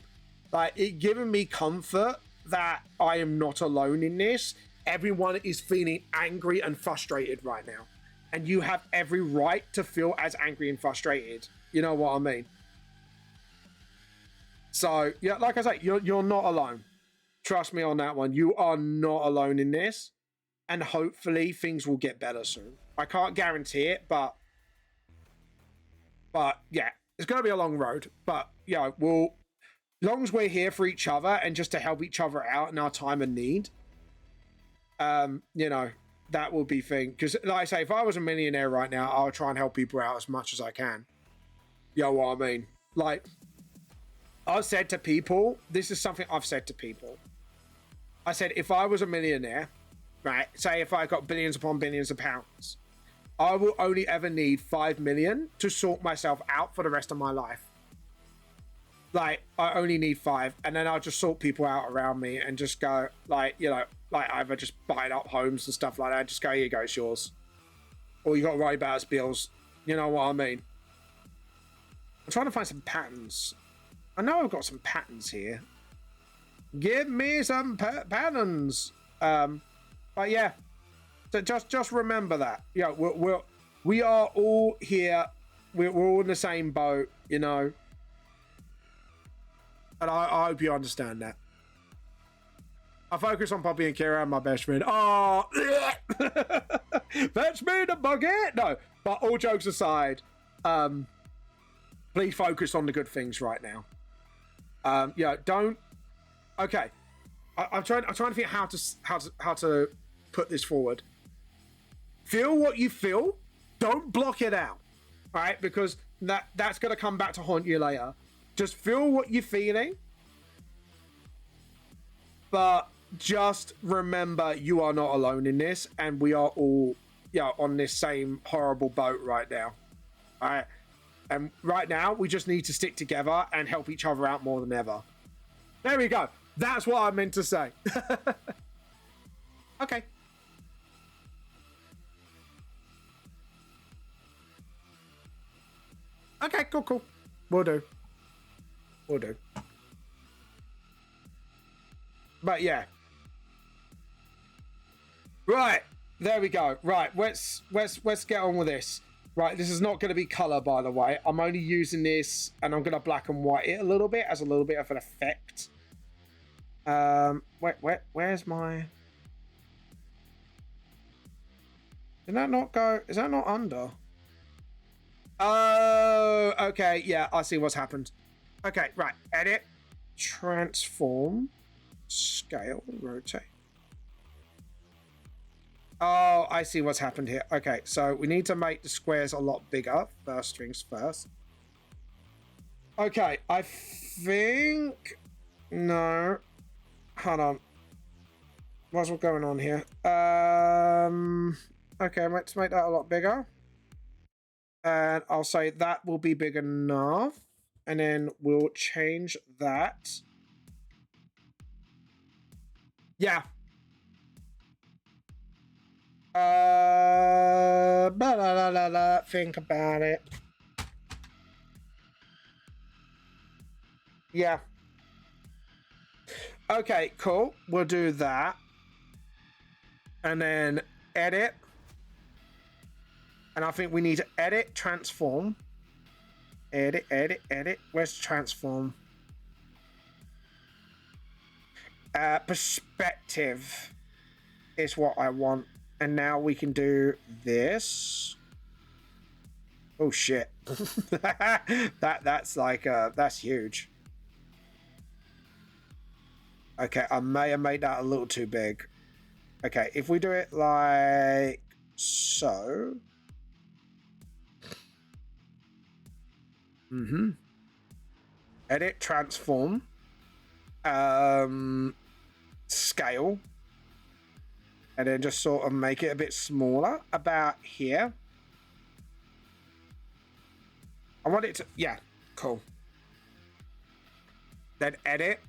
Like, it given me comfort that I am not alone in this. Everyone is feeling angry and frustrated right now. And you have every right to feel as angry and frustrated. You know what I mean? So, yeah, like I say, you're not alone. Trust me on that one. You are not alone in this. And hopefully things will get better soon. I can't guarantee it, but yeah, it's going to be a long road. But, yeah, as long as we're here for each other and just to help each other out in our time of need, you know, that would be thing. Because like I say, if I was a millionaire right now, I'll try and help people out as much as I can. You know what I mean? Like, I've said to people, this is something I've said to people. I said, if I was a millionaire, right, say if I got billions upon billions of pounds, I will only ever need 5 million to sort myself out for the rest of my life. Like, I only need 5, and then I'll just sort people out around me and just go, like, you know, like either just buying up homes and stuff like that. Just go, here you go, it's yours. All you got to worry about is bills. You know what I mean? I'm trying to find some patterns. I know I've got some patterns here. Give me some patterns. But yeah, so just remember that. Yeah, we are all here. We're all in the same boat, you know. And I hope you understand that. I focus on Poppy and Kira and my best friend. Oh, that's me, the bucket. No, but all jokes aside, please focus on the good things right now. Yeah, don't. Okay, I'm trying to think how to put this forward. Feel what you feel. Don't block it out, all right? Because that's gonna come back to haunt you later. Just feel what you're feeling, but just remember you are not alone in this, and we are all, on this same horrible boat right now. All right, and right now we just need to stick together and help each other out more than ever. There we go. That's what I meant to say. Okay. Okay, cool. Will do. But yeah. Right, there we go. Right, let's get on with this. Right, this is not going to be color, by the way. I'm only using this, and I'm going to black and white it a little bit as a little bit of an effect. Where's my? Did that not go? Is that not under? Oh, okay. Yeah, I see what's happened. Okay, right. Edit, transform, scale, rotate. Oh, I see what's happened here. Okay, so we need to make the squares a lot bigger. First things first. Okay, I think... No. Hold on. What's going on here? Okay, let's make that a lot bigger. And I'll say that will be big enough. And then we'll change that. Yeah. Think about it. Yeah. Okay, cool. We'll do that. And then edit. And I think we need to edit, transform. Edit. Where's transform? Perspective is what I want. And now we can do this. Oh shit. that's like that's huge. Okay, I may have made that a little too big. Okay, if we do it like so. Edit, transform, scale, and then just sort of make it a bit smaller about here. I want it to, yeah, cool. Then edit,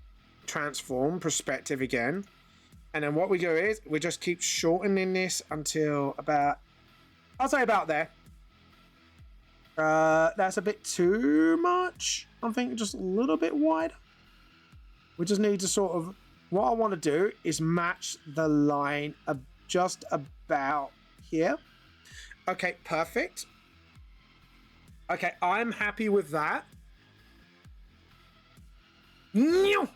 transform, perspective again. And then what we do is we just keep shortening this until about, I'll say about there. That's a bit too much. I'm thinking just a little bit wider. We just need to sort of, what I want to do is match the line of just about here. Okay, perfect. Okay, I'm happy with that. In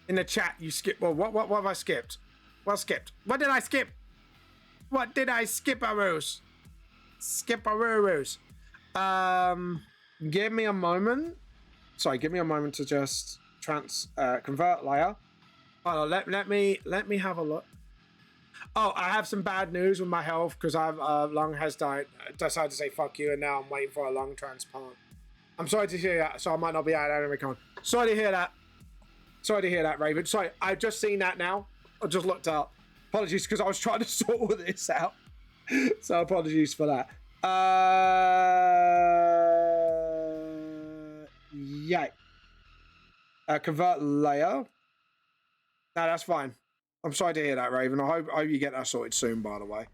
the chat, you skip. Well, what have I skipped? What skipped? What did I skip? What did I skip, Arrows? Skip-a-roo-roos. Give me a moment. Sorry, give me a moment to just convert layer. Hold on, let me have a look. Oh, I have some bad news with my health because I've lung has died. Decided to say fuck you, and now I'm waiting for a lung transplant. I'm sorry to hear that, so I might not be at AnimeCon. Sorry to hear that. Sorry to hear that, Raven. Sorry, I've just seen that now. I just looked up. Apologies, because I was trying to sort all this out. So apologies for that. Yeah. Convert layer. No, that's fine. I'm sorry to hear that, Raven. I hope you get that sorted soon, by the way.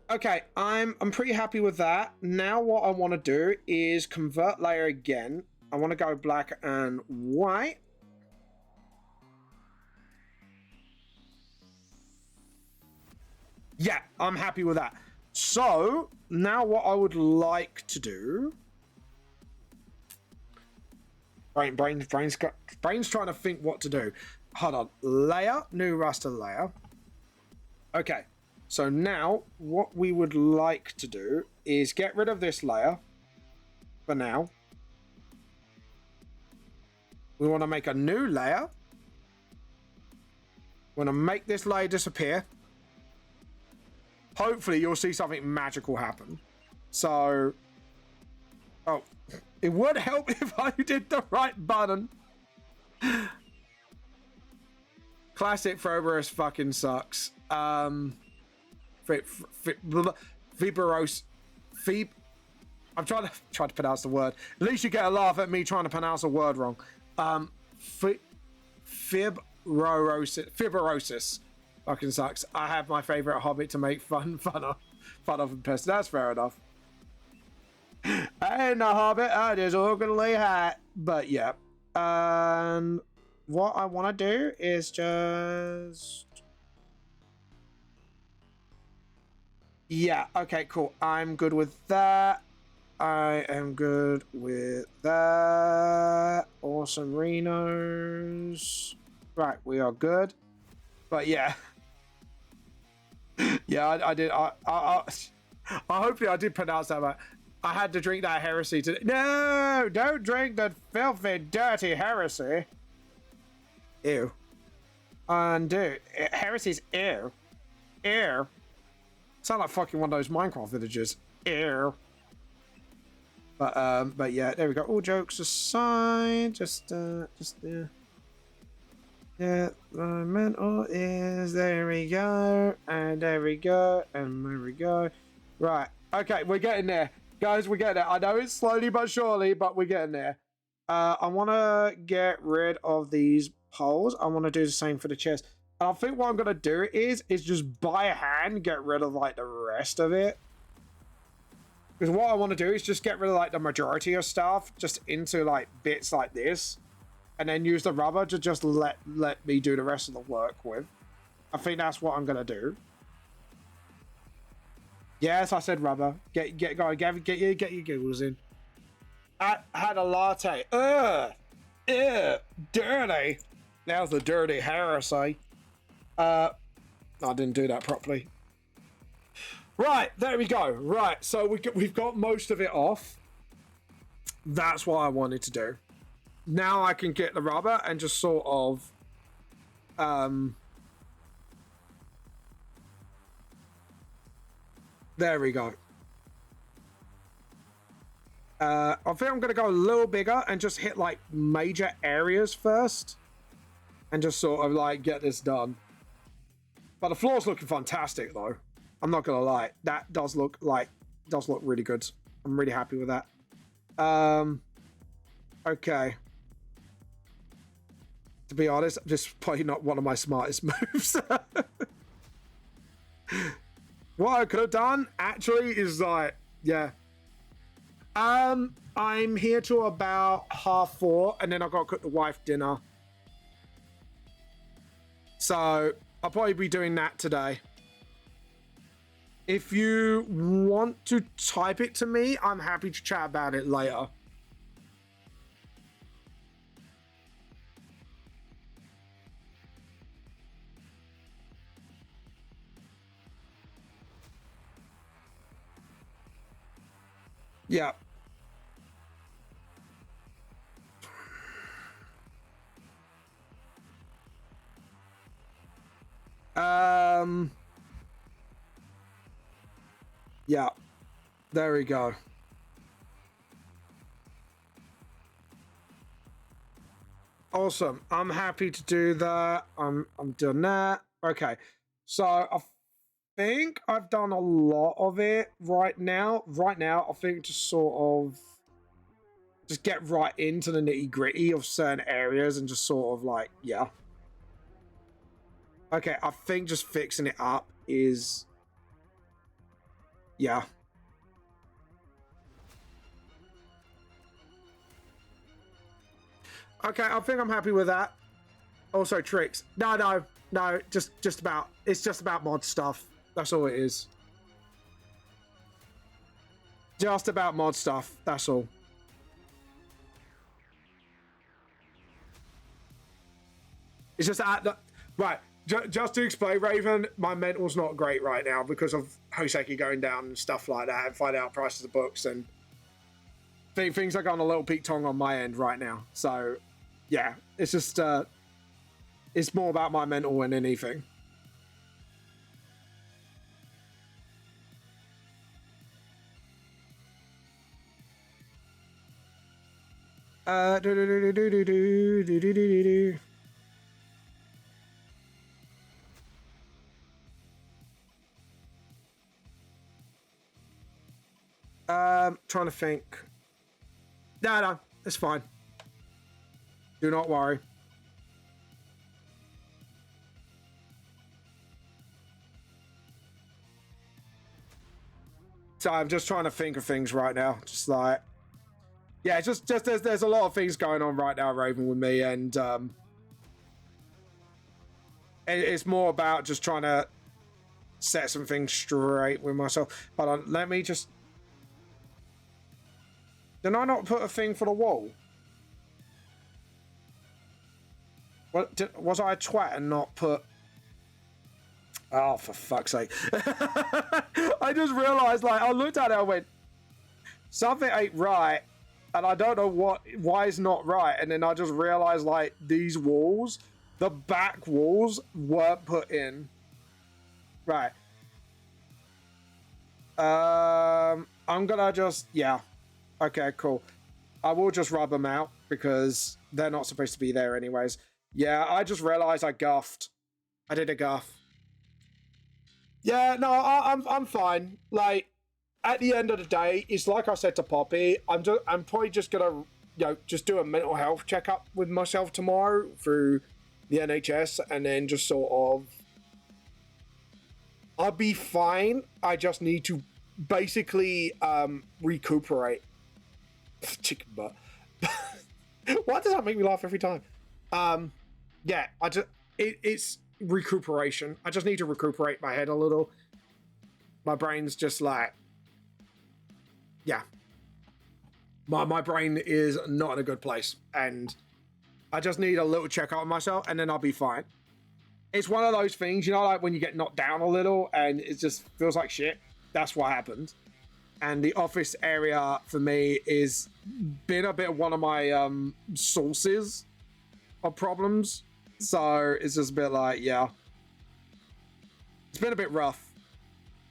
Okay, I'm pretty happy with that. Now what I want to do is convert layer again. I want to go black and white. Yeah, I'm happy with that. So now what I would like to do. Brain's trying to think what to do. Hold on. Layer, new raster layer. Okay. So now what we would like to do is get rid of this layer for now. We want to make a new layer. We want to make this layer disappear. Hopefully you'll see something magical happen. So, oh, it would help if I did the right button. Classic Froberus fucking sucks. Fibrose. I'm trying to pronounce the word. At least you get a laugh at me trying to pronounce a word wrong. Fibrosis fucking sucks. I have my favorite Hobbit to make fun of in person. That's fair enough. I ain't a Hobbit. I just ugly hat. But yeah. And what I want to do is just. Yeah, okay, cool. I'm good with that. I am good with that. Awesome Renos. Right, we are good. But yeah. Yeah, I did. Hopefully I did pronounce that right. I had to drink that heresy today. No, don't drink that filthy, dirty heresy. Ew. Undo. Heresy's ew. Ew. Sound like fucking one of those Minecraft villagers. Ew. But yeah, there we go. All jokes aside, just there. Yeah, the mental is there we go, and there we go, and there we go. Right, okay, we're getting there, guys. We're getting there. I know it's slowly but surely, but we're getting there. I want to get rid of these poles. I want to do the same for the chest. I think what I'm gonna do is just by hand get rid of like the rest of it. Because what I want to do is just get rid of like the majority of stuff just into like bits like this. And then use the rubber to just let me do the rest of the work with. I think that's what I'm gonna do. Yes, I said rubber. Get your giggles in. I had a latte. Ugh, dirty. Now's the dirty heresy. I didn't do that properly. Right, there we go. Right, so we've got most of it off. That's what I wanted to do. Now I can get the rubber and just sort of there we go. I think I'm gonna go a little bigger and just hit like major areas first and just sort of like get this done. But the floor's looking fantastic though. I'm not gonna lie. That does look really good. I'm really happy with that. Okay. To be honest, this is probably not one of my smartest moves. What I could have done, actually, is like, yeah. I'm here till about 4:30, and then I've got to cook the wife dinner. So, I'll probably be doing that today. If you want to type it to me, I'm happy to chat about it later. Yeah. Yeah. There we go. Awesome. I'm happy to do that. I'm doing that. Okay. So I think I've done a lot of it right now. Right now, I think just sort of just get right into the nitty-gritty of certain areas and just sort of like, yeah. Okay, I think just fixing it up is, yeah. Okay, I think I'm happy with that. Also, tricks. No, just about. It's just about mod stuff. That's all it is. Just about mod stuff. That's all. It's just at the right. Just to explain, Raven, my mental's not great right now because of Hoseki going down and stuff like that, and finding out prices of books, and things are going a little peak tongue on my end right now. So, yeah, it's just it's more about my mental than anything. Trying to think. No, it's fine. Do not worry. So I'm just trying to think of things right now. Just like, yeah, just there's a lot of things going on right now, Raven, with me, and it's more about just trying to set some things straight with myself. Hold on, let me just. Did I not put a thing for the wall? What was I a twat and not put? Oh, for fuck's sake! I just realised, like, I looked at it, I went, something ain't right, and I don't know why it's not right. And then I just realised, like, these walls, the back walls, weren't put in. Right. I'm gonna just, yeah. Okay, cool. I will just rub them out because they're not supposed to be there anyways. Yeah, I just realised I guffed. I did a guff. Yeah, no, I'm fine. Like, at the end of the day, it's like I said to Poppy, I'm probably just gonna, just do a mental health checkup with myself tomorrow through the NHS, and then just sort of, I'll be fine. I just need to basically recuperate. Chicken butt. Why does that make me laugh every time? Yeah, it's recuperation. I just need to recuperate my head a little. My brain's just like, yeah. My brain is not in a good place, and I just need a little checkup on myself, and then I'll be fine. It's one of those things, like when you get knocked down a little, and it just feels like shit. That's what happened. And the office area for me is been a bit of one of my sources of problems. So it's just a bit like, yeah. It's been a bit rough.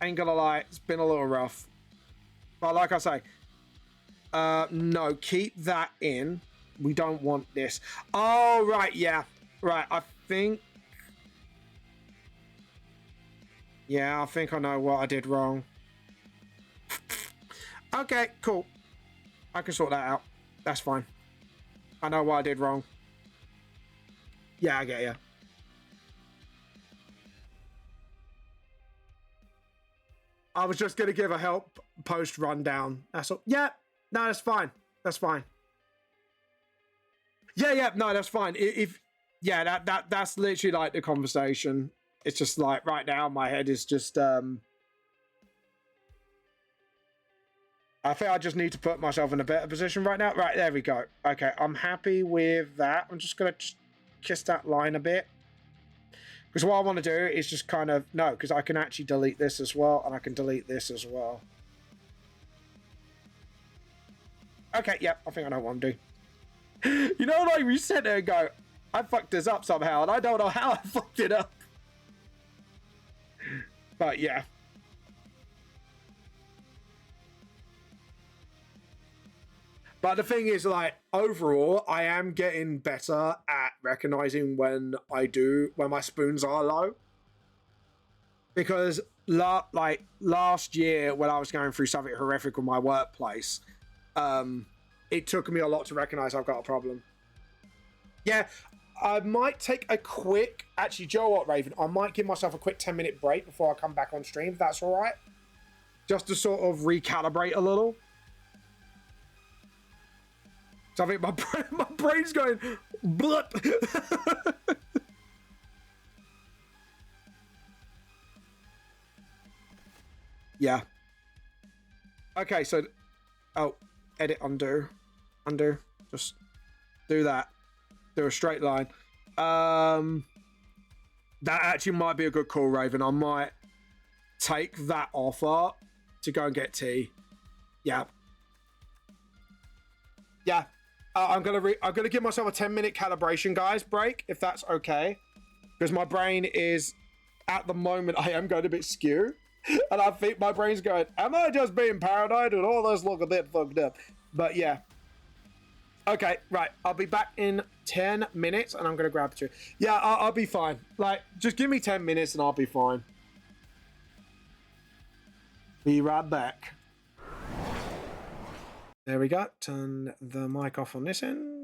Ain't gonna lie, it's been a little rough. But like I say, no, keep that in. We don't want this. Oh, right, yeah. Right, I think... Yeah, I think I know what I did wrong. Okay, cool. I can sort that out. That's fine. I know what I did wrong. Yeah, I get you. I was just going to give a help post rundown. That's all. Yeah, no, that's fine. That's fine. Yeah, no, that's fine. That's literally like the conversation. It's just like right now my head is just I think I just need to put myself in a better position right now. Right, there we go. Okay, I'm happy with that. I'm just going to kiss that line a bit. Because what I want to do is just kind of... No, because I can actually delete this as well, and I can delete this as well. Okay, yep, I think I know what I'm doing. You know, like, we sit there and go, I fucked this up somehow, and I don't know how I fucked it up. But, yeah. But the thing is, like, overall, I am getting better at recognizing when my spoons are low. Because, last year, when I was going through something horrific with my workplace, it took me a lot to recognize I've got a problem. Yeah, I might take a quick... Actually, Joe, what, Raven? I might give myself a quick 10-minute break before I come back on stream, if that's all right. Just to sort of recalibrate a little. So I think my brain's going blip. Yeah. Okay, so edit, undo. Just do that. Do a straight line. That actually might be a good call, Raven. I might take that offer to go and get tea. Yeah. Yeah. I'm gonna give myself a 10-minute calibration, guys, break, if that's okay. Because my brain is, at the moment, I am going a bit skew. And I think my brain's going, am I just being paranoid and all this look a bit fucked up? But yeah. Okay, right. I'll be back in 10 minutes and I'm gonna grab the tree. Yeah, I'll be fine. Like, just give me 10 minutes and I'll be fine. Be right back. There we go. Turn the mic off on this end.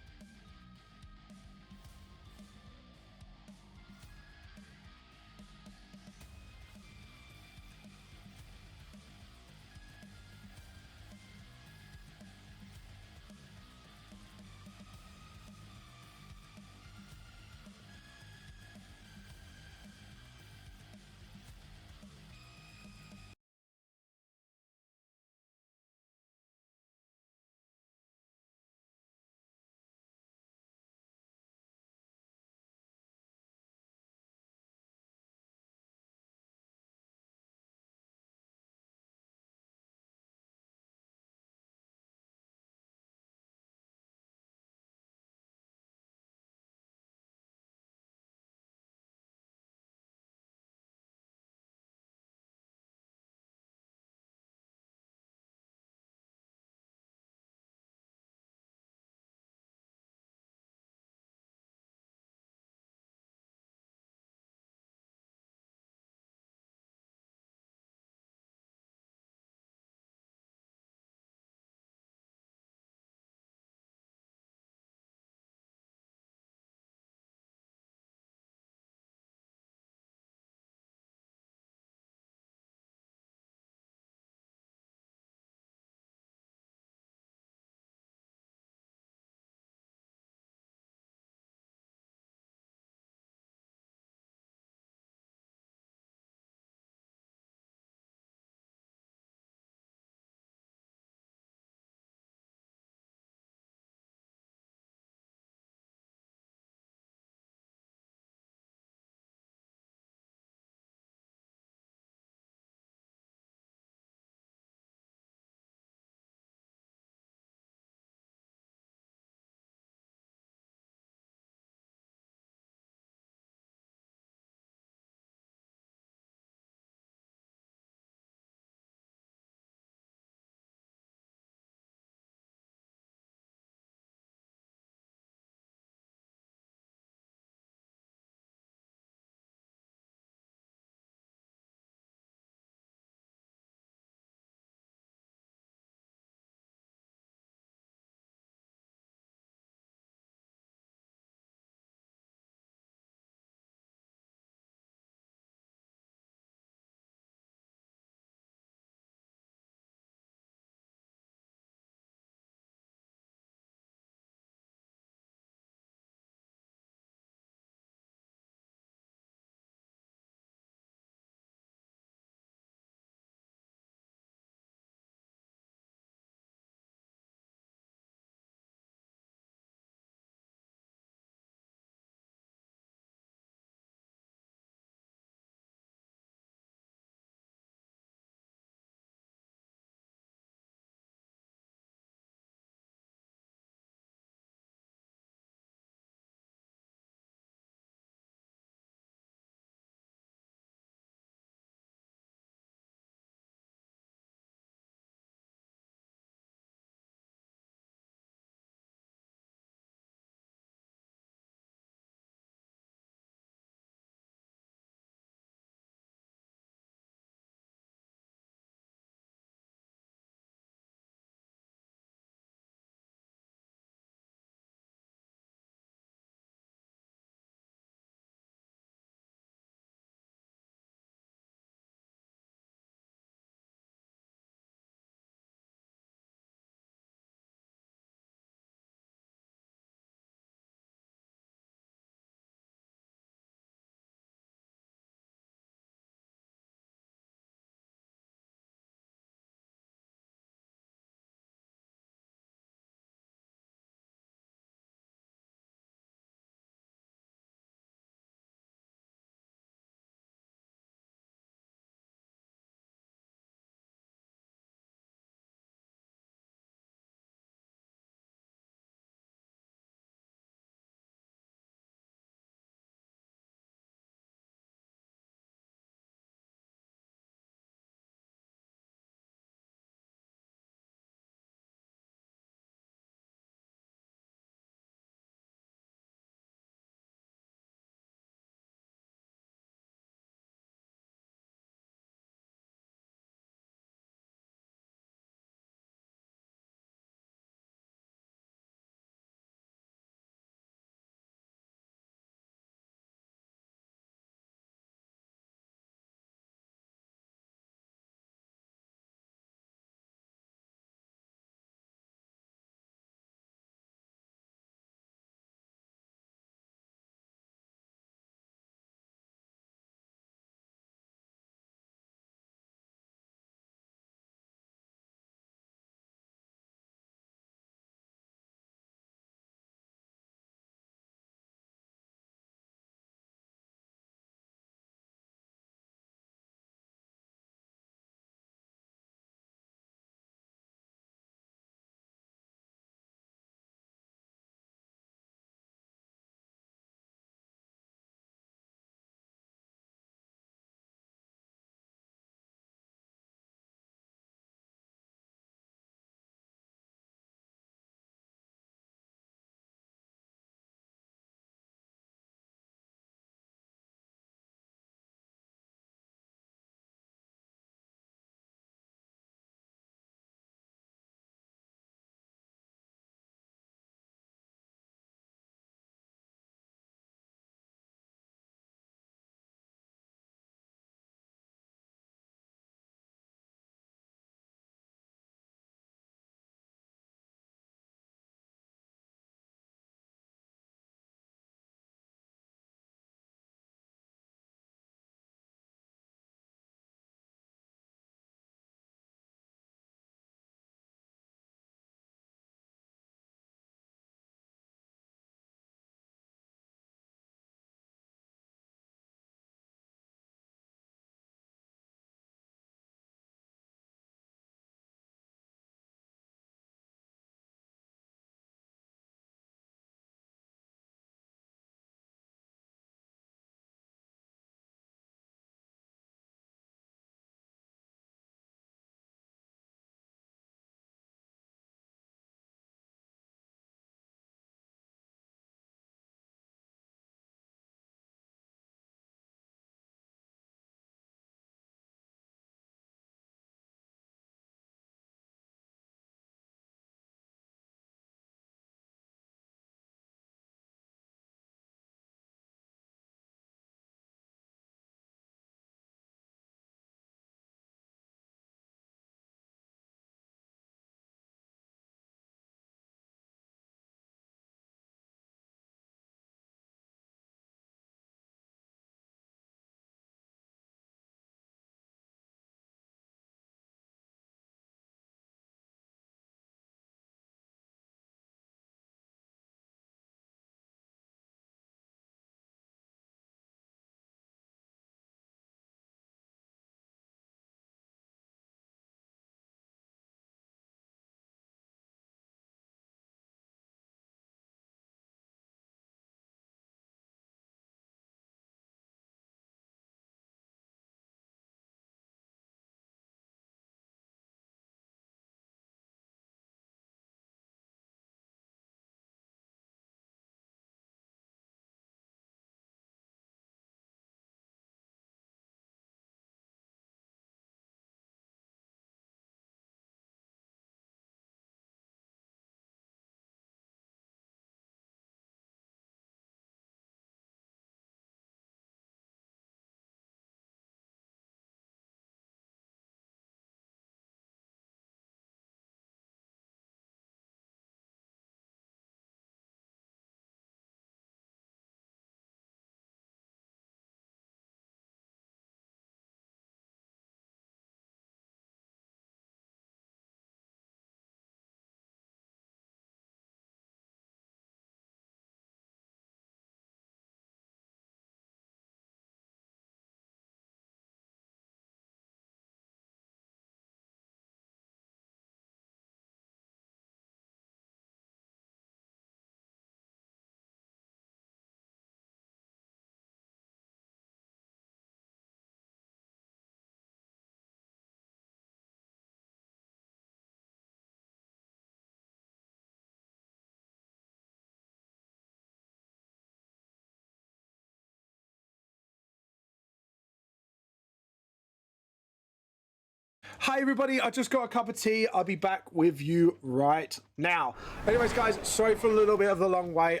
Hi everybody, I just got a cup of tea. I'll be back with you right now. Anyways, guys, sorry for a little bit of the long wait.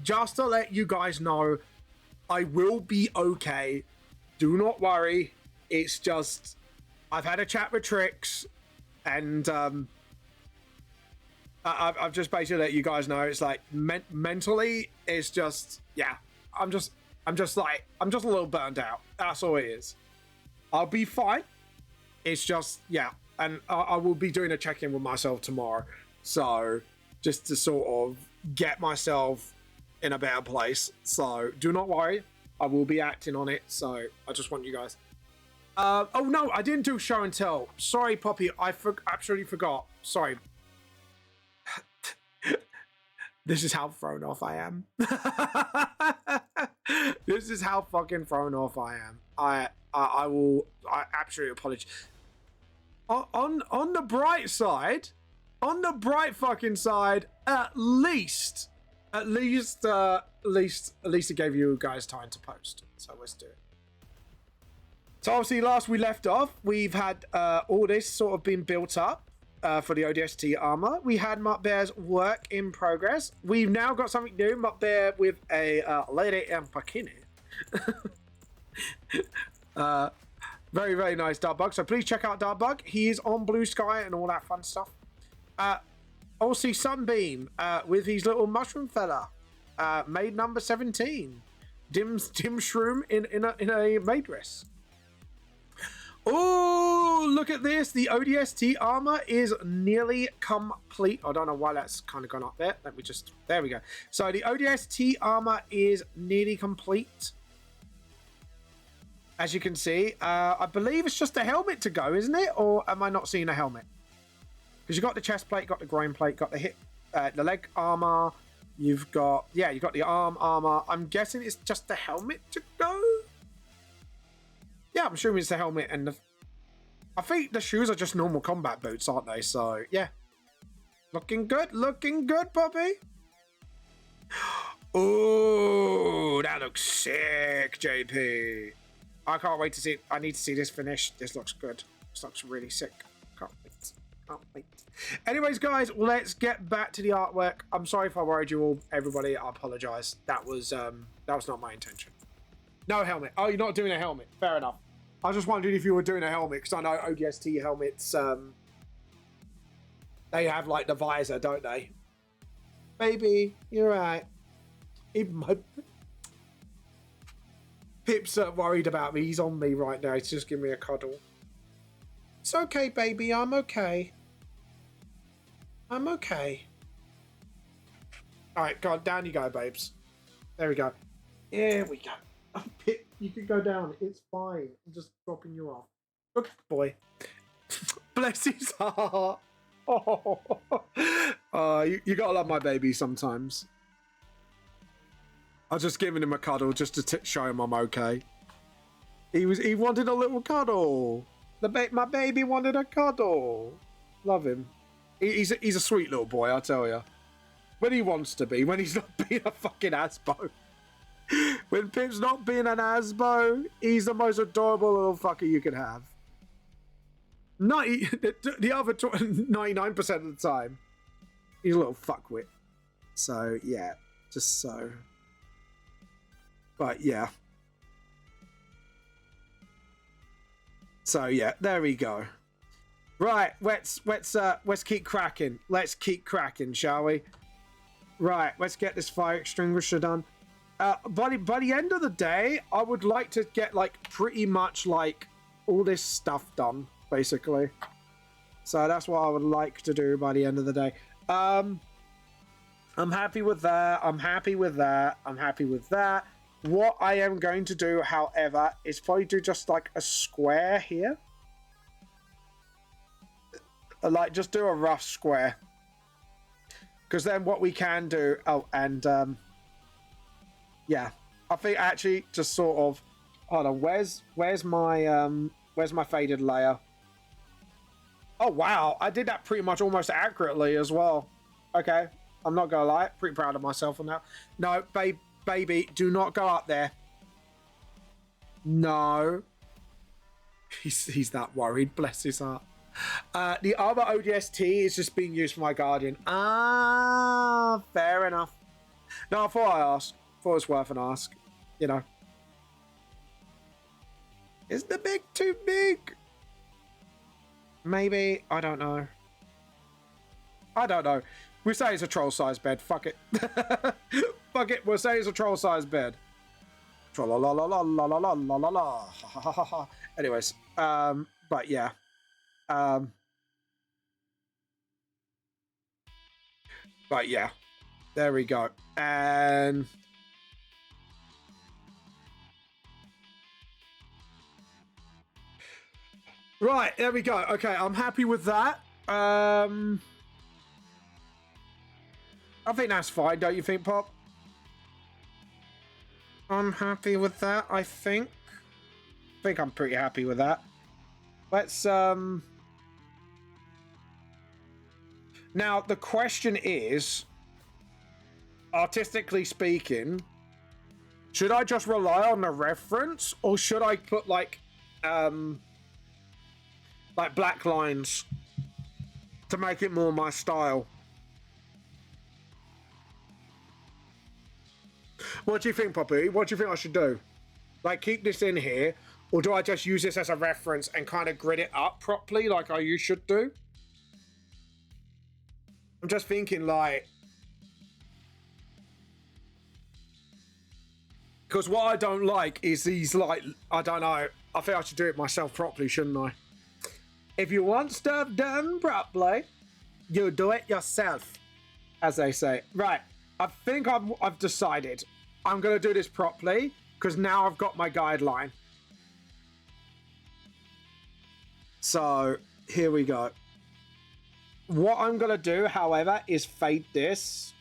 Just to let you guys know, I will be okay. Do not worry. It's just, I've had a chat with Trix, and I've just basically let you guys know. It's like mentally, it's just, yeah. I'm just a little burned out. That's all it is. I'll be fine. It's just, yeah, and I will be doing a check-in with myself tomorrow. So, just to sort of get myself in a better place. So, do not worry. I will be acting on it. So, I just want you guys... oh, no, I didn't do show and tell. Sorry, Poppy. I absolutely forgot. Sorry. This is how thrown off I am. This is how fucking thrown off I am. I absolutely apologize. On the bright side, on the bright fucking side, at least it gave you guys time to post. So let's do it. So obviously, last we left off, we've had all this sort of been built up for the ODST armor. We had Mutbear's work in progress. We've now got something new, Mutbear with a lady in bikini. Very, very nice, Dartbug. So please check out Dartbug. He is on Blue Sky and all that fun stuff. Also, Sunbeam with his little mushroom fella. Maid number 17. Dim Shroom in a maid dress. Oh, look at this. The ODST armor is nearly complete. I don't know why that's kind of gone up there. Let me just... There we go. So the ODST armor is nearly complete. As you can see, I believe it's just the helmet to go, isn't it? Or am I not seeing a helmet? Because you've got the chest plate, got the groin plate, got the hip, the leg armor. You've got, yeah, you've got the arm armor. I'm guessing it's just the helmet to go. Yeah, I'm assuming it's the helmet and the... I think the shoes are just normal combat boots, aren't they? So, yeah. Looking good, Poppy. Oh, that looks sick, JP. I can't wait to see it. I need to see this finish. This looks good. This looks really sick. Can't wait. Can't wait. Anyways, guys, let's get back to the artwork. I'm sorry if I worried you all, everybody. I apologize. That was not my intention. No helmet. Oh, you're not doing a helmet. Fair enough. I was just wondering if you were doing a helmet, because I know ODST helmets, they have like the visor, don't they? Baby, you're right. Even my... Pip's worried about me. He's on me right now. He's just giving me a cuddle. It's okay, baby. I'm okay. I'm okay. All right, go on, down you go, babes. There we go. Here we go. Oh, Pip, you can go down. It's fine. I'm just dropping you off. Good boy. Bless his heart. Oh, you gotta love my baby sometimes. I was just giving him a cuddle just to show him I'm okay. He wanted a little cuddle. My baby wanted a cuddle. Love him. He's a sweet little boy, I tell you. When he wants to be, when he's not being a fucking asbo. When Pip's not being an asbo, he's the most adorable little fucker you can have. The other 99% of the time, he's a little fuckwit. So yeah, just so. But yeah. So yeah, there we go. Right, let's keep cracking. Let's keep cracking, shall we? Right, let's get this fire extinguisher done. By the end of the day, I would like to get like pretty much like all this stuff done, basically. So that's what I would like to do by the end of the day. I'm happy with that. I'm happy with that. I'm happy with that. What I am going to do, however, is probably do just like a square here. Like just do a rough square. Because then what we can do, oh, and yeah, I think actually just sort of, hold on, where's my faded layer? Oh wow, I did that pretty much almost accurately as well. Okay, I'm not gonna lie, pretty proud of myself on that. No, baby, do not go up there. No. He's that worried. Bless his heart. The other ODST is just being used for my Guardian. Ah, fair enough. No, I thought I asked. Thought it was worth an ask. You know. Is the big too big? Maybe. I don't know. I don't know. We say it's a troll-sized bed. Fuck it. Fuck it. We'll say it's a troll-sized bed. Troll-la-la-la-la-la-la-la-la-la. Anyways. But yeah. But yeah. There we go. And... right, there we go. Okay, I'm happy with that. I think that's fine, don't you think, Pop? I'm happy with that, I think. I think I'm pretty happy with that. Let's, now, the question is, artistically speaking, should I just rely on the reference, or should I put, like black lines to make it more my style? What do you think, Poppy? What do you think I should do? Like, keep this in here, or do I just use this as a reference and kind of grid it up properly like you should do? I'm just thinking, like... because what I don't like is these, like... I don't know. I think I should do it myself properly, shouldn't I? If you want stuff done properly, you do it yourself, as they say. Right, I think I've decided I'm going to do this properly, because now I've got my guideline. So, here we go. What I'm going to do, however, is fade this.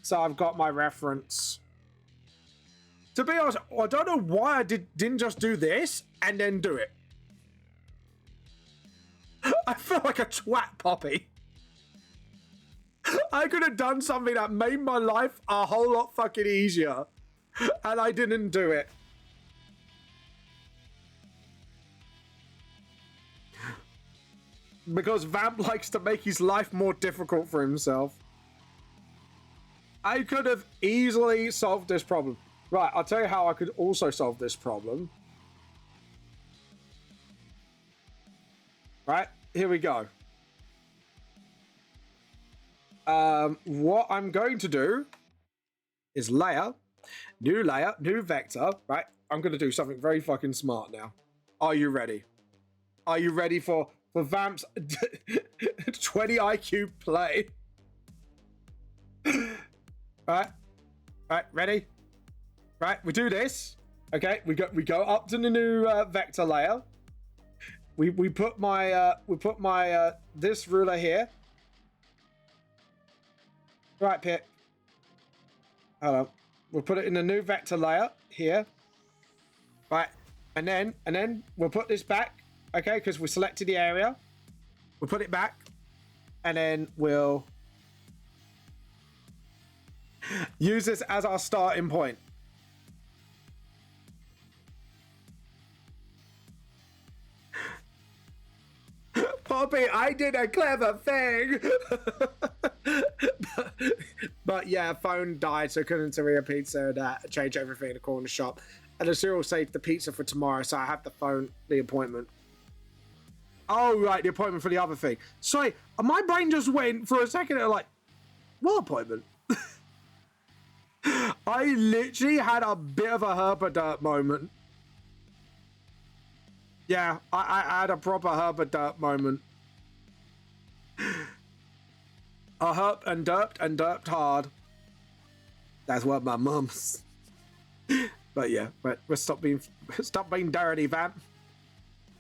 So I've got my reference. To be honest, I don't know why I didn't just do this and then do it. I feel like a twat, Poppy. I could have done something that made my life a whole lot fucking easier, and I didn't do it. Because Vamp likes to make his life more difficult for himself. I could have easily solved this problem. Right, I'll tell you how I could also solve this problem. Right, here we go. What I'm going to do is layer, new vector, right? I'm going to do something very fucking smart now. Are you ready? Are you ready for Vamp's 20 IQ play? Right, ready? Right, we do this. Okay, we go up to the new vector layer. We put my this ruler here. Right, Pip. Hold on. We'll put it in the new vector layer here. Right, and then we'll put this back. Okay, because we selected the area. We'll put it back, and then we'll use this as our starting point. Poppy, I did a clever thing. but yeah, phone died, so couldn't order a pizza and change everything in the corner shop. And the cereal saved the pizza for tomorrow, so I have to phone the appointment. Oh, right, the appointment for the other thing. Sorry, my brain just went for a second and like, what appointment? I literally had a bit of a herpadirt moment. Yeah, I had a proper herpadirt moment. I herped and derped hard. That's what my mum's. But yeah, we'll stop being dirty, Vamp.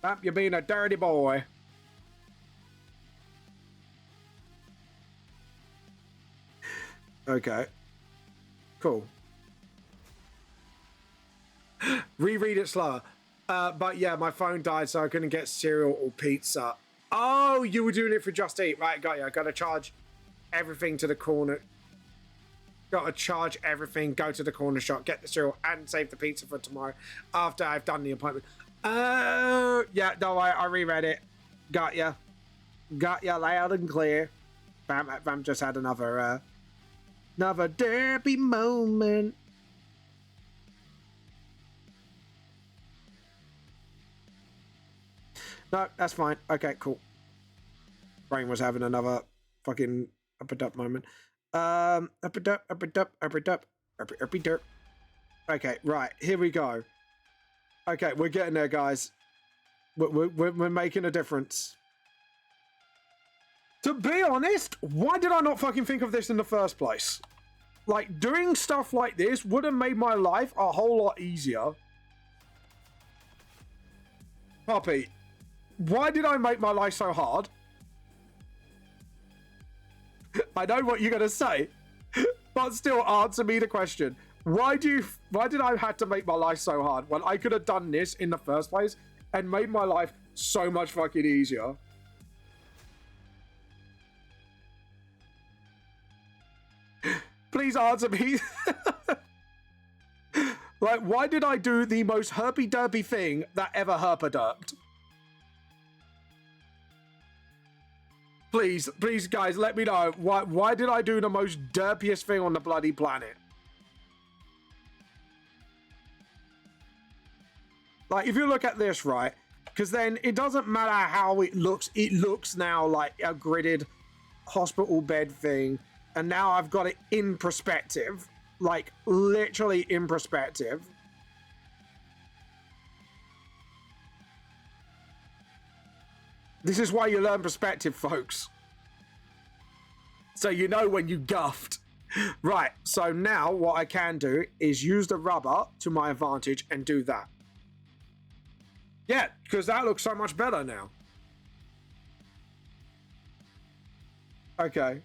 Vamp, you're being a dirty boy. Okay. Cool. Reread it slower. But yeah, my phone died, so I couldn't get cereal or pizza. Oh, you were doing it for Just Eat. Right, got you. I gotta charge everything to the corner. Gotta charge everything, go to the corner shop, get the cereal, and save the pizza for tomorrow after I've done the appointment. Yeah, no, I reread it. Got ya. Got ya loud and clear. Bam just had another derby moment. No, that's fine. Okay, cool. Brain was having another fucking up moment. Up a derp. Okay, right, here we go. Okay, we're getting there, guys. We're making a difference. To be honest, why did I not fucking think of this in the first place? Like, doing stuff like this would have made my life a whole lot easier. Puppy, why did I make my life so hard? I know what you're gonna say, but still answer me the question. Why did I have to make my life so hard when I could have done this in the first place and made my life so much fucking easier? Please answer me. Like, why did I do the most herpy-derpy thing that ever herpa-derped? Please, guys, let me know. Why did I do the most derpiest thing on the bloody planet? Like, if you look at this, right? Because then it doesn't matter how it looks. It looks now like a gridded hospital bed thing. And now I've got it in perspective. Like, literally in perspective. This is why you learn perspective, folks. So you know when you guffed. Right, so now what I can do is use the rubber to my advantage and do that. Yeah, because that looks so much better now. Okay.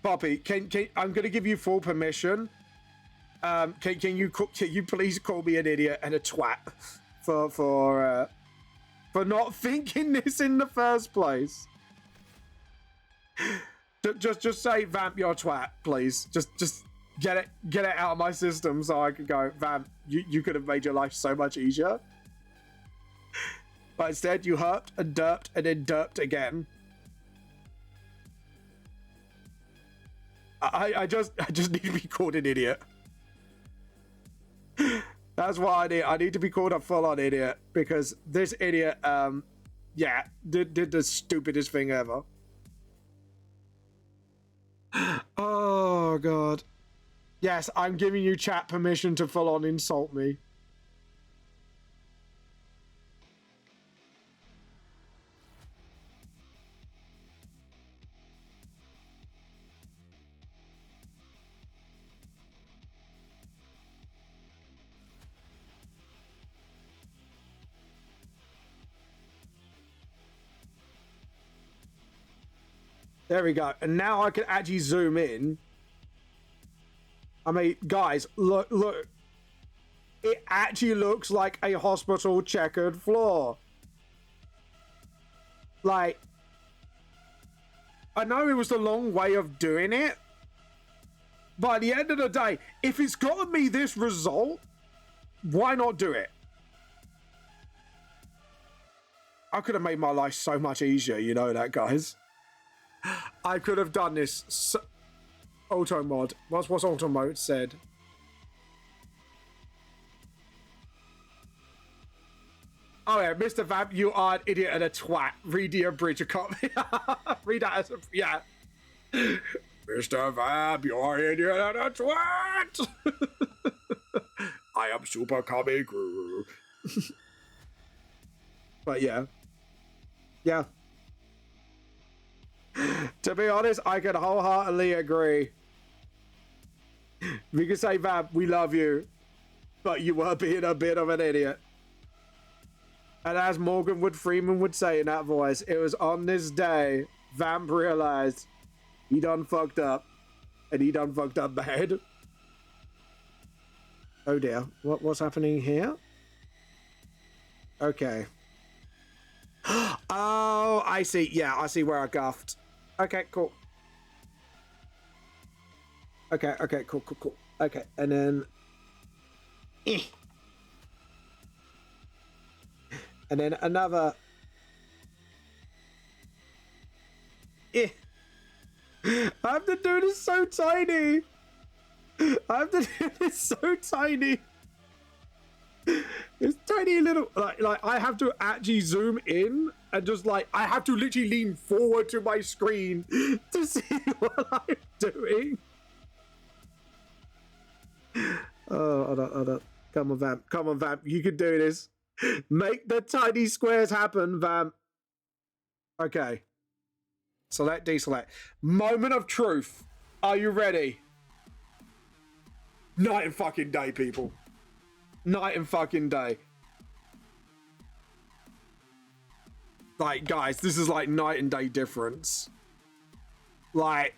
Poppy, can I'm going to give you full permission. Can you please call me an idiot and a twat for not thinking this in the first place? Just say, Vamp, you're a twat, please. Just get it out of my system so I can go, Vamp, you could have made your life so much easier. But instead, you herped and derped and then derped again. I just need to be called an idiot. That's what I need. I need to be called a full-on idiot because this idiot, yeah, did the stupidest thing ever. Oh god. Yes, I'm giving you chat permission to full-on insult me. There we go. And now I can actually zoom in. I mean, guys, look. It actually looks like a hospital checkered floor. Like, I know it was the long way of doing it, but at the end of the day, if it's gotten me this result, why not do it? I could have made my life so much easier, you know that, guys. I could have done this. Auto mod. What's auto mode said? Oh yeah, Mr. Vamp, you are an idiot and a twat. Read the abridged copy. Read that as a, yeah. Mr. Vamp, you are an idiot and a twat. I am Super Kami Crew. But yeah. Yeah. To be honest, I can wholeheartedly agree. We can say, Vamp, we love you, but you were being a bit of an idiot. And as Morgan Wood Freeman would say in that voice, it was on this day Vamp realized he done fucked up, and he done fucked up bad. Oh dear, what's happening here? Okay. Oh, I see. Yeah, I see where I guffed. Okay, cool. Okay, cool. Okay, and then... And then another. I have to do this so tiny. I have to do this so tiny. It's tiny little, like I have to actually zoom in and just like, I have to literally lean forward to my screen to see what I'm doing. Oh, hold on. Come on, Vamp. You can do this. Make the tiny squares happen, Vamp. Okay. Select, deselect. Moment of truth. Are you ready? Night and fucking day, people. Night and fucking day. Like, guys, this is like night and day difference. Like,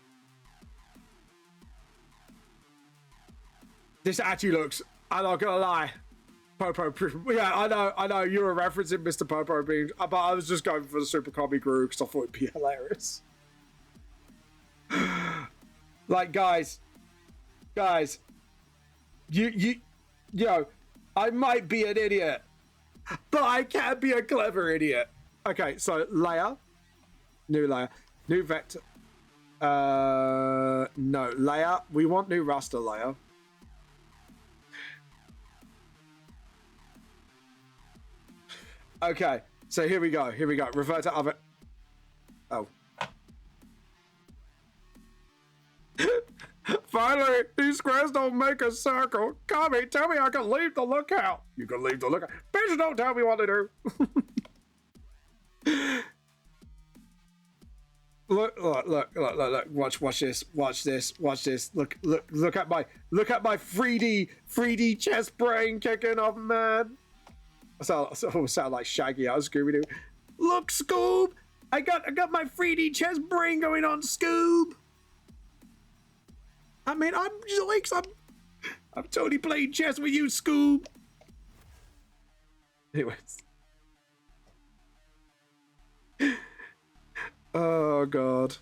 this actually looks, I'm not gonna lie, Popo, yeah, I know, you were referencing Mr. Popo being, but I was just going for the Super Comic Guru because I thought it'd be hilarious. Like, guys, yo, I might be an idiot, but I can't be a clever idiot. Okay, so layer, new vector, no, layer, we want new raster layer. Okay, so here we go, revert to other, oh. Finally, these squares don't make a circle. Kami, tell me I can leave the lookout. You can leave the lookout. Bitch, don't tell me what to do. Look, watch this. Look at my 3D chest brain kicking off, man. I sound like Shaggy out of Scooby-Doo. Look, Scoob, I got my 3D chest brain going on, Scoob. I mean, I'm totally playing chess with you, Scoob. Anyways. Oh, God.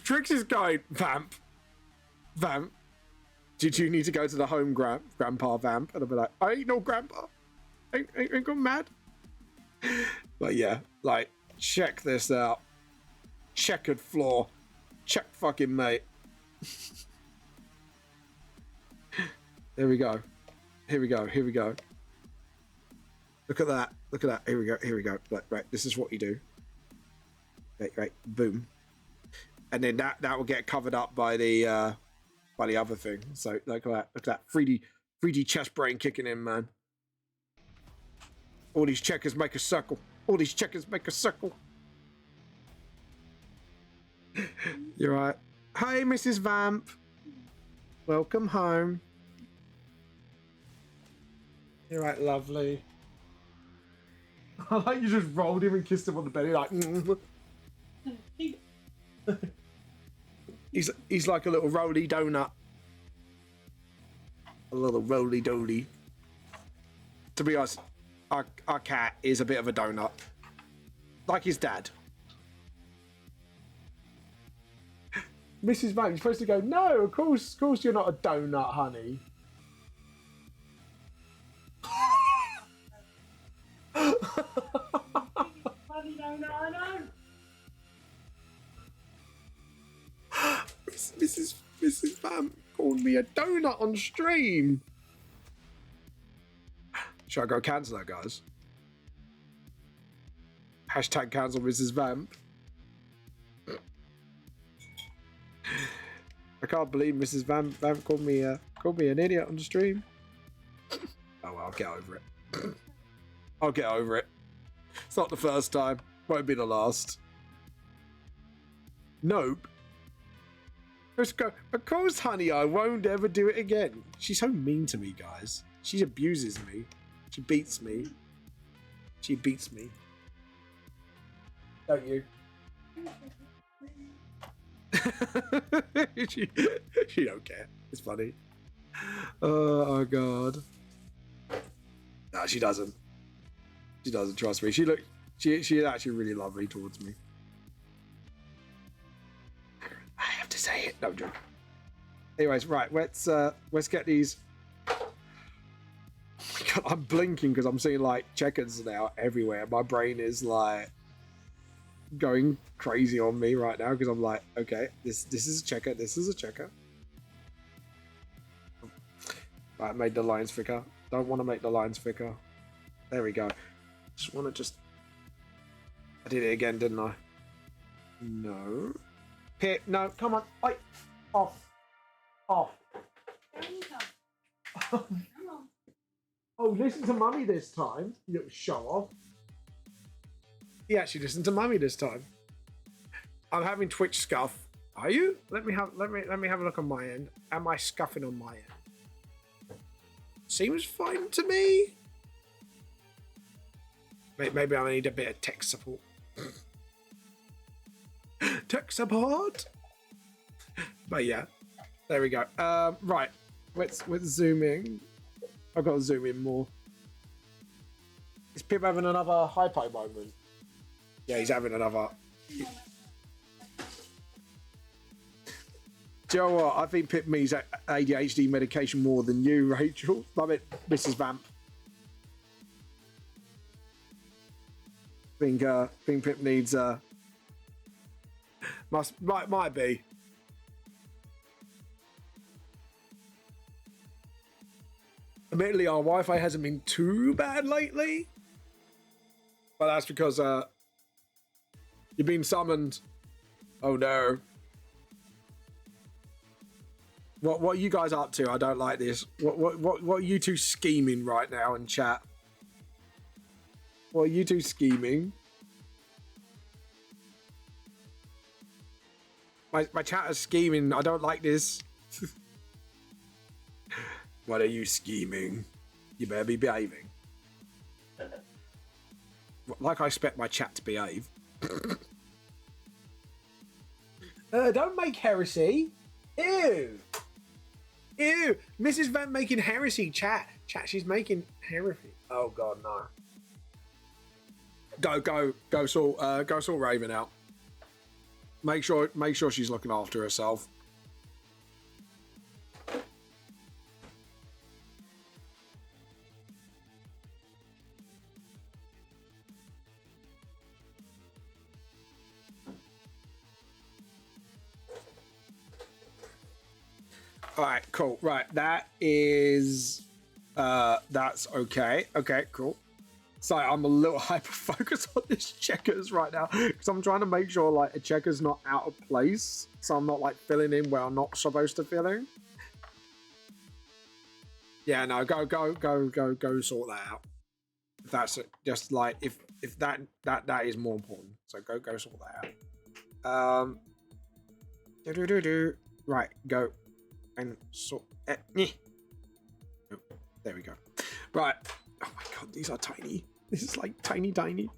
Trix is going, Vamp, did you need to go to the home, Grandpa Vamp? And I'll be like, I ain't no grandpa. Ain't gone mad. But yeah, like, check this out. Checkered floor. Check fucking mate. Here we go. Look at that. Here we go. Right, this is what you do. Right, boom. And then that will get covered up by the other thing. So look at that. 3D chest brain kicking in, man. All these checkers make a circle. You're right. Hi, Mrs. Vamp. Welcome home. You're right, lovely. I like you just rolled him and kissed him on the belly, like. He's like a little roly donut. A little roly doly. To be honest, our cat is a bit of a donut, like his dad. Mrs. Vamp, you're supposed to go, no, of course you're not a donut, honey. Funny donut, I know. Mrs. Vamp called me a donut on stream. Should I go cancel her, guys? Hashtag cancel Mrs. Vamp. I can't believe Mrs. Vamp called me an idiot on the stream. Oh well, I'll get over it. It's not the first time. Won't be the last. Nope. Let's go. Of course, honey, I won't ever do it again. She's so mean to me, guys. She abuses me. She beats me. Don't you? she don't care. It's funny. Oh God. No, she doesn't. She doesn't trust me. She's actually really lovely towards me. I have to say it. No joke. Anyways, right. Let's get these. God, I'm blinking because I'm seeing like checkers now everywhere. My brain is like going crazy on me right now because I'm like, okay, this is a checker. This is a checker. Right, made the lines thicker. Don't want to make the lines thicker. There we go. Just want to I did it again, didn't I? No. Pick. No, come on. Wait. Off. Off. Oh, listen to mummy this time. You little show off. He actually listened to mummy this time. I'm having Twitch scuff. Are you? Let me have a look on my end. Am I scuffing on my end? Seems fine to me. Maybe I need a bit of tech support. Tech support. But yeah, there we go. Right, let's zoom in. I've got to zoom in more. Is Pip having another hypo moment? Yeah, he's having another. Do you know what? I think Pip needs ADHD medication more than you, Rachel. Love it, Mrs. Vamp. Think Pip needs might be. Admittedly, our Wi-Fi hasn't been too bad lately, but that's because you've been summoned. Oh no! What are you guys up to? I don't like this. What are you two scheming right now in chat? What are you two scheming? My chat is scheming. I don't like this. What are you scheming? You better be behaving. Like I expect my chat to behave. Don't make heresy. Ew. Ew. Mrs. Van making heresy. Chat, she's making heresy. Oh god, no. Go sort Raven out. Make sure she's looking after herself. All right, cool. Right, that is that's okay. Okay, cool. Sorry, I'm a little hyper focused on this checkers right now because I'm trying to make sure like a checker's not out of place, so I'm not like filling in where I'm not supposed to fill in. Yeah, no, go sort that out. If that's it, just like if that is more important. So go sort that out. Right, go and sort. Oh, there we go. Right. Oh my god, these are tiny. This is like tiny. Oh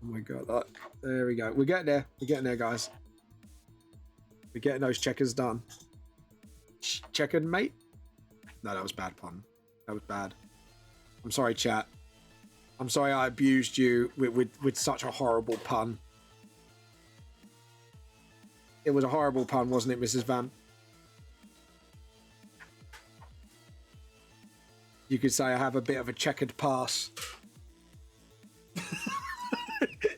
my god. There we go. We're getting there. We're getting there, guys. We're getting those checkers done. Checkered, mate? No, that was bad pun. That was bad. I'm sorry, chat. I'm sorry I abused you with such a horrible pun. It was a horrible pun, wasn't it, Mrs. Van? You could say I have a bit of a checkered past.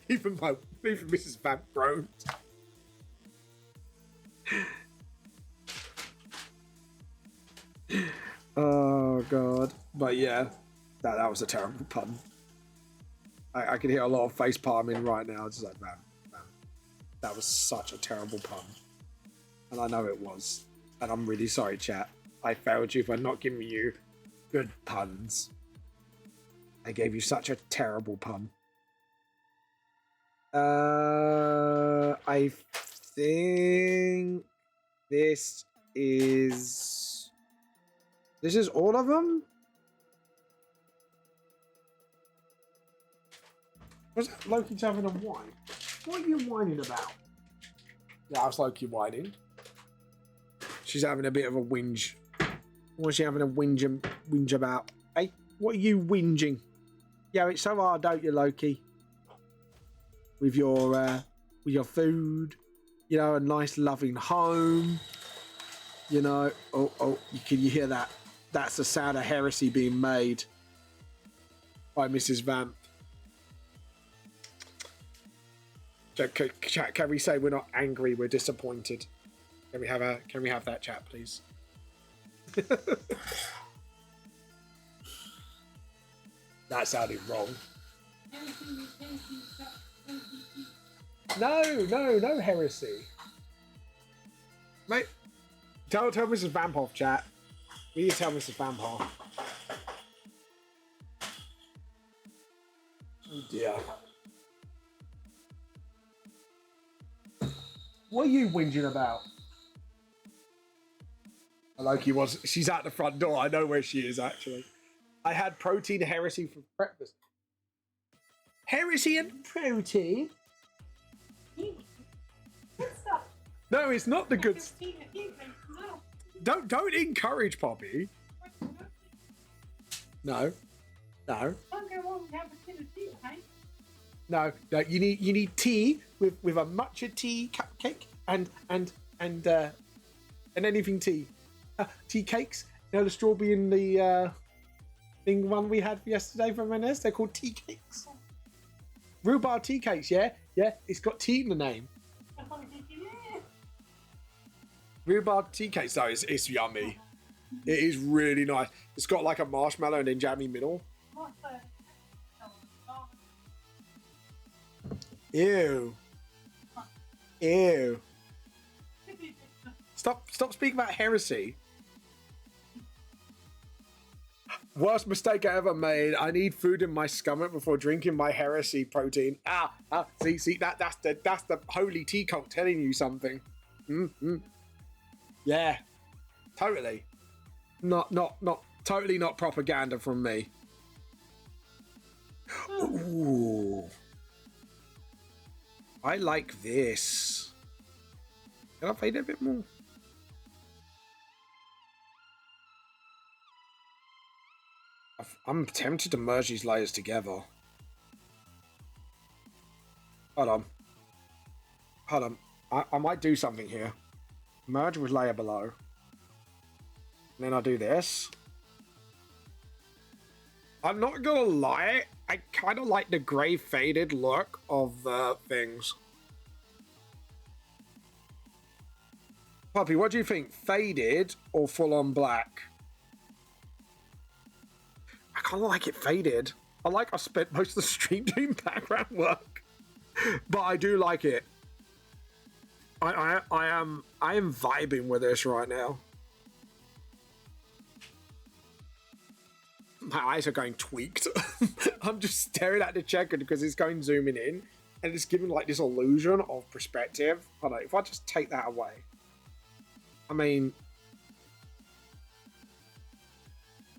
even Mrs. Van groaned. Oh god. But yeah, that was a terrible pun. I can hear a lot of face palming right now. It's just like, man, that was such a terrible pun. And I know it was. And I'm really sorry, chat. I failed you for not giving you good puns. I gave you such a terrible pun. I think this is all of them? Was that Loki's having a whine? What are you whining about? Yeah, I was Loki whining. She's having a bit of a whinge. What's she having a whinge about? Hey, what are you whinging? Yeah, it's so hard, don't you, Loki? With your food, you know, a nice loving home. You know, oh, can you hear that? That's the sound of heresy being made by Mrs. Vamp. Chat, can we say we're not angry, we're disappointed? Can we have that chat, please? That sounded wrong. No heresy. Mate, tell Mrs. Vamp off, chat. We need to tell Mrs. Vamp off. Oh dear. What are you whinging about? Loki was. She's at the front door. I know where she is, actually. I had protein heresy for breakfast. Heresy and protein? No, it's not the good stuff. Don't encourage Poppy. No. No, you need tea with a matcha tea cupcake and anything tea. Tea cakes. You know the strawberry and the thing one we had yesterday from Rennes? They're called tea cakes. Rhubarb tea cakes, yeah? Yeah, it's got tea in the name. Rhubarb tea cakes, though, it's yummy. It is really nice. It's got like a marshmallow and then jammy middle. Ew. Ew. Stop speaking about heresy. Worst mistake I ever made. I need food in my stomach before drinking my heresy protein. See, that's the holy tea cult telling you something. Yeah, totally. Not totally not propaganda from me. Ooh. I like this. Can I fade it a bit more? I'm tempted to merge these layers together. Hold on. I might do something here. Merge with layer below. And then I'll do this. I'm not gonna lie, I kind of like the grey faded look of the things. Puppy, what do you think? Faded or full on black? I kind of like it faded. I spent most of the stream doing background work, but I do like it. I am vibing with this right now. My eyes are going tweaked. I'm just staring at the checker because it's going zooming in and it's giving like this illusion of perspective. Hold on, if I just take that away. I mean,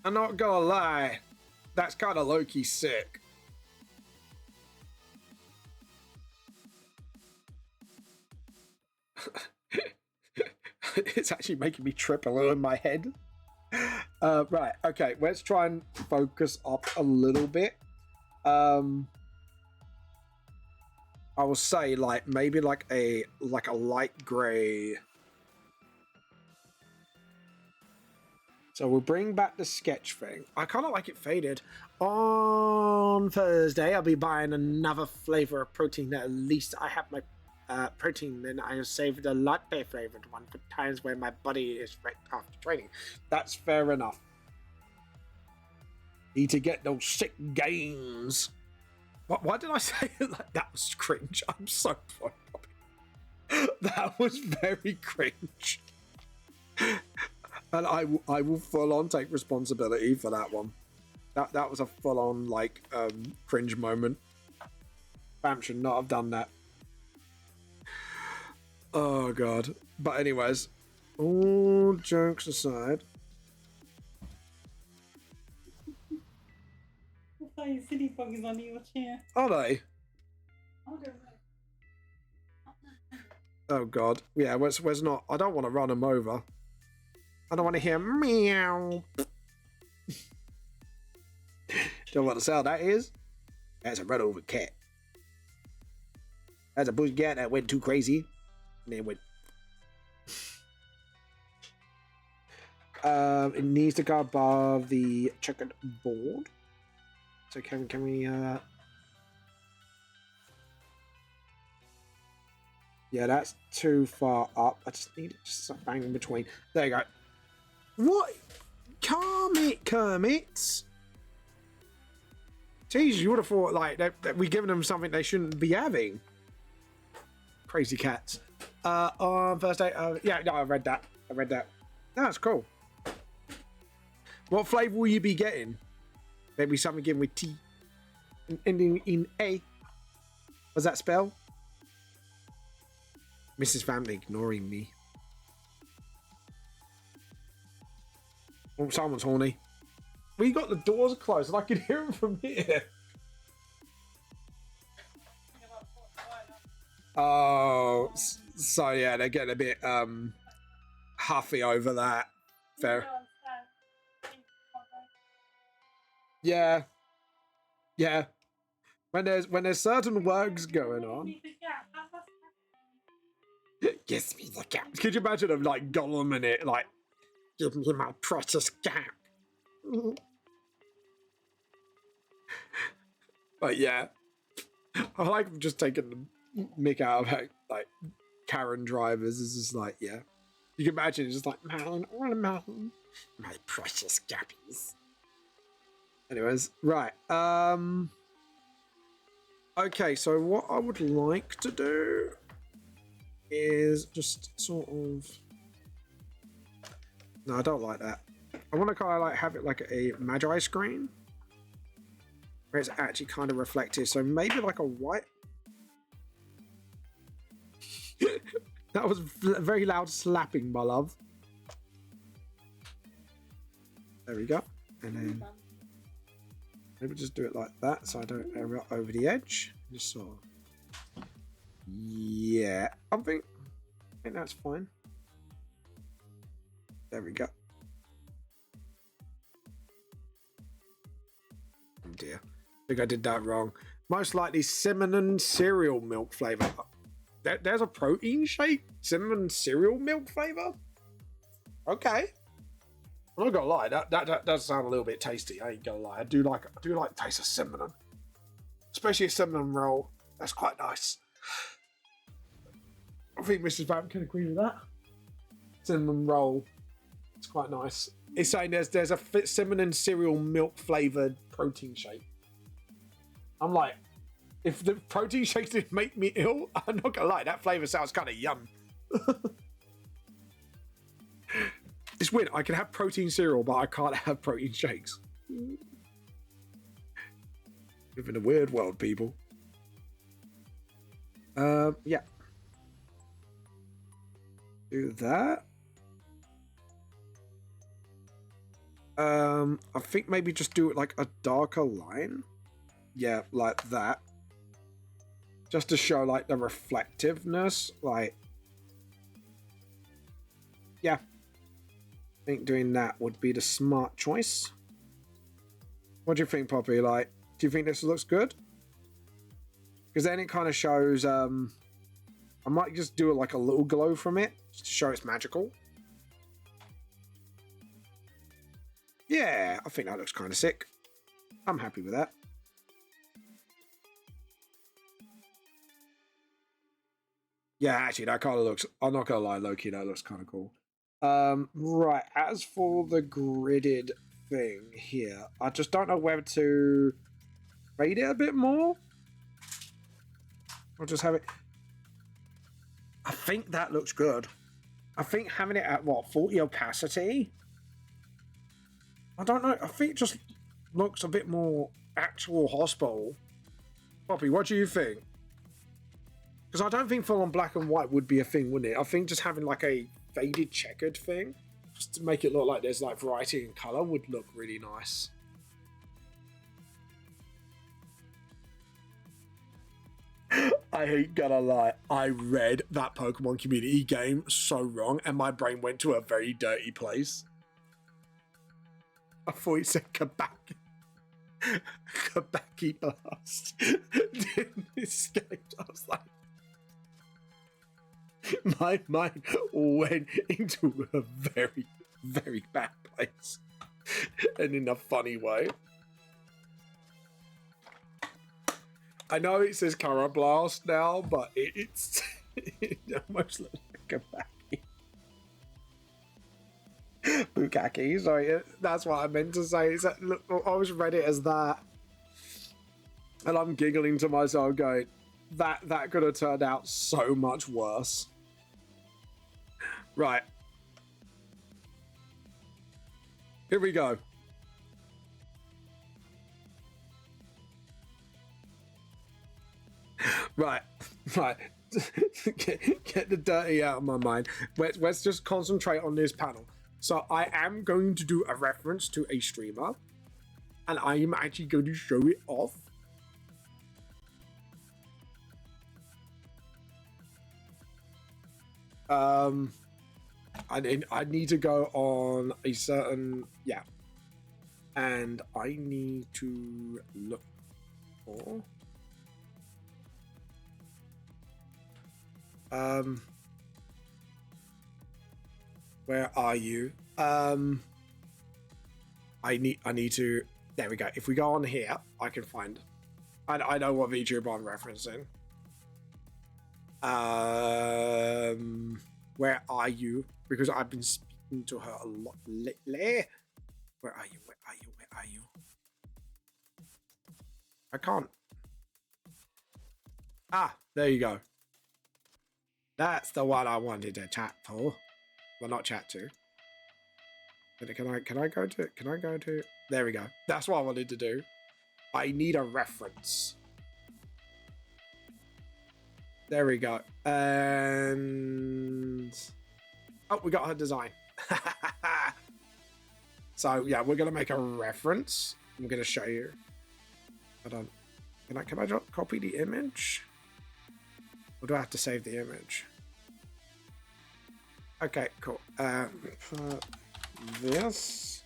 I'm not gonna lie, that's kind of low-key sick. It's actually making me trip a little in my head. Right, okay, let's try and focus up a little bit. I will say like maybe like a light gray. So we'll bring back the sketch thing. I kind of like it faded. On Thursday, I'll be buying another flavor of protein. At least I have my protein, and I have saved a latte flavored one for times where my body is wrecked after training. That's fair enough. Need to get those sick gains. Why did I say it like that? Was cringe? I'm so sorry. That was very cringe. And I will full on take responsibility for that one. That was a full on like cringe moment. Bam should not have done that. Oh god. But anyways, all jokes aside. I saw your city buggers under your chair. Are they? Oh, they're Oh god. Yeah, where's not? I don't want to run them over. I don't want to hear meow. Don't know what the sound that is? That's a run over cat. That's a bush cat that went too crazy. And then went. It needs to go above the checkered board. So can we yeah, that's too far up. I just need it just bang in between. There you go. What? Kermits? Jeez, you would have thought like that we're giving them something they shouldn't be having. Crazy cats. On first day, yeah, no, I read that. That's cool. What flavor will you be getting? Maybe something given with T, ending in A. What's that spell? Mrs. Family ignoring me. Oh, someone's horny. We got the doors closed and I could hear him from here. Oh, so yeah, they're getting a bit huffy over that. Fair. Yeah. Yeah. When there's certain works going on. Yes, me the cat. Could you imagine them like Gollum in it, like, give me my precious cat. But yeah, I like just taking the mick out of like Karen drivers. It's just like, yeah, you can imagine it's just like man, my precious gappies. Anyways, right. Okay, so what I would like to do is just sort of. No, I don't like that. I want to kind of like have it like a magi screen where it's actually kind of reflective. So maybe like a white. That was very loud slapping, my love. There we go. And then maybe just do it like that so I don't err over the edge. Just sort of. Yeah, I think that's fine. There we go. Oh dear. I think I did that wrong. Most likely cinnamon cereal milk flavor. There's a protein shake? Cinnamon cereal milk flavor? Okay. I'm not gonna lie, that does sound a little bit tasty. I ain't gonna lie. I do like the taste of cinnamon. Especially a cinnamon roll. That's quite nice. I think Mrs. Vamp can agree with that. Cinnamon roll. It's quite nice. It's saying there's a cinnamon cereal milk flavored protein shake. I'm like, if the protein shakes didn't make me ill, I'm not gonna lie, that flavor sounds kind of yum. It's weird. I can have protein cereal, but I can't have protein shakes. Live in a weird world, people. Yeah. Do that. I think maybe just do it like a darker line. Yeah, like that. Just to show like the reflectiveness, like. Yeah. I think doing that would be the smart choice. What do you think, Poppy? Like, do you think this looks good? Because then it kind of shows, I might just do like a little glow from it, just to show it's magical. Yeah, I think that looks kind of sick. I'm happy with that. Yeah, actually, that kind of looks, I'm not going to lie, Loki, that looks kind of cool. Right, as for the gridded thing here, I just don't know whether to rate it a bit more. I'll just have it. I think that looks good. I think having it at what, 40 opacity? I don't know. I think it just looks a bit more actual hospital. Poppy, what do you think? Because I don't think full on black and white would be a thing, wouldn't it? I think just having like a faded checkered thing, just to make it look like there's like variety in color, would look really nice. I ain't gonna lie, I read that Pokemon community game so wrong and my brain went to a very dirty place. I thought it said Kabaki. Kabaki Blast. Didn't escape. I was like, my mind went into a very, very bad place. And in a funny way. I know it says Color Blast now, but it's it almost looks like a Bukaki. Sorry, that's what I meant to say. Is that, look, I always read it as that. And I'm giggling to myself going, that could have turned out so much worse. Right. Here we go. Right. Get the dirty out of my mind. Let's just concentrate on this panel. So I am going to do a reference to a streamer, and I am actually going to show it off. I need to go on a certain, yeah, and I need to look for where are you? I need to, there we go. If we go on here, I can find, I know what VTuber I'm referencing. Where are you? Because I've been speaking to her a lot lately. Where are you? Where are you? Where are you? I can't. Ah, there you go. That's the one I wanted to chat for. Well, not chat to. Can I go to? There we go. That's what I wanted to do. I need a reference. There we go. And oh, we got her design. So yeah, we're gonna make a reference. I'm gonna show you. Hold on. Can I just copy the image? Or do I have to save the image? Okay, cool. Put this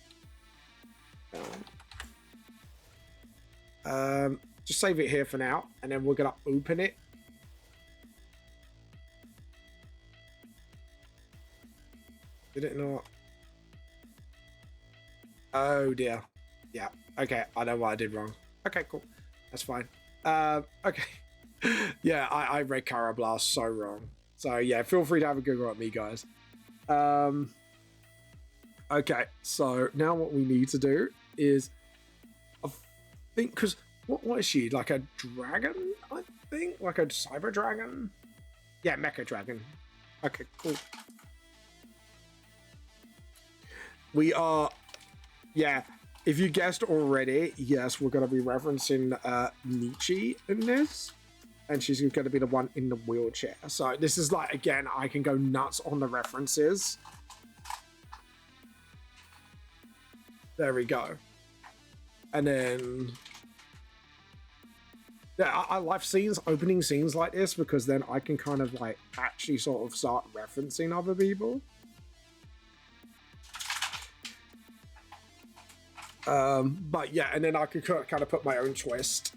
down. Just save it here for now, and then we're gonna open it. Did it not? Oh dear. Yeah. Okay. I know what I did wrong. Okay, cool. That's fine. Okay. Yeah, I read Cara Blast so wrong. So yeah, feel free to have a Google at me, guys. Okay, so now what we need to do is, I think, because what is she? Like a dragon, I think? Like a cyber dragon? Yeah, mecha dragon. Okay, cool. We are, yeah, if you guessed already, yes, we're going to be referencing Nietzsche in this. And she's going to be the one in the wheelchair. So this is like, again, I can go nuts on the references. There we go. And then, yeah, I love opening scenes like this, because then I can kind of like actually sort of start referencing other people. But yeah, and then I could kind of put my own twist.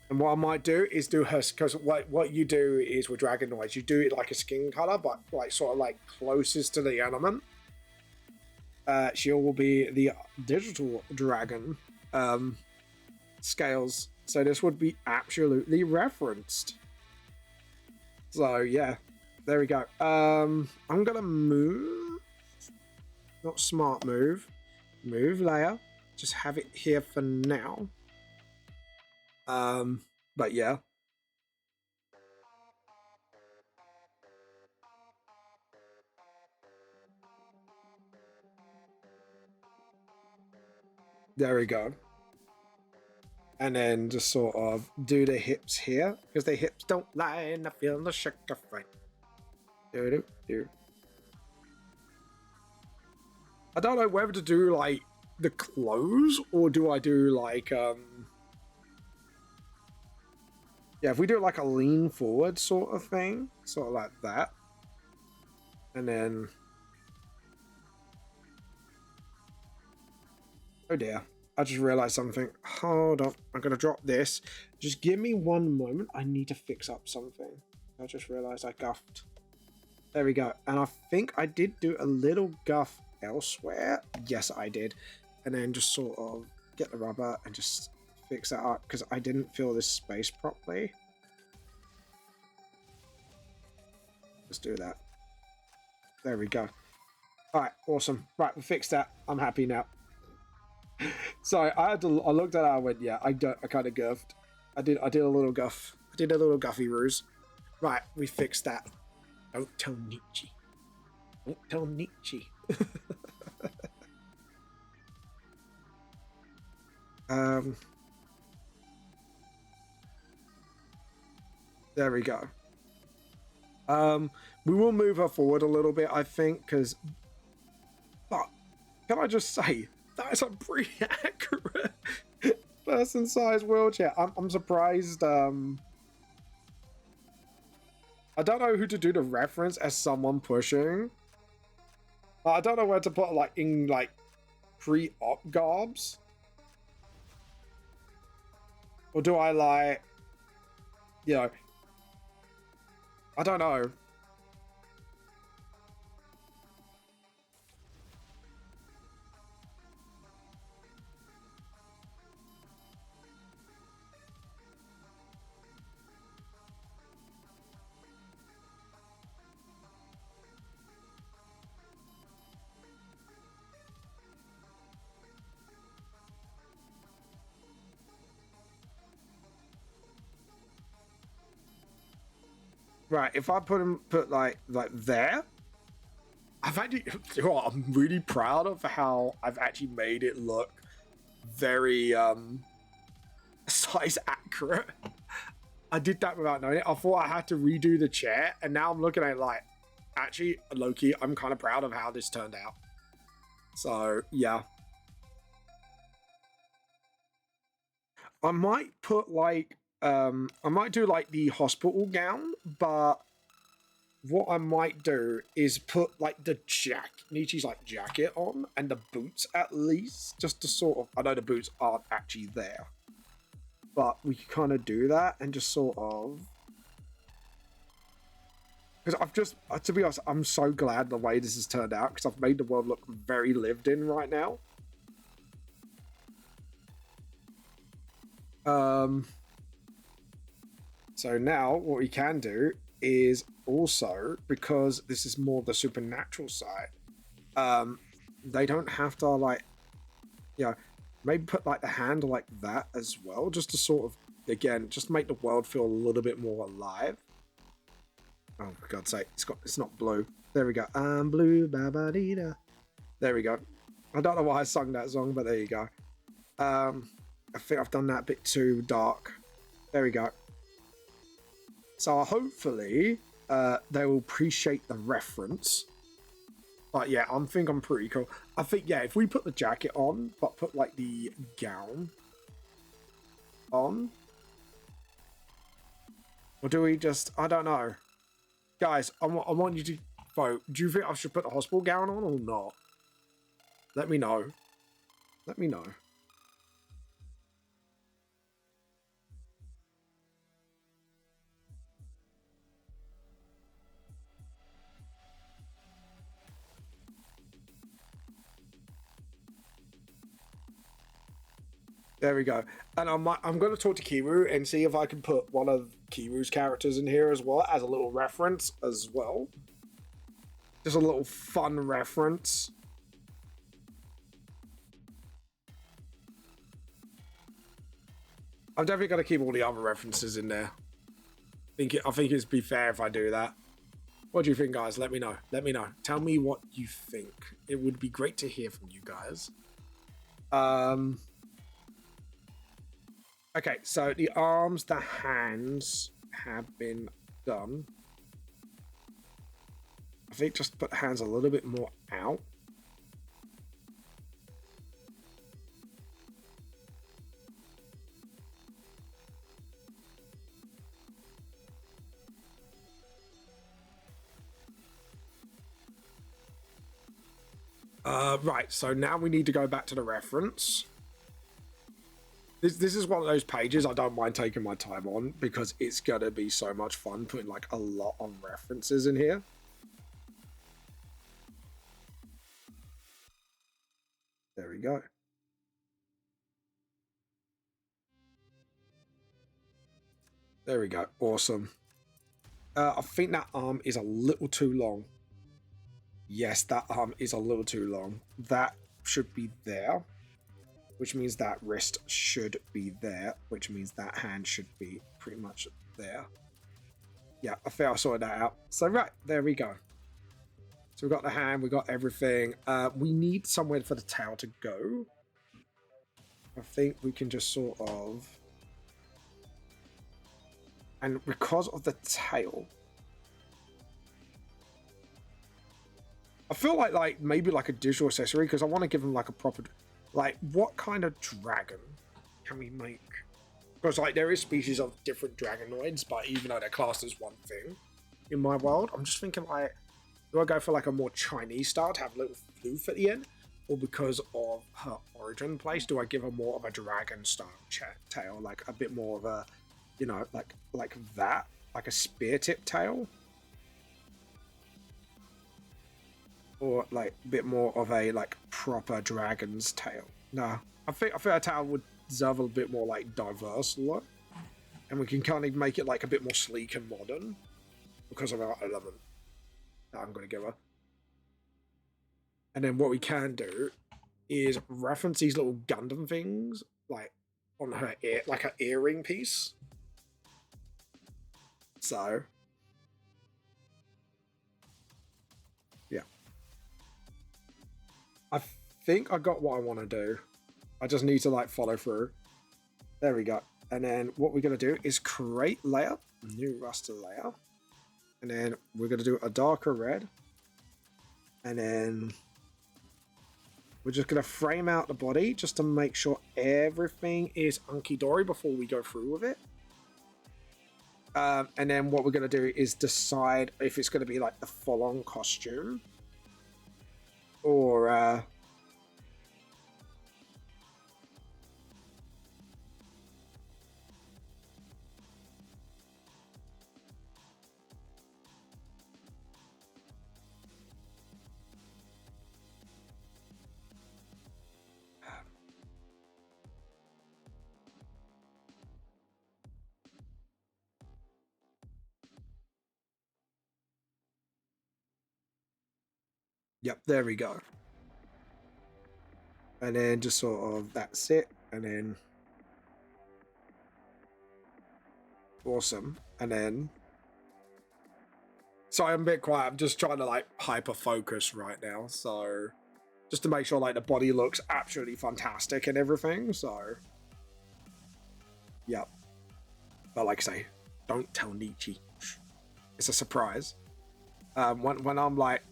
And what I might do is do her, because what you do is with Dragonoids, you do it like a skin color, but like sort of like closest to the element. She will be the digital dragon scales. So this would be absolutely referenced. So yeah, there we go. I'm gonna move, not smart move, move layer. Just have it here for now. But yeah. There we go. And then just sort of do the hips here, because the hips don't lie and I feel the sugar fight. Do. I don't know whether to do like the clothes, or do I do like yeah, if we do like a lean forward sort of thing, sort of like that. And then, oh dear. I just realized something. Hold on. I'm going to drop this. Just give me one moment. I need to fix up something. I just realized I guffed. There we go. And I think I did do a little guff elsewhere. Yes, I did. And then just sort of get the rubber and just fix that up because I didn't fill this space properly. Let's do that. There we go. All right, awesome. Right, we fixed that. I'm happy now. Sorry, I looked at it. I went, yeah, I kind of guffed. I did a little guff. I did a little guffy ruse. Right, we fixed that. Don't tell Nietzsche. Don't tell Nietzsche. There we go. We will move her forward a little bit, I think, because... But, can I just say, that is a pretty accurate person-sized wheelchair. I'm surprised, I don't know who to do the reference as someone pushing. I don't know where to put, like, in, like, pre-op garbs. Or do I, like... You know... I don't know. Right, if I put like there, I've actually, you know what, I'm really proud of how I've actually made it look very size accurate. I did that without knowing it. I thought I had to redo the chair, and now I'm looking at it like, actually, low-key, I'm kind of proud of how this turned out. So yeah, I might put like I might do like the hospital gown, but what I might do is put like the Nietzsche's like jacket on and the boots at least, just to sort of, I know the boots aren't actually there, but we can kind of do that and just sort of, because I've just, to be honest, I'm so glad the way this has turned out because I've made the world look very lived in right now. So now what we can do is also, because this is more the supernatural side, they don't have to like, you know, maybe put like the handle like that as well, just to sort of, again, just make the world feel a little bit more alive. Oh, for God's sake, it's not blue. There we go. I'm blue, ba-ba-dee-da. There we go. I don't know why I sung that song, but there you go. I think I've done that a bit too dark. There we go. So hopefully they will appreciate the reference. But yeah, I think I'm pretty cool. I think, yeah, if we put the jacket on, but put like the gown on. Or do we just, I don't know. Guys, I want you to vote. Do you think I should put the hospital gown on or not? Let me know. Let me know. There we go. And I'm going to talk to Kiru and see if I can put one of Kiru's characters in here as well as a little reference as well. Just a little fun reference. I'm definitely going to keep all the other references in there. I think it'd be fair if I do that. What do you think, guys? Let me know. Let me know. Tell me what you think. It would be great to hear from you guys. Okay, so the arms, the hands have been done. I think just put the hands a little bit more out. Right, so now we need to go back to the reference. This is one of those pages I don't mind taking my time on because it's gonna be so much fun putting like a lot of references in here. There we go. There we go. Awesome. I think that arm is a little too long. Yes, that arm is a little too long. That should be there, which means that wrist should be there, which means that hand should be pretty much there. Yeah, I think I sorted that out. So right, there we go. So we've got the hand, we've got everything. We need somewhere for the tail to go. I think we can just sort of... And because of the tail, I feel like maybe like a digital accessory, because I want to give them like a proper, like what kind of dragon can we make? Because like there is species of different dragonoids, but even though they're classed as one thing in my world, I'm just thinking like, do I go for like a more Chinese style to have a little floof at the end? Or because of her origin place, do I give her more of a dragon style tail, like a bit more of a, you know, like that, like a spear tip tail, or like a bit more of a like proper dragon's tail? No, I think our tail would deserve a bit more like diverse look, and we can kind of make it like a bit more sleek and modern because of our element that I'm going to give her. And then what we can do is reference these little Gundam things like on her ear, like her earring piece. So, yeah. I think I got what I want to do. I just need to like follow through. There we go. And then what we're going to do is create layer, new raster layer. And then we're going to do a darker red. And then we're just going to frame out the body just to make sure everything is hunky-dory before we go through with it. And then what we're going to do is decide if it's going to be like the full-on costume or yep, there we go. And then just sort of that's it. And then awesome. And then sorry, I'm a bit quiet. I'm just trying to like hyper focus right now. So just to make sure like the body looks absolutely fantastic and everything. So yep. But like I say, don't tell Nietzsche. It's a surprise. When I'm like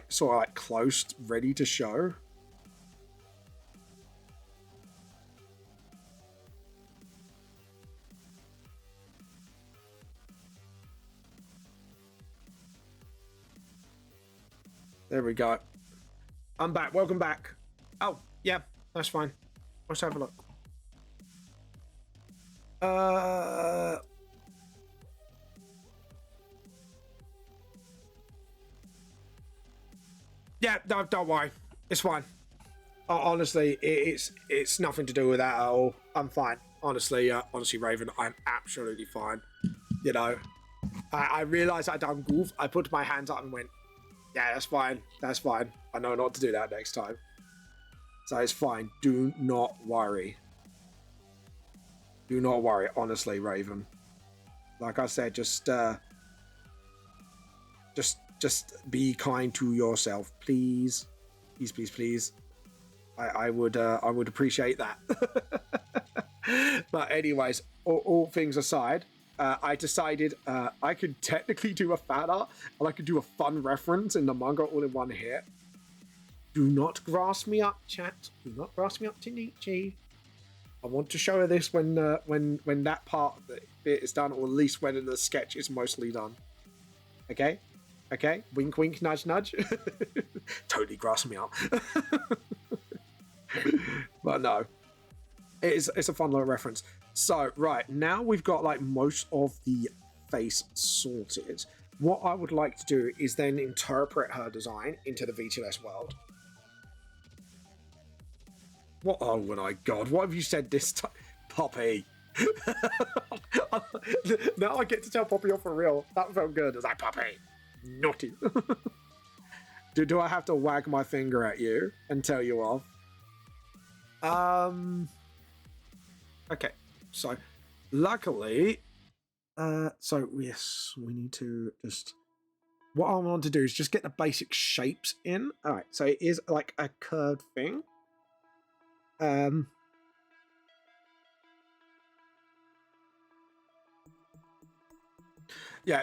sort of like close, ready to show. There we go. I'm back. Welcome back. Oh, yeah, that's fine. Let's have a look. Yeah, no, don't worry. It's fine. Honestly, it's nothing to do with that at all. I'm fine. Honestly, Raven, I'm absolutely fine. You know, I realized I done goof. I put my hands up and went, yeah, that's fine. That's fine. I know not to do that next time. So it's fine. Do not worry. Do not worry. Honestly, Raven. Like I said, just be kind to yourself, please. Please, please, please. I would appreciate that. But anyways, all things aside, I decided I could technically do a fan art and I could do a fun reference in the manga all in one hit. Do not grass me up, chat. Do not grass me up to Nietzsche. I want to show her this when that part of the bit is done, or at least when the sketch is mostly done. Okay? Okay? Wink, wink, nudge, nudge. Totally grass me up. But no. It's a fun little reference. So, right, now we've got like most of the face sorted. What I would like to do is then interpret her design into the VTLS world. What? Oh my god, what have you said this time? Poppy. Now I get to tell Poppy off for real. That felt good. It's like, Poppy, naughty. Do I have to wag my finger at you and tell you off? Okay, so luckily, so yes, we need to just, what I want to do is just get the basic shapes in. All right, so it is like a curved thing. Yeah,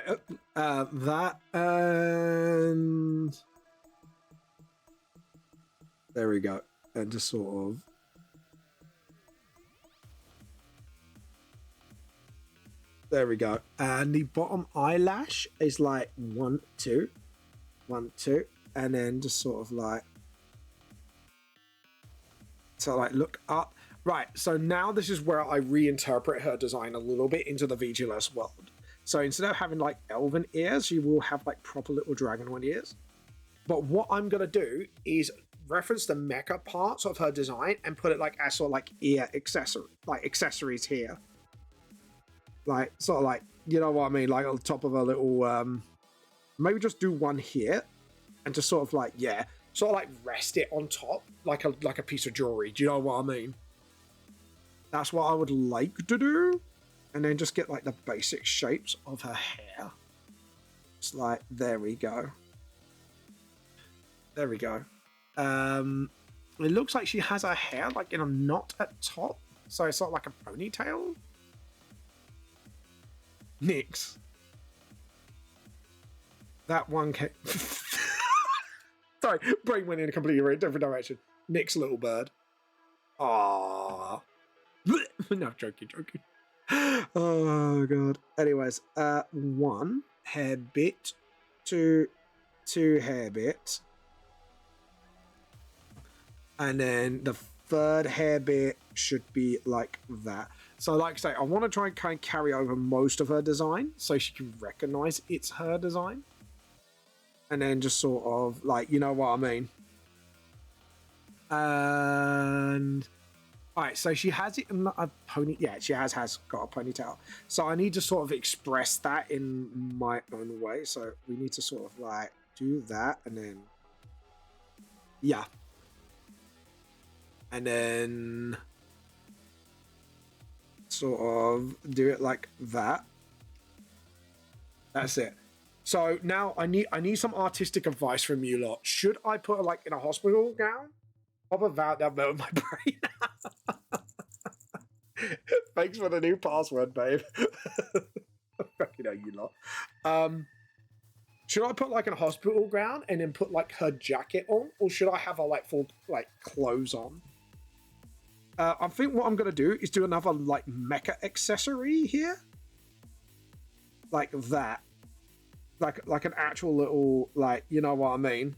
that, and there we go. And just sort of, there we go. And the bottom eyelash is like 1, 2, 1, 2, and then just sort of like, so like look up. Right, so now this is where I reinterpret her design a little bit into the VGLS world. So instead of having like elven ears, you will have like proper little dragonwood ears. But what I'm gonna do is reference the mecha parts of her design and put it like as sort of like ear accessory, like accessories here. Like sort of like, you know what I mean, like on top of a little maybe just do one here and just sort of like, yeah, sort of like rest it on top like a piece of jewelry. Do you know what I mean? That's what I would like to do. And then just get like the basic shapes of her hair. It's like, there we go. There we go. It looks like she has her hair like in a knot at top. So it's sort of like a ponytail. Nix. That one came... Sorry, brain went in a completely different direction. Nick's little bird. Aww. No, joking. Oh god. Anyways, 1 hair bit, 2 hair bits, and then the third hair bit should be like that. So like I say, I want to try and kind of carry over most of her design so she can recognize it's her design, and then just sort of like, you know what I mean. And all right, so she has it in a pony. Yeah, she has got a ponytail. So I need to sort of express that in my own way. So we need to sort of like do that, and then yeah, and then sort of do it like that. That's it. So now I need some artistic advice from you lot. Should I put her like in a hospital gown? Pop about that in my brain. Thanks for the new password, babe. Fucking hell, you lot. Should I put like in a hospital gown and then put like her jacket on, or should I have her like full like clothes on? I think what I'm gonna do is do another like mecha accessory here, like that, like an actual little like, you know what I mean.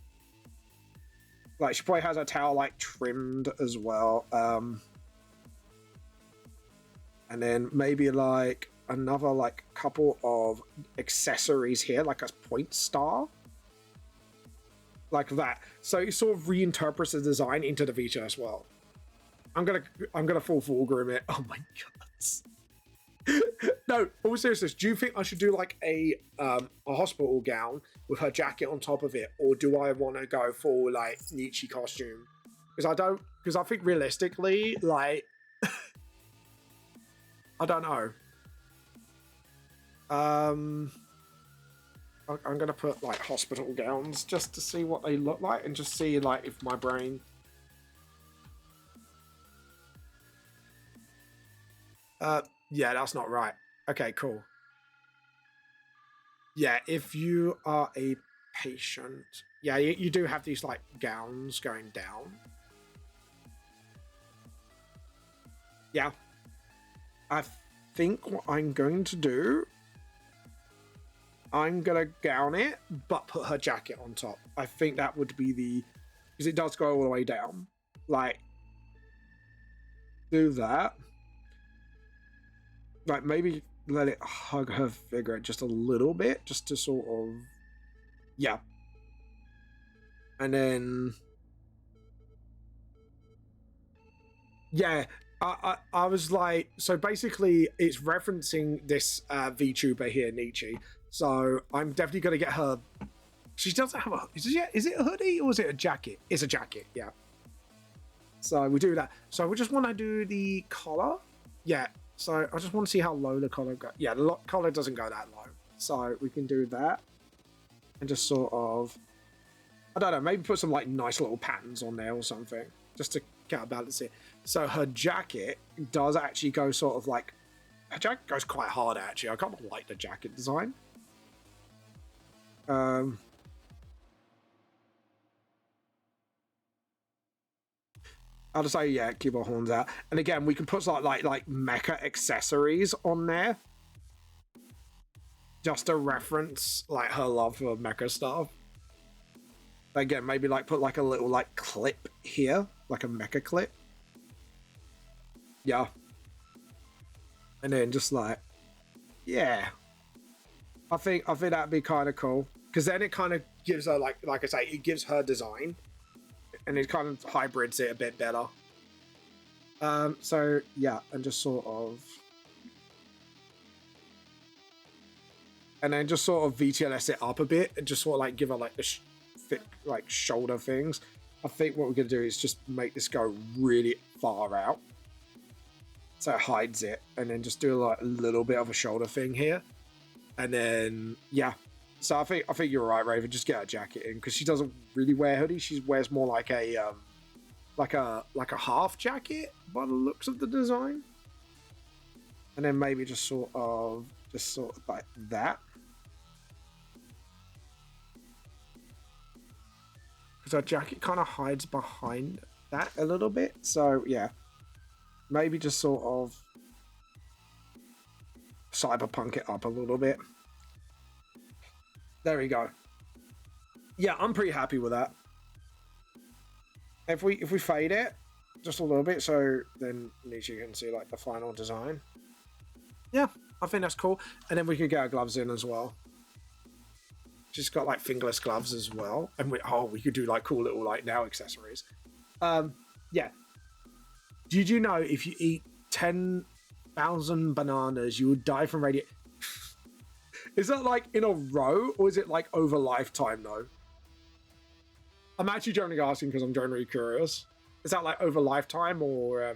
Like she probably has her towel like trimmed as well. And then maybe like another like couple of accessories here, like a point star. Like that. So it sort of reinterprets the design into the VTS as well. I'm gonna full groom it. Oh my god. No, all seriousness, do you think I should do like a hospital gown with her jacket on top of it, or do I want to go full like Nietzsche costume? Because I think realistically, like, I don't know. I'm gonna put like hospital gowns just to see what they look like and just see like if my brain. Yeah, that's not right. Okay, cool. Yeah, if you are a patient, yeah, you do have these like gowns going down. Yeah. I think what I'm going to do, I'm gonna gown it, but put her jacket on top. I think that would be because it does go all the way down. Like, do that. Like, maybe let it hug her figure just a little bit, just to sort of, yeah. And then, yeah, I was like, so basically it's referencing this VTuber here, Nietzsche. So I'm definitely going to get her. She doesn't have a, is it a hoodie or is it a jacket? It's a jacket, yeah. So we do that. So we just want to do the collar. Yeah. So I just want to see how low the collar goes. Yeah, the collar doesn't go that low. So we can do that. And just sort of, I don't know, maybe put some like nice little patterns on there or something. Just to counterbalance it. So her jacket does actually go sort of like, her jacket goes quite hard actually. I kind of like the jacket design. I'll just say, yeah, keep our horns out. And again, we can put like mecha accessories on there. Just to reference like her love for mecha stuff. Again, maybe like put like a little like clip here. Like a mecha clip. Yeah. And then just like, yeah. I think that'd be kind of cool. Because then it kind of gives her like I say, it gives her design. And it kind of hybrids it a bit better. So yeah, and just sort of, and then just sort of VTLS it up a bit, and just sort of like give her like the thick like shoulder things. I think what we're gonna do is just make this go really far out, so it hides it, and then just do like a little bit of a shoulder thing here, and then yeah. So I think you're right, Raven. Just get her jacket in because she doesn't really wear hoodie. She wears more like a half jacket by the looks of the design. And then maybe just sort of like that. Because her jacket kind of hides behind that a little bit. So yeah, maybe just sort of cyberpunk it up a little bit. There we go. Yeah, I'm pretty happy with that. If we fade it just a little bit, so then Nietzsche can see like the final design. Yeah, I think that's cool. And then we can get our gloves in as well. She's got like fingerless gloves as well, and we could do like cool little like nail accessories. Yeah. Did you know if you eat 10,000 bananas, you would die from radiation? Is that like in a row, or is it like over lifetime though? I'm actually generally asking because I'm generally curious. Is that like over lifetime or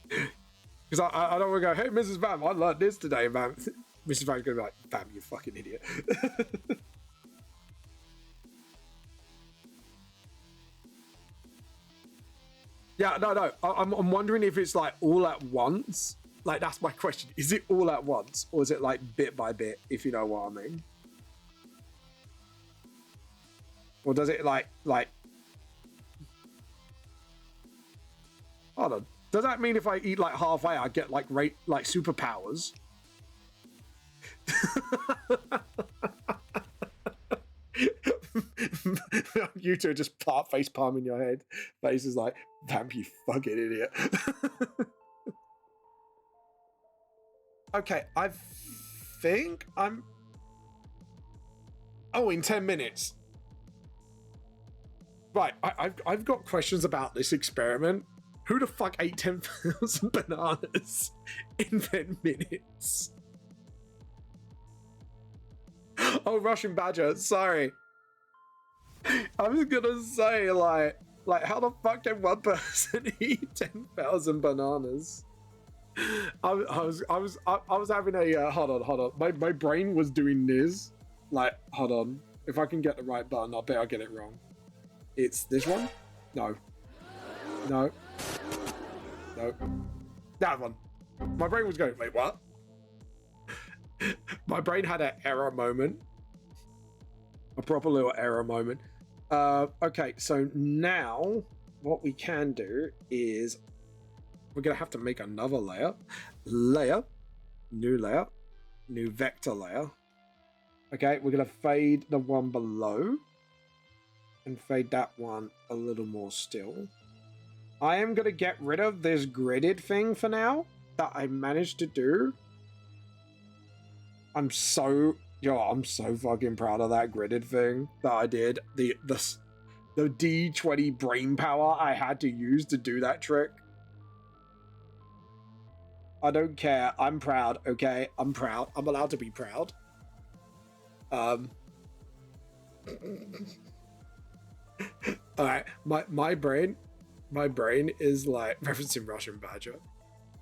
because I don't want to go, hey Mrs. Vam, I learned this today, Vam. Mrs. Vam's gonna be like, Vam, you fucking idiot. Yeah, no. I'm wondering if it's like all at once. Like, that's my question. Is it all at once? Or is it like bit by bit, if you know what I mean? Or does it like... Hold on. Does that mean if I eat like halfway, I get like superpowers? You two just face palm in your head. Face is like, damn, you fucking idiot. Okay, I think I'm... Oh, in 10 minutes. Right, I've got questions about this experiment. Who the fuck ate 10,000 bananas in 10 minutes? Oh, Russian Badger, sorry. I was gonna say, like how the fuck can one person eat 10,000 bananas? I was having a hold on. My brain was doing this. Like, hold on. If I can get the right button, I bet I'll get it wrong. It's this one? No. That one. My brain was going, wait, what? My brain had an error moment. A proper little error moment. Okay, so now what we can do is we're gonna have to make another layer, new vector layer. Okay, we're gonna fade the one below, and fade that one a little more still. I am going to get rid of this gridded thing for now that I managed to do. I'm so fucking proud of that gridded thing that I did. The D20 brain power I had to use to do that trick. I don't care. I'm proud, okay? I'm proud. I'm allowed to be proud. Alright, my brain is like referencing Russian Badger.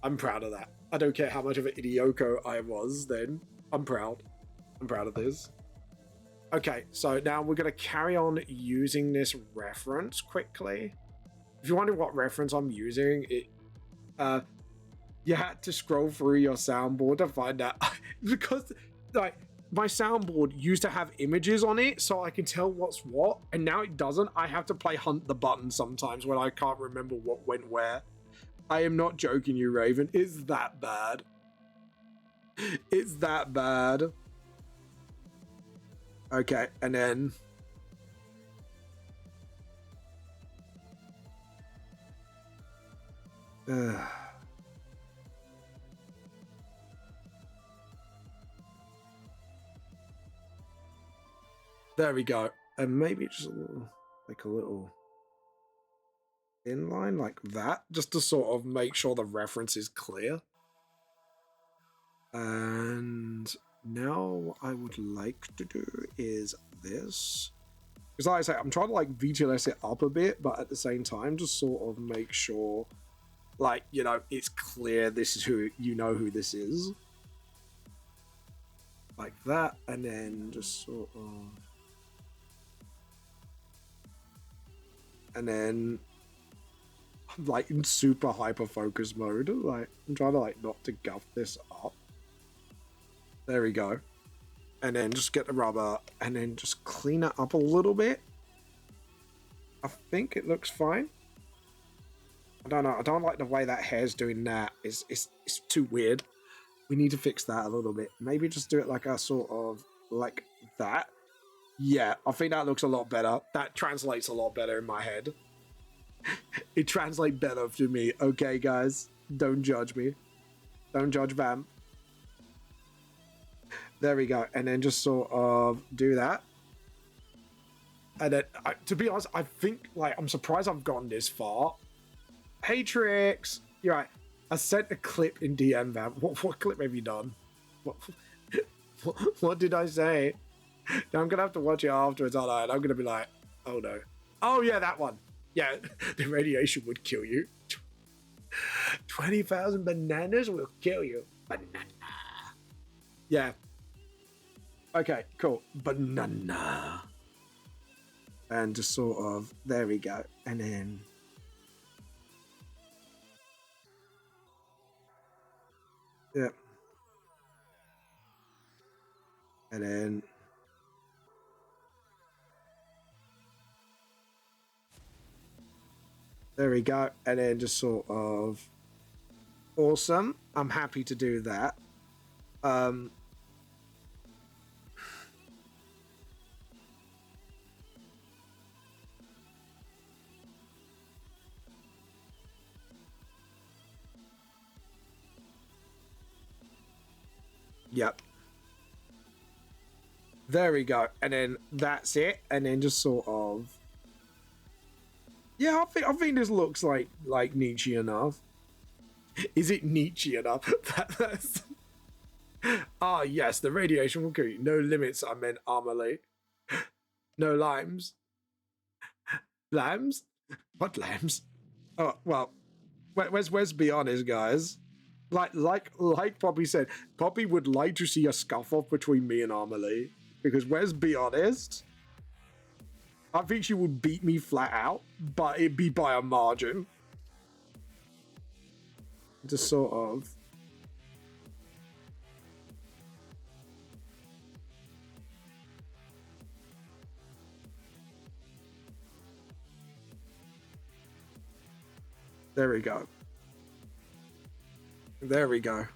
I'm proud of that. I don't care how much of an idioko I was then. I'm proud. I'm proud of this. Okay, so now we're going to carry on using this reference quickly. If you're wondering what reference I'm using, you had to scroll through your soundboard to find out. Because, like, my soundboard used to have images on it so I can tell what's what, and now it doesn't. I have to play Hunt the Button sometimes when I can't remember what went where. I am not joking you, Raven. It's that bad. It's that bad. Okay, and then... There we go. And maybe just a little, like a little inline like that, just to sort of make sure the reference is clear. And now what I would like to do is this. Because like I say, I'm trying to like VTLS it up a bit, but at the same time, just sort of make sure, like, you know, it's clear this is who, you know who this is. Like that, and then just sort of... And then, I'm like in super hyper focus mode. Like, I'm trying to like not to guff this up. There we go. And then just get the rubber and then just clean it up a little bit. I think it looks fine. I don't know. I don't like the way that hair's doing that. It's too weird. We need to fix that a little bit. Maybe just do it like a sort of like that. Yeah, I think that looks a lot better. That translates a lot better in my head. It translates better to me. Okay, guys? Don't judge me. Don't judge Vam. There we go. And then just sort of do that. And then, to be honest, I think, like, I'm surprised I've gone this far. Hey, Trix. You're right. I sent a clip in DM, Vam. What clip have you done? What did I say? Now I'm gonna have to watch it afterwards, aren't I? And I'm gonna be like, oh no. Oh yeah, that one. Yeah, the radiation would kill you. 20,000 bananas will kill you. Banana. Yeah. Okay, cool. Banana. And just sort of, there we go. And then... Yeah. And then... There we go. And then just sort of... Awesome. I'm happy to do that. Yep. There we go. And then that's it. And then just sort of... Yeah, I think this looks like Nietzsche enough. Is it Nietzsche enough? That's... Ah, yes, the radiation will kill you. No limits, I meant Amelie. No limes. Lambs? What lambs? Oh, well, let's be honest, guys. Like Poppy said, Poppy would like to see a scuff-off between me and Amelie. Because let's be honest, I think she would beat me flat out, but it'd be by a margin. Just sort of... There we go. There we go.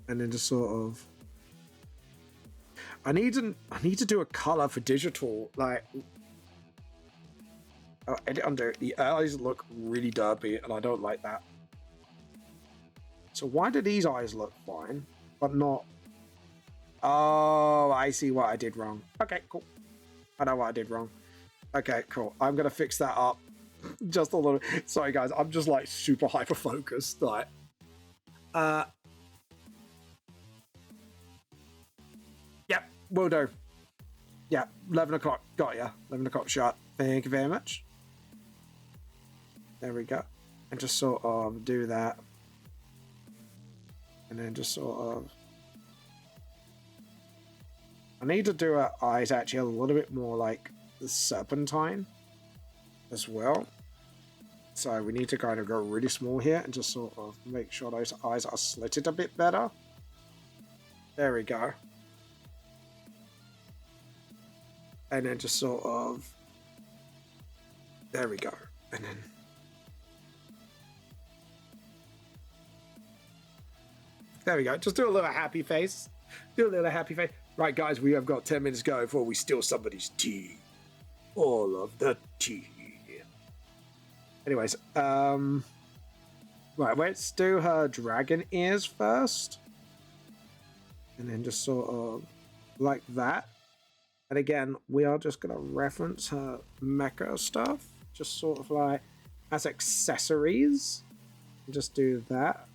And then just sort of... I need to do a color for digital. Like, edit under. The eyes look really derpy, and I don't like that. So why do these eyes look fine, but not... Oh, I see what I did wrong. Okay, cool. I know what I did wrong. Okay, cool. I'm going to fix that up just a little. Sorry, guys. I'm just like super hyper-focused. Like, yep, will do. Yeah, 11 o'clock. Got ya. 11 o'clock shot. Thank you very much. There we go. And just sort of do that. And then just sort of... I need to do her eyes actually a little bit more like the serpentine as well. So we need to kind of go really small here and just sort of make sure those eyes are slitted a bit better. There we go. And then just sort of... There we go. And then... There we go. Just do a little happy face. Do a little happy face. Right, guys, we have got 10 minutes to go before we steal somebody's tea. All of the tea. Anyways, right, let's do her dragon ears first. And then just sort of like that. And again, we are just going to reference her mecha stuff. Just sort of like as accessories. Just do that.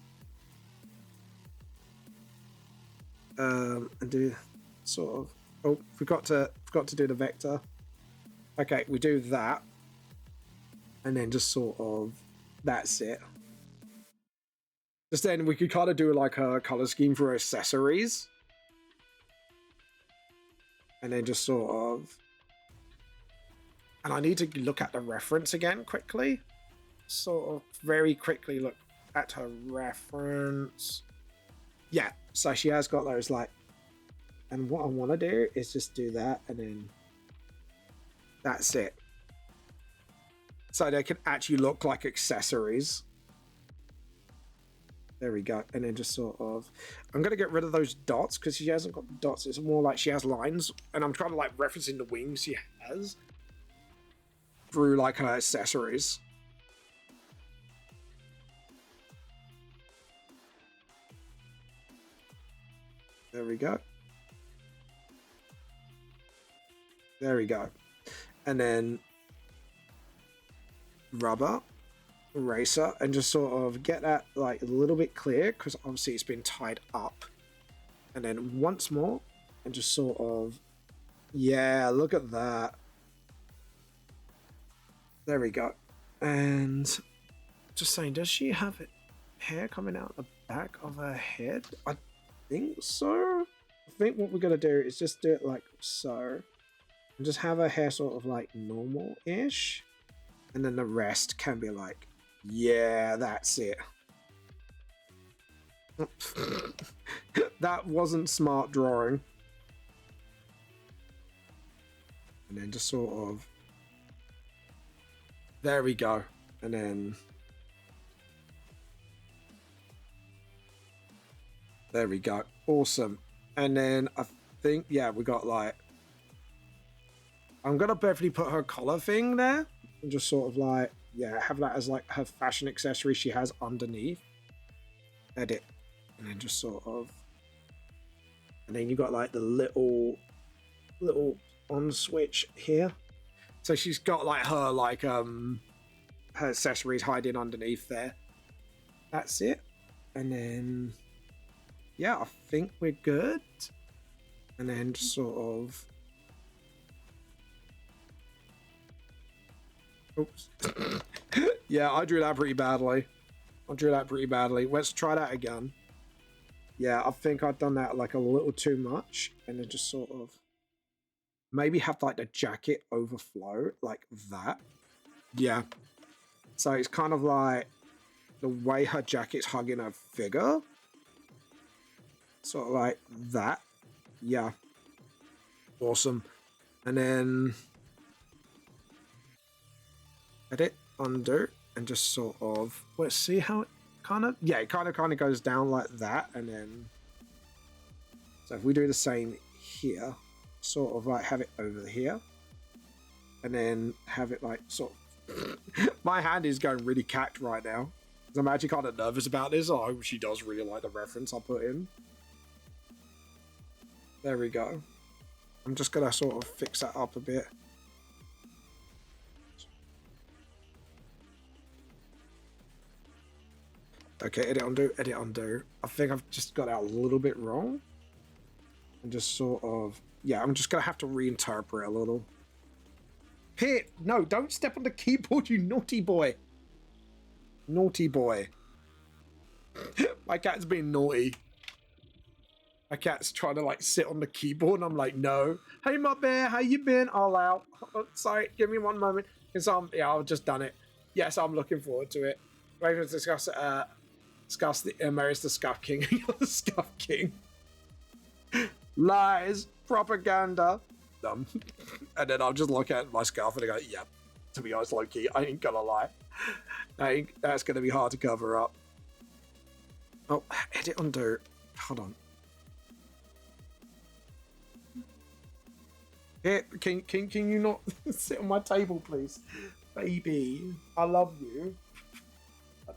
And do sort of... Oh, forgot to do the vector. Okay, we do that. And then just sort of... That's it. Just then we could kind of do like a color scheme for accessories. And then just sort of... And I need to look at the reference again quickly. Sort of very quickly look at her reference. Yeah, so she has got those like... And what I want to do is just do that and then... That's it. So they can actually look like accessories. There we go. And then just sort of... I'm going to get rid of those dots because she hasn't got dots. It's more like she has lines. And I'm trying to like referencing the wings she has through like her accessories. There we go. There we go. And then rubber, eraser, and just sort of get that like a little bit clear because obviously it's been tied up. And then once more, and just sort of, yeah, look at that. There we go. And just saying, does she have hair coming out the back of her head? I think so. I think what we're gonna do is just do it like so. And just have her hair sort of like normal-ish. And then the rest can be like, yeah, that's it. That wasn't smart drawing. And then just sort of... There we go. And then... There we go. Awesome. And then I think, yeah, we got like... I'm going to definitely put her collar thing there. And just sort of like, yeah, have that as like her fashion accessory she has underneath. Edit. And then just sort of... And then you got like the little on switch here. So she's got like her accessories hiding underneath there. That's it. And then... Yeah, I think we're good. And then just sort of... Oops. Yeah, I drew that pretty badly. Let's try that again. Yeah, I think I've done that like a little too much. And then just sort of... Maybe have like the jacket overflow like that. Yeah. So it's kind of like the way her jacket's hugging her figure. Sort of like that. Yeah. Awesome. And then... Edit, undo, and just sort of... Let's see how it kind of... Yeah, it kind of goes down like that, and then... So if we do the same here, sort of like have it over here, and then have it like sort of My hand is going really cacked right now. I'm actually kind of nervous about this. I hope she does really like the reference I put in. There we go. I'm just going to sort of fix that up a bit. Okay, edit, undo, edit, undo. I think I've just got out a little bit wrong. And just sort of... Yeah, I'm just going to have to reinterpret a little. Pit! No, don't step on the keyboard, you naughty boy. Naughty boy. My cat's being naughty. My cat's trying to like sit on the keyboard and I'm like, no. Hey, my bear, how you been? All out. Oh, sorry, give me one moment. Yeah, I've just done it. Yes, I'm looking forward to it. We're going to discuss the Mary's the Scuff King. You're the Scuff King. Lies, propaganda. And then I'll just look at my scarf and I go, yeah, to be honest, low-key, I ain't gonna lie. That's gonna be hard to cover up. Oh, edit, undo. Hold on. Here, can you not sit on my table, please? Baby, I love you.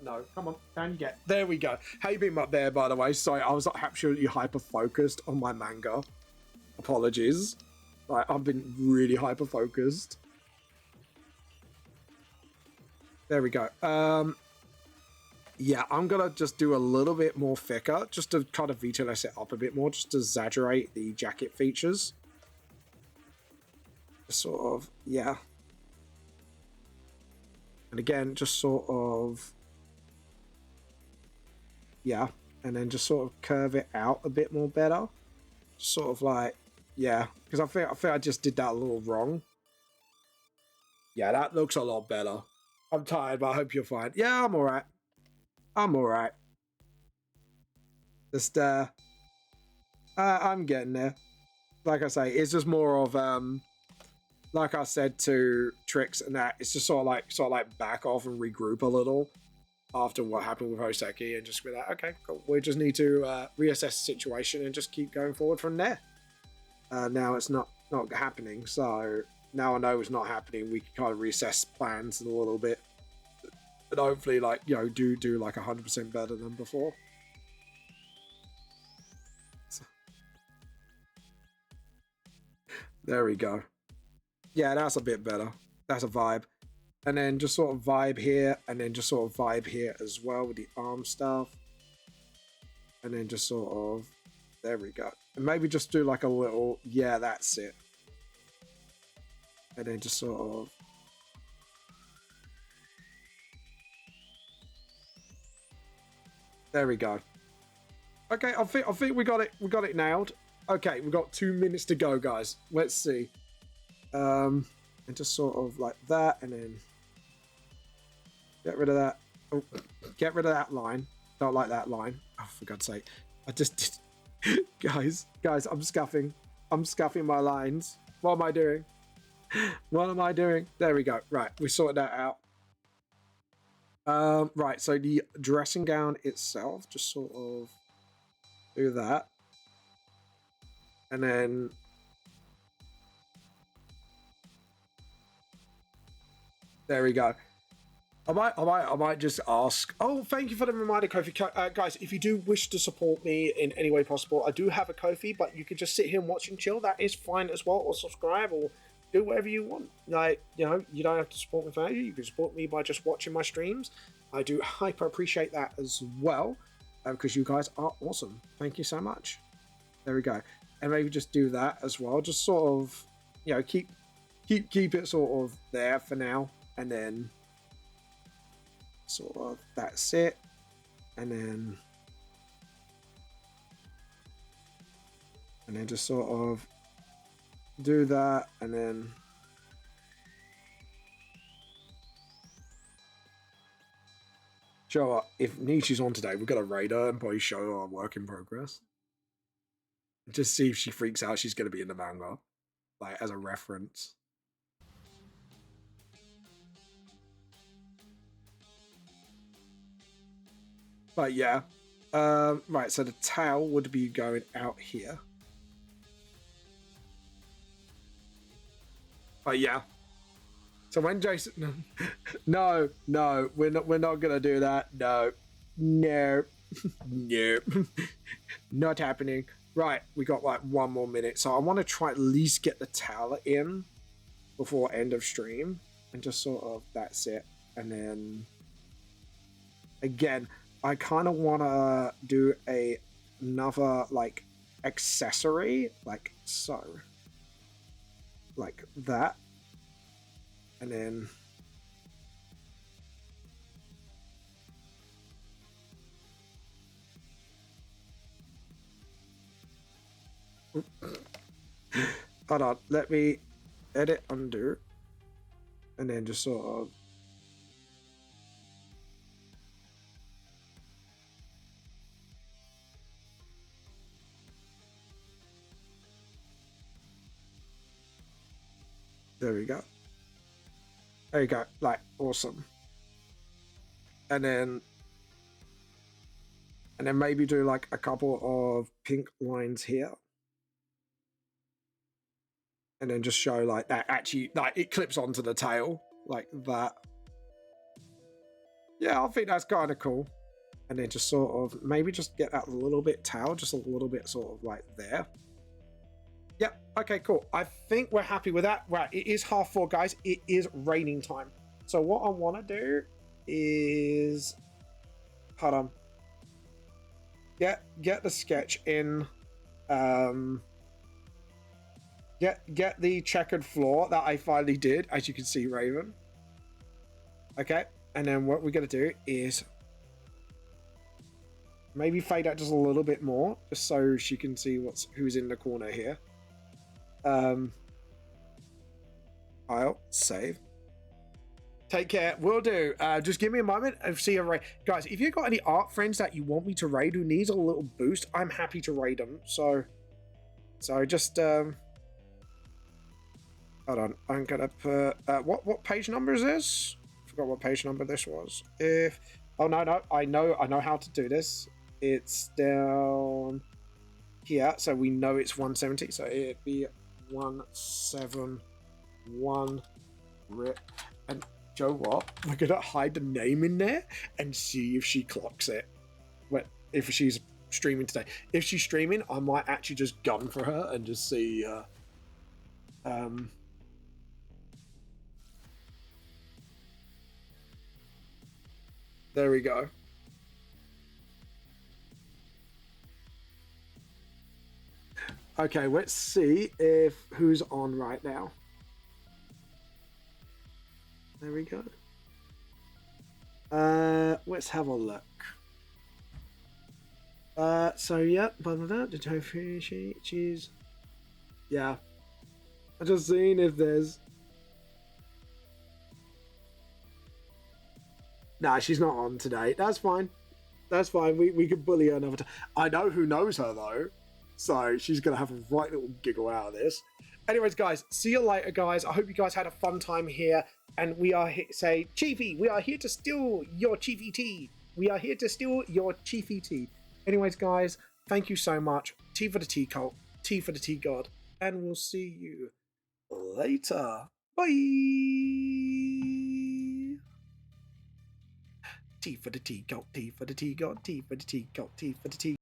No, come on, down you get. There we go. How you been up there, by the way? Sorry, I was absolutely hyper-focused on my manga. Apologies. Like, I've been really hyper-focused. There we go. Yeah, I'm gonna just do a little bit more thicker, just to kind of VTLS it up a bit more, just to exaggerate the jacket features. Just sort of, yeah. And again, just sort of... Yeah, and then just sort of curve it out a bit more better. Just sort of like, yeah, because I think I just did that a little wrong. Yeah, that looks a lot better. I'm tired, but I hope you're fine. Yeah, I'm alright. I'm alright. Just, I'm getting there. Like I say, it's just more of, like I said to Trix and that, it's just sort of like back off and regroup a little after what happened with Hoseki and just be like, okay, cool. We just need to reassess the situation and just keep going forward from there. Now it's not happening, so now I know it's not happening, we can kind of reassess plans a little bit. And hopefully, like, you know, do like 100% better than before. So, there we go. Yeah, that's a bit better. That's a vibe. And then just sort of vibe here, and then just sort of vibe here as well with the arm stuff. And then just sort of, there we go. And maybe just do like a little, yeah, that's it. And then just sort of, there we go. Okay, I think we got it nailed. Okay, we've got 2 minutes to go, guys. Let's see. And just sort of like that, and then get rid of that. Oh, get rid of that line. Don't like that line. Oh, for God's sake. I just did. Guys, I'm scuffing. I'm scuffing my lines. What am I doing? What am I doing? There we go. Right, we sorted that out. Right, so the dressing gown itself, just sort of do that. And then there we go. I might just ask. Oh, thank you for the reminder, Kofi. Guys, if you do wish to support me in any way possible, I do have a Kofi, but you can just sit here and watch and chill. That is fine as well, or subscribe, or do whatever you want. Like, you know, you don't have to support me for that. You can support me by just watching my streams. I do hyper appreciate that as well, because you guys are awesome. Thank you so much. There we go. And maybe just do that as well. Just sort of, you know, keep it sort of there for now, and then sort of that's it. And then just sort of do that, and then show her. If Nishi's on today, we've got to raid her and probably show her our work in progress. Just see if she freaks out she's going to be in the manga, like as a reference. But yeah, right, so the tail would be going out here. But yeah, So when Jason, no, we're not gonna do that. No, no, not happening. Right, we got like 1 more minute, so I want to try at least get the tower in before end of stream, and just sort of that's it. And then again, I kind of want to do another like accessory, like so, like that, and then. Hold on, let me edit, undo, and then just sort of. There we go. There you go. Like, awesome. And then maybe do like a couple of pink lines here. And then just show like that actually, like it clips onto the tail like that. Yeah, I think that's kind of cool. And then just sort of maybe just get that little bit tail, just a little bit sort of like there. Yep. Okay, cool. I think we're happy with that. Right, it is 4:30, guys. It is raining time. So what I want to do is, hold on. Get the sketch in. Get the checkered floor that I finally did, as you can see, Raven. Okay, and then what we're gonna do is maybe fade out just a little bit more, just so she can see who's in the corner here. I'll save. Take care. Will do. Just give me a moment. I'll see you raid. Guys, if you've got any art friends that you want me to raid who needs a little boost, I'm happy to raid them. So just hold on. I'm gonna put what page number is this? I forgot what page number this was. Oh no, I know how to do this. It's down here, so we know it's 170. So it'd be 171 rip. And Joe, what? We're gonna hide the name in there and see if she clocks it. If she's streaming today. If she's streaming, I might actually just gun for her and just see. There we go. Okay, let's see who's on right now. There we go. Let's have a look. So yeah, the tofu cheese. Yeah. I'm just seeing if there's. Nah, she's not on today. That's fine. That's fine. We could bully her another time. I know who knows her though. So she's going to have a right little giggle out of this. Anyways, guys, see you later, guys. I hope you guys had a fun time here. And we are here, say, Chiefy, we are here to steal your Chiefy tea. We are here to steal your Chiefy tea. Anyways, guys, thank you so much. Tea for the tea cult, tea for the tea god. And we'll see you later. Bye. Tea for the tea cult, tea for the tea god, tea for the tea cult, tea for the tea.